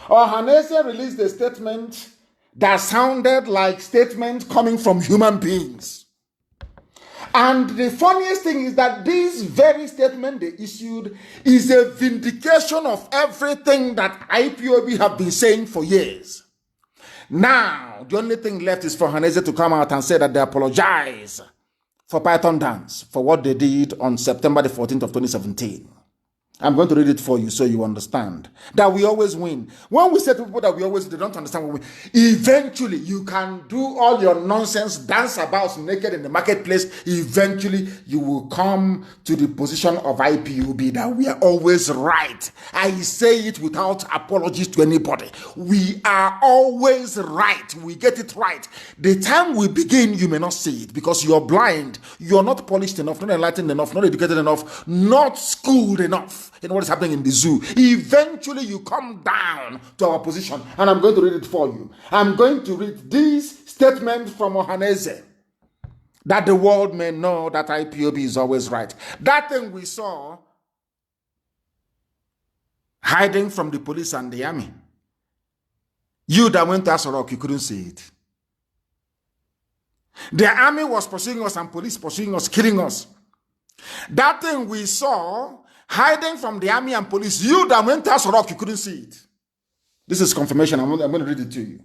Ohaneze released a statement that sounded like statements coming from human beings. And the funniest thing is that this very statement they issued is a vindication of everything that IPOB have been saying for years. Now, the only thing left is for Ohaneze to come out and say that they apologize for Python Dance for what they did on September the 14th of 2017. I'm going to read it for you so you understand that we always win. When we say to people that we always, they don't understand what we win. Eventually, you can do all your nonsense, dance about naked in the marketplace. Eventually, you will come to the position of IPOB that we are always right. I say it without apologies to anybody. We are always right. We get it right. The time we begin, you may not see it because you're blind. You're not polished enough, not enlightened enough, not educated enough, not schooled enough. You know what is happening in the zoo. Eventually, you come down to our position, and I'm going to read it for you. I'm going to read this statement from Ohaneze, that the world may know that IPOB is always right. That thing we saw hiding from the police and the army. You that went to Asorok, you couldn't see it. The army was pursuing us and police pursuing us, killing us. That thing we saw hiding from the army and police, you that went to Asorok, you couldn't see it. This is confirmation. I'm going to read it to you.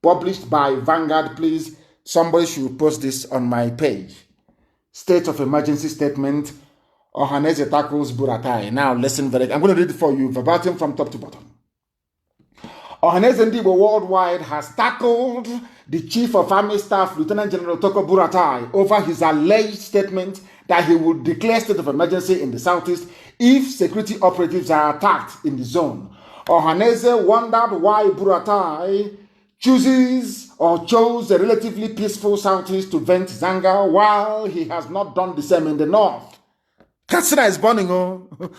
Published by Vanguard. Please, somebody should post this on my page. State of emergency statement. Ohaneze tackles Buratai. Now listen very. I'm going to read it for you verbatim from top to bottom. Ohaneze Ndibo worldwide has tackled the Chief of Army Staff, Lieutenant General Toko Buratai, over his alleged statement that he would declare state of emergency in the southeast if security operatives are attacked in the zone. Ohaneze wondered why Buratai chose a relatively peaceful southeast to vent his anger while he has not done the same in the north. Katsina is burning.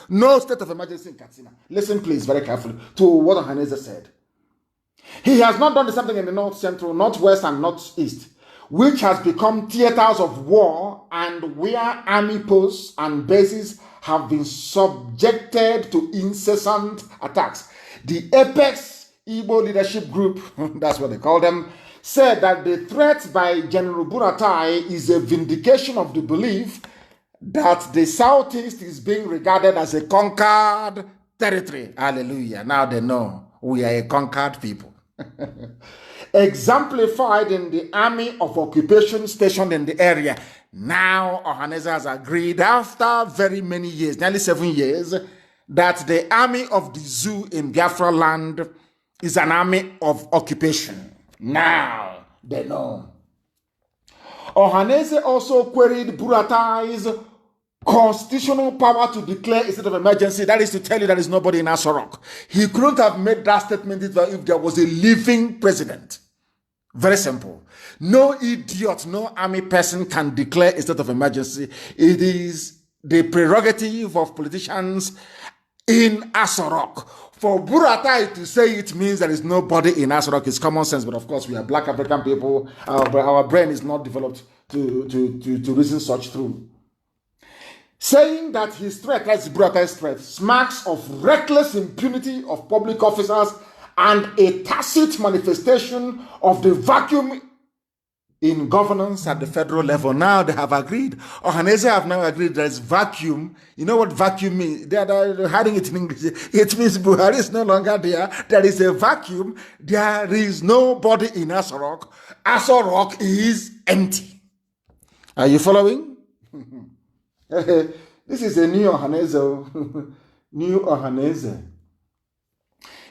No state of emergency in Katsina. Listen please very carefully to what Ohaneze said. He has not done the same thing in the north central, northwest and northeast, which has become theaters of war and where army posts and bases have been subjected to incessant attacks. The Apex Igbo Leadership Group, that's what they call them, said that the threat by General Buratai is a vindication of the belief that the Southeast is being regarded as a conquered territory. Hallelujah. Now they know we are a conquered people. Exemplified in the army of occupation stationed in the area. Now Ohaneze has agreed after very many years, nearly 7 years, that the army of the zoo in Biafra land is an army of occupation. Now they know. Ohaneze also queried Buratai's constitutional power to declare a state of emergency. That is to tell you there is nobody in Asorok. He couldn't have made that statement if there was a living president. Very simple. No idiot, no army person can declare a state of emergency. It is the prerogative of politicians in Asorok. For Buratai to say it means there is nobody in Asorok is common sense, but of course we are black African people. Our brain is not developed to reason such through. Saying that his threat, that's Buratai's threat, smacks of reckless impunity of public officers and a tacit manifestation of the vacuum in governance at the federal level. Now they have agreed. Ohaneze have now agreed there is vacuum. You know what vacuum means? They are hiding it in English. It means Buhari is no longer there. There is a vacuum. There is nobody in Asorok. Asorok is empty. Are you following? This is a new Ohaneze. New Ohaneze.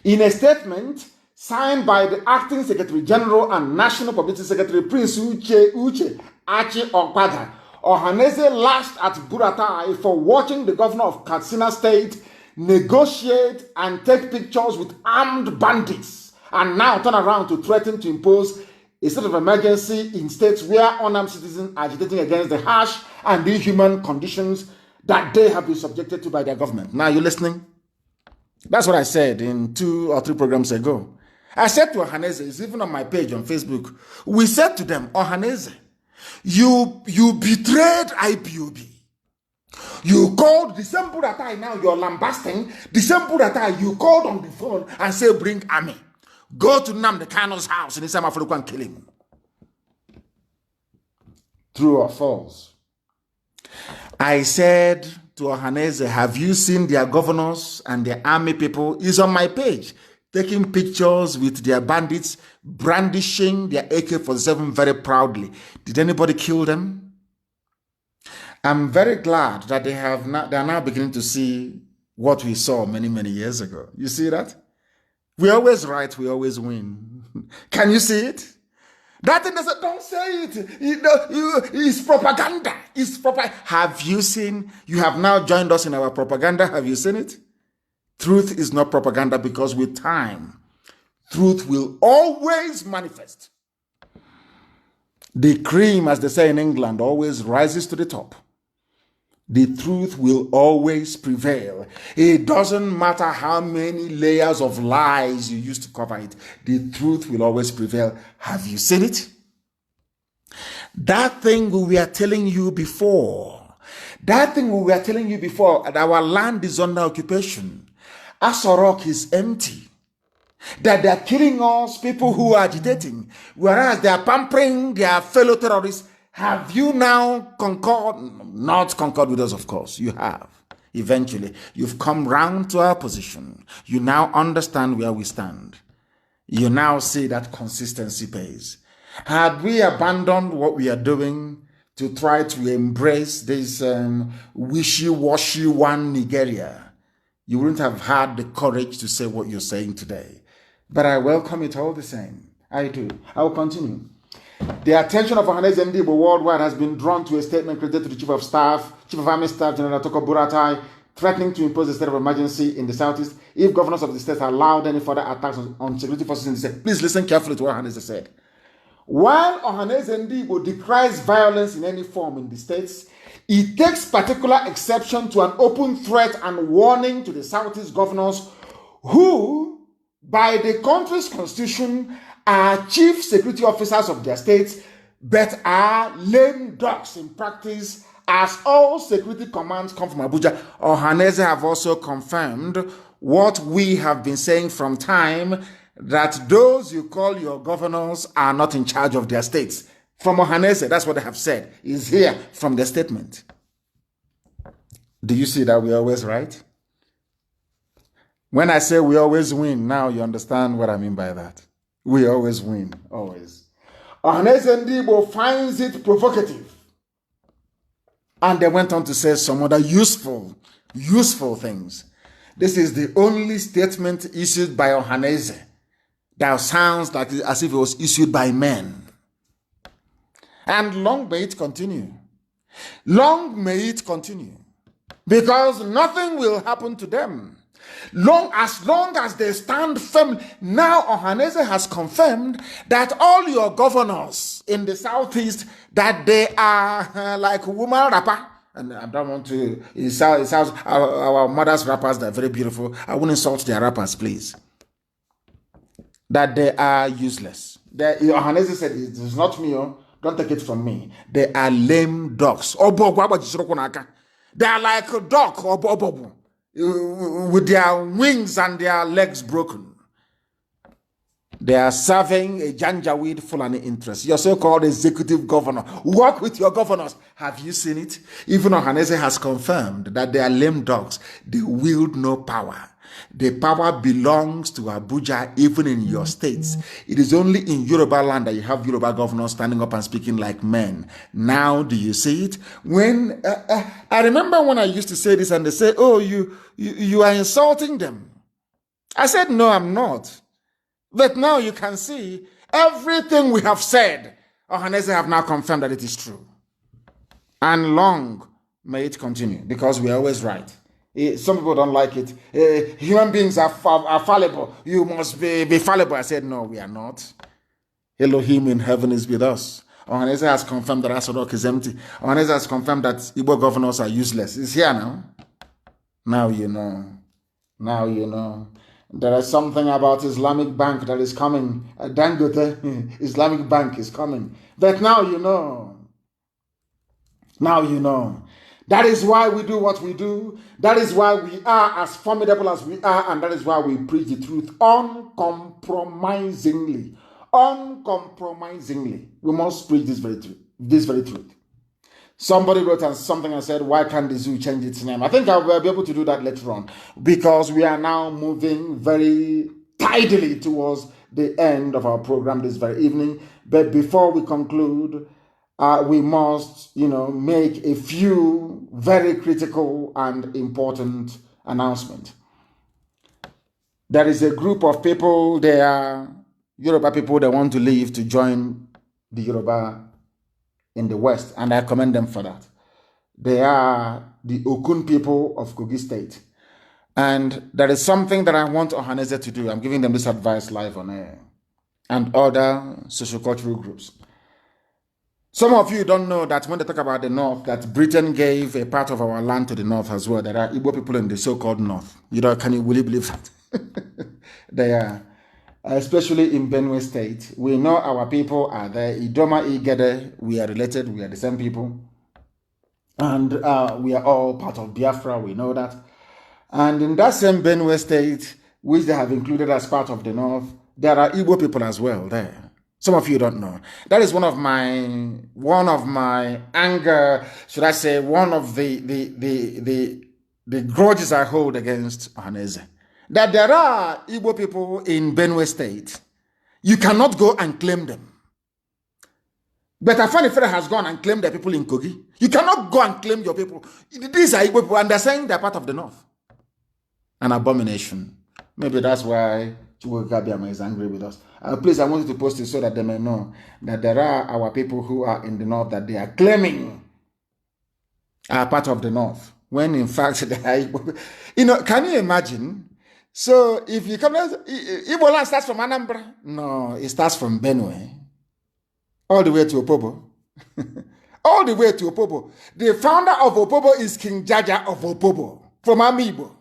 In a statement signed by the Acting Secretary General and National Publicity Secretary Prince Uche Achi Okpada, Ohaneze lashed at Buratai for watching the governor of Katsina State negotiate and take pictures with armed bandits and now turn around to threaten to impose a state of emergency in states where unarmed citizens are agitating against the harsh and inhuman conditions that they have been subjected to by their government. Now you listening? That's what I said in 2 or 3 programs ago. I said to Ohaneze, it's even on my page on Facebook, we said to them, Ohaneze, You betrayed IPOB. You called the same Buratai now you're lambasting. The same Buratai you called on the phone and say, bring army. Go to Nnamdi Kanu's house in Islam Africa and kill him. True or false? I said to Ohaneze, have you seen their governors and their army people? It's on my page, taking pictures with their bandits, brandishing their AK-47 very proudly. Did anybody kill them? I'm very glad that they are now beginning to see what we saw many, many years ago. You see that? We always right, we always win. Can you see it? That thing doesn't, don't say it. It's propaganda. It's propaganda. Have you seen? You have now joined us in our propaganda. Have you seen it? Truth is not propaganda, because with time, truth will always manifest. The cream, as they say in England, always rises to the top. The truth will always prevail. It doesn't matter how many layers of lies you use to cover it. The truth will always prevail. Have you seen it? That thing we were telling you before. That our land is under occupation. Asorok is empty. That they are killing us, people who are agitating, whereas they are pampering their fellow terrorists. Have you now not concord with us? Of course, you have. Eventually, you've come round to our position. You now understand where we stand. You now see that consistency pays. Had we abandoned what we are doing to try to embrace this wishy-washy one Nigeria, you wouldn't have had the courage to say what you're saying today. But I welcome it all the same. I do. I will continue. The attention of Ohaneze Ndigbo worldwide has been drawn to a statement created to the Chief of Army Staff, General Toko Buratai, threatening to impose a state of emergency in the southeast if governors of the states allowed any further attacks on security forces in the state. Please listen carefully to what Ohaneze said. While Ohaneze Ndigbo decries violence in any form in the states, he takes particular exception to an open threat and warning to the southeast governors who, by the country's constitution, are chief security officers of their states, but are lame ducks in practice, as all security commands come from Abuja. Ohaneze have also confirmed what we have been saying from time, that those you call your governors are not in charge of their states. From Ohaneze, that's what they have said, is here from the statement. Do you see that we're always right? When I say we always win, now you understand what I mean by that. We always win, always. Ohaneze Ndigbo finds it provocative. And they went on to say some other useful things. This is the only statement issued by Ohaneze that sounds like as if it was issued by men. And long may it continue. Long may it continue. Because nothing will happen to them. As long as they stand firm. Now Ohaneze has confirmed that all your governors in the southeast, that they are like woman rapper. And I don't want to insult our mothers' rappers, they're very beautiful. I won't insult their rappers, please. That they are useless. Ohaneze said, it is not me, don't take it from me. They are lame dogs. They are like a dog or bobo, with their wings and their legs broken. They are serving a Janjaweed Fulani interest. Your so-called executive governor. Work with your governors. Have you seen it? Even Ohaneze has confirmed that they are lame dogs. They wield no power. The power belongs to Abuja, even in your states. It is only in Yoruba land that you have Yoruba governors standing up and speaking like men. Now, do you see it? When I remember when I used to say this and they say, oh, you are insulting them. I said, no, I'm not. But now you can see everything we have said. Ohaneze have now confirmed that it is true. And long may it continue, because we are always right. Some people don't like it. Human beings are fallible. You must be fallible. I said, no, we are not. Elohim in heaven is with us. Ohaneze has confirmed that Asorok is empty. Ohaneze has confirmed that Igbo governors are useless. It's here now. Now you know. Now you know. There is something about Islamic Bank that is coming. Dangote Islamic Bank is coming. But now you know. Now you know. That is why we do what we do. That is why we are as formidable as we are. And that is why we preach the truth uncompromisingly. Uncompromisingly. We must preach this very truth. This very truth. Somebody wrote something and said, why can't the zoo change its name? I think I will be able to do that later on. Because we are now moving very tidily towards the end of our program this very evening. But before we conclude, we must, make a few very critical and important announcements. There is a group of people, they are Yoruba people that want to leave to join the Yoruba in the West, and I commend them for that. They are the Okun people of Kogi State. And there is something that I want Ohaneze to do. I'm giving them this advice live on air, and other social-cultural groups. Some of you don't know that when they talk about the North, that Britain gave a part of our land to the North as well. There are Igbo people in the so-called North. Will you believe that? They are, especially in Benue State. We know our people are there. Idoma, Igede, we are related. We are the same people. And we are all part of Biafra. We know that. And in that same Benue State, which they have included as part of the North, there are Igbo people as well there. Some of you don't know. That is one of my anger, should I say, one of the grudges I hold against Ohaneze. That there are Igbo people in Benue State. You cannot go and claim them. But Afanifere has gone and claimed the people in Kogi. You cannot go and claim your people. These are Igbo people, and they're saying they're part of the North. An abomination. Maybe that's why Chukwukabiama is angry with us. Please, I want you to post it so that they may know that there are our people who are in the North that they are claiming are part of the North. When in fact, they are Igbo. Can you imagine? So if you come, Igbo land starts from Anambra? No, it starts from Benue. All the way to Opobo. All the way to Opobo. The founder of Opobo is King Jaja of Opobo, from Amibo.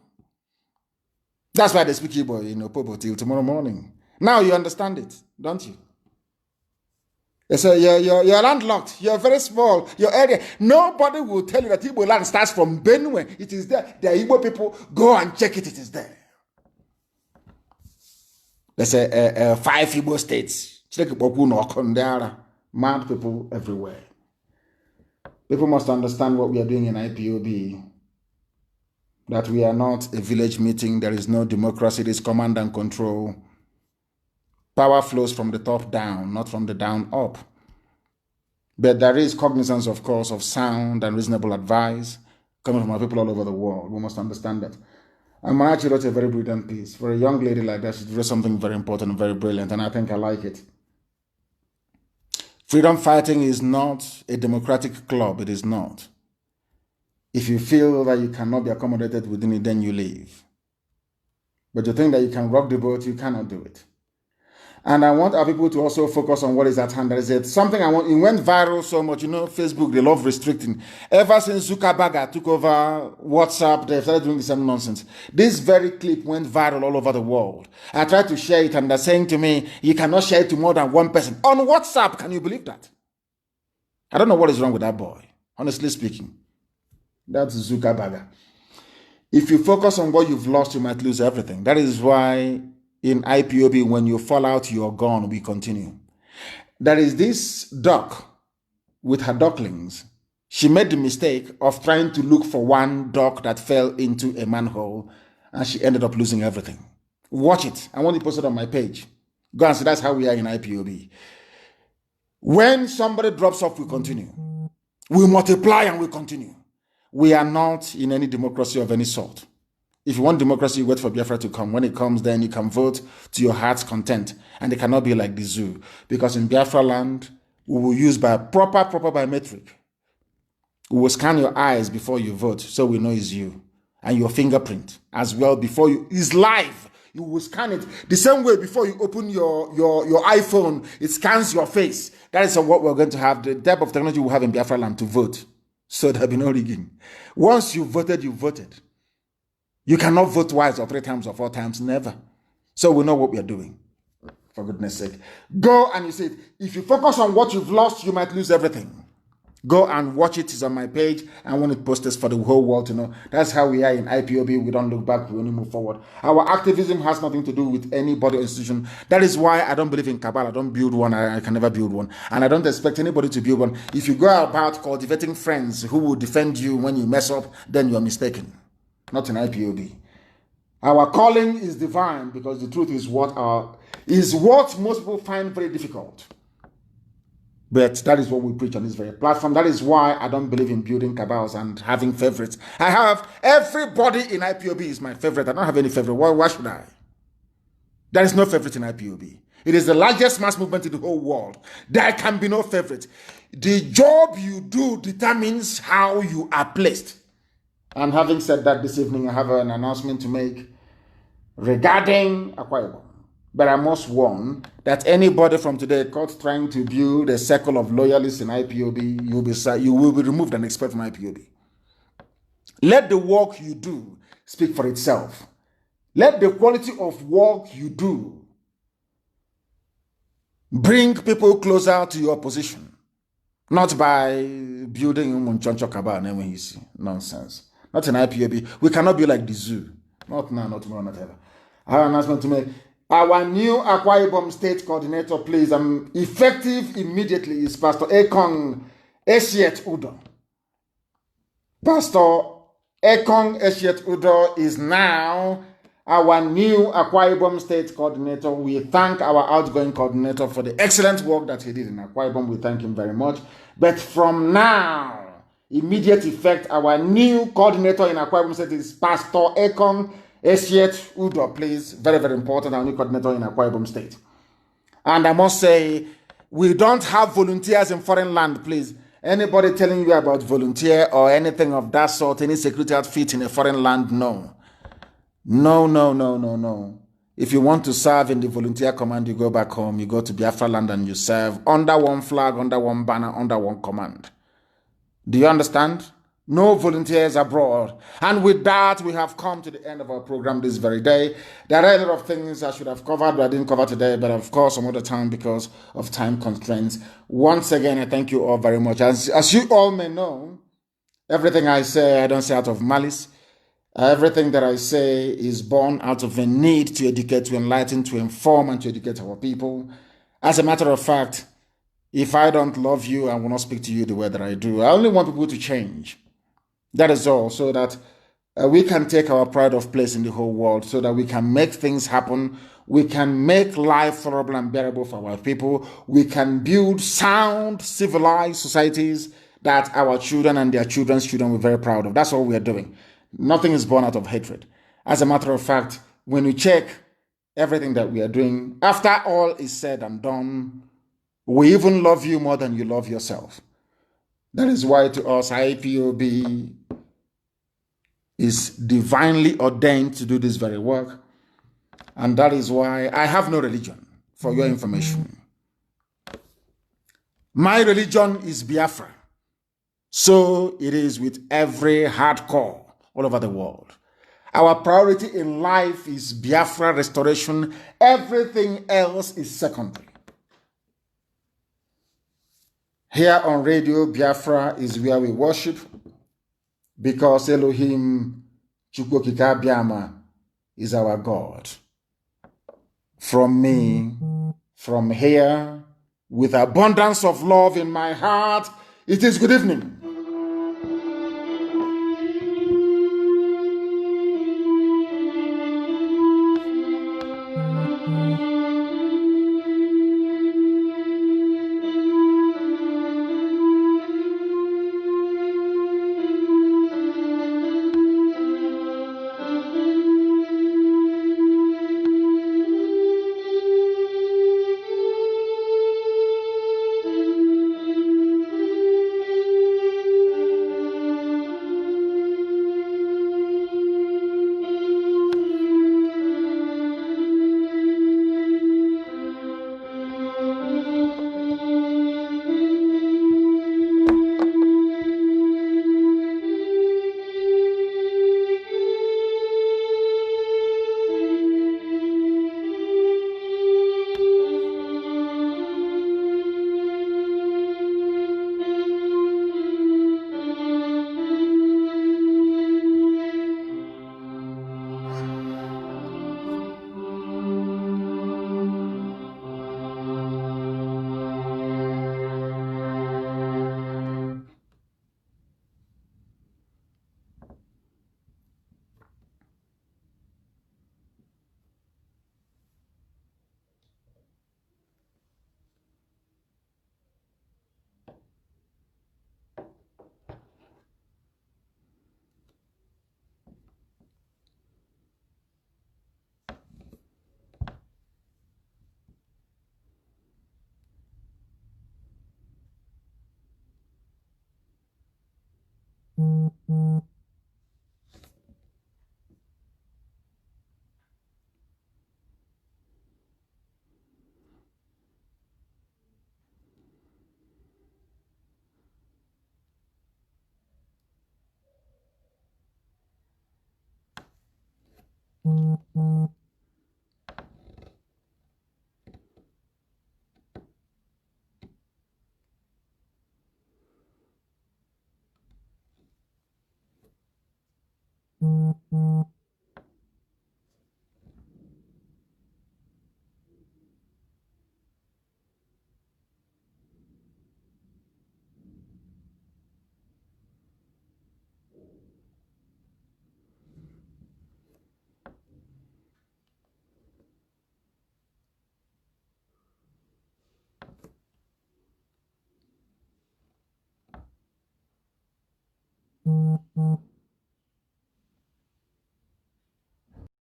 That's why they speak Igbo in Opobo till tomorrow morning. Now you understand it, don't you? They say you're landlocked, you're very small, your area. Nobody will tell you that Igbo land starts from Benue. It is there. The Igbo people, go and check it, it is there. They say 5 Igbo states. Mad people everywhere. People must understand what we are doing in IPOB. That we are not a village meeting. There is no democracy. It is command and control. Power flows from the top down, not from the down up. But there is cognizance, of course, of sound and reasonable advice coming from our people all over the world. We must understand that. And Marachi wrote a very brilliant piece. For a young lady like that, she wrote something very important and very brilliant, and I think I like it. Freedom fighting is not a democratic club. It is not. If you feel that you cannot be accommodated within it, then you leave. But you think that you can rock the boat, you cannot do it. And I want our people to also focus on what is at hand. There is something I want. It went viral so much. Facebook, they love restricting. Ever since Zuckerberg took over WhatsApp, they started doing the same nonsense. This very clip went viral all over the world. I tried to share it, and they're saying to me, you cannot share it to more than one person. On WhatsApp, can you believe that? I don't know what is wrong with that boy, honestly speaking. That's Zuckerberg. If you focus on what you've lost, you might lose everything. That is why in IPOB, when you fall out, you're gone. We continue. There is this duck with her ducklings. She made the mistake of trying to look for one duck that fell into a manhole, and she ended up losing everything. Watch it. I want to post it on my page. Go and see. That's how we are in IPOB. When somebody drops off, we continue. We multiply and we continue. We are not in any democracy of any sort. If you want democracy, you wait for Biafra to come. When it comes, then you can vote to your heart's content. And it cannot be like the zoo. Because in Biafra land, we will use proper biometric. We will scan your eyes before you vote, so we know it's you. And your fingerprint as well before you. It's live. You will scan it the same way before you open your iPhone. It scans your face. That is what we're going to have. The type of technology we'll have in Biafra land to vote. So there'll be no rigging. Once you voted, you voted. You cannot vote twice or 3 times or 4 times, never. So we know what we are doing, for goodness sake. Go and you say, if you focus on what you've lost, you might lose everything. Go and watch it. It's on my page. I want it posted for the whole world to know. That's how we are in IPOB. We don't look back. We only move forward. Our activism has nothing to do with any body or institution. That is why I don't believe in cabal. I don't build one. I can never build one. And I don't expect anybody to build one. If you go about cultivating friends who will defend you when you mess up, then you're mistaken. Not in IPOB. Our calling is divine because the truth is what most people find very difficult. But that is what we preach on this very platform. That is why I don't believe in building cabals and having favorites. I have everybody in IPOB is my favorite. I don't have any favorite. Why should I? There is no favorite in IPOB. It is the largest mass movement in the whole world. There can be no favorite. The job you do determines how you are placed. And having said that, this evening I have an announcement to make regarding Akwa Ibom. But I must warn that anybody from today caught trying to build a circle of loyalists in IPOB, you will be removed and expelled from IPOB. Let the work you do speak for itself. Let the quality of work you do bring people closer to your position, not by building Munchoncho Kaba nonsense. Not in IPOB. We cannot be like the zoo. Not now, not tomorrow, not ever. I have an announcement to make. Our new Akwa Ibom State Coordinator, please, effective immediately, is Pastor Ekong Eshiet Udo. Pastor Ekong Eshiet Udo is now our new Akwa Ibom State Coordinator. We thank our outgoing coordinator for the excellent work that he did in Akwa Ibom. We thank him very much. But from now, immediate effect, our new coordinator in Akwa Ibom State is Pastor Ekong Eshiet Udo, please. Very, very important. Our new coordinator in Akwa Ibom State. And I must say, we don't have volunteers in foreign land, please. Anybody telling you about volunteer or anything of that sort, any security outfit in a foreign land, no. No, no, no, no, no. If you want to serve in the volunteer command, you go back home, you go to Biafra land and you serve under one flag, under one banner, under one command. Do you understand? No volunteers abroad. And with that, we have come to the end of our program this very day. There are a lot of things I should have covered, but I didn't cover today, but of course, some other time because of time constraints. Once again, I thank you all very much. As you all may know, everything I say, I don't say out of malice. Everything that I say is born out of a need to educate, to enlighten, to inform, and to educate our people. As a matter of fact, if I don't love you, I will not speak to you the way that I do. I only want people to change. That is all, so that we can take our pride of place in the whole world, so that we can make things happen. We can make life tolerable and bearable for our people. We can build sound, civilized societies that our children and their children's children will be very proud of. That's all we are doing. Nothing is born out of hatred. As a matter of fact, when we check everything that we are doing, after all is said and done, we even love you more than you love yourself. That is why to us, IPOB is divinely ordained to do this very work. And that is why I have no religion, for your information. My religion is Biafra. So it is with every hardcore all over the world. Our priority in life is Biafra restoration. Everything else is secondary. Here on Radio Biafra is where we worship, because Elohim Chukwokika Biama is our God. From me, from here, with abundance of love in my heart, it is good evening. Mm-hmm.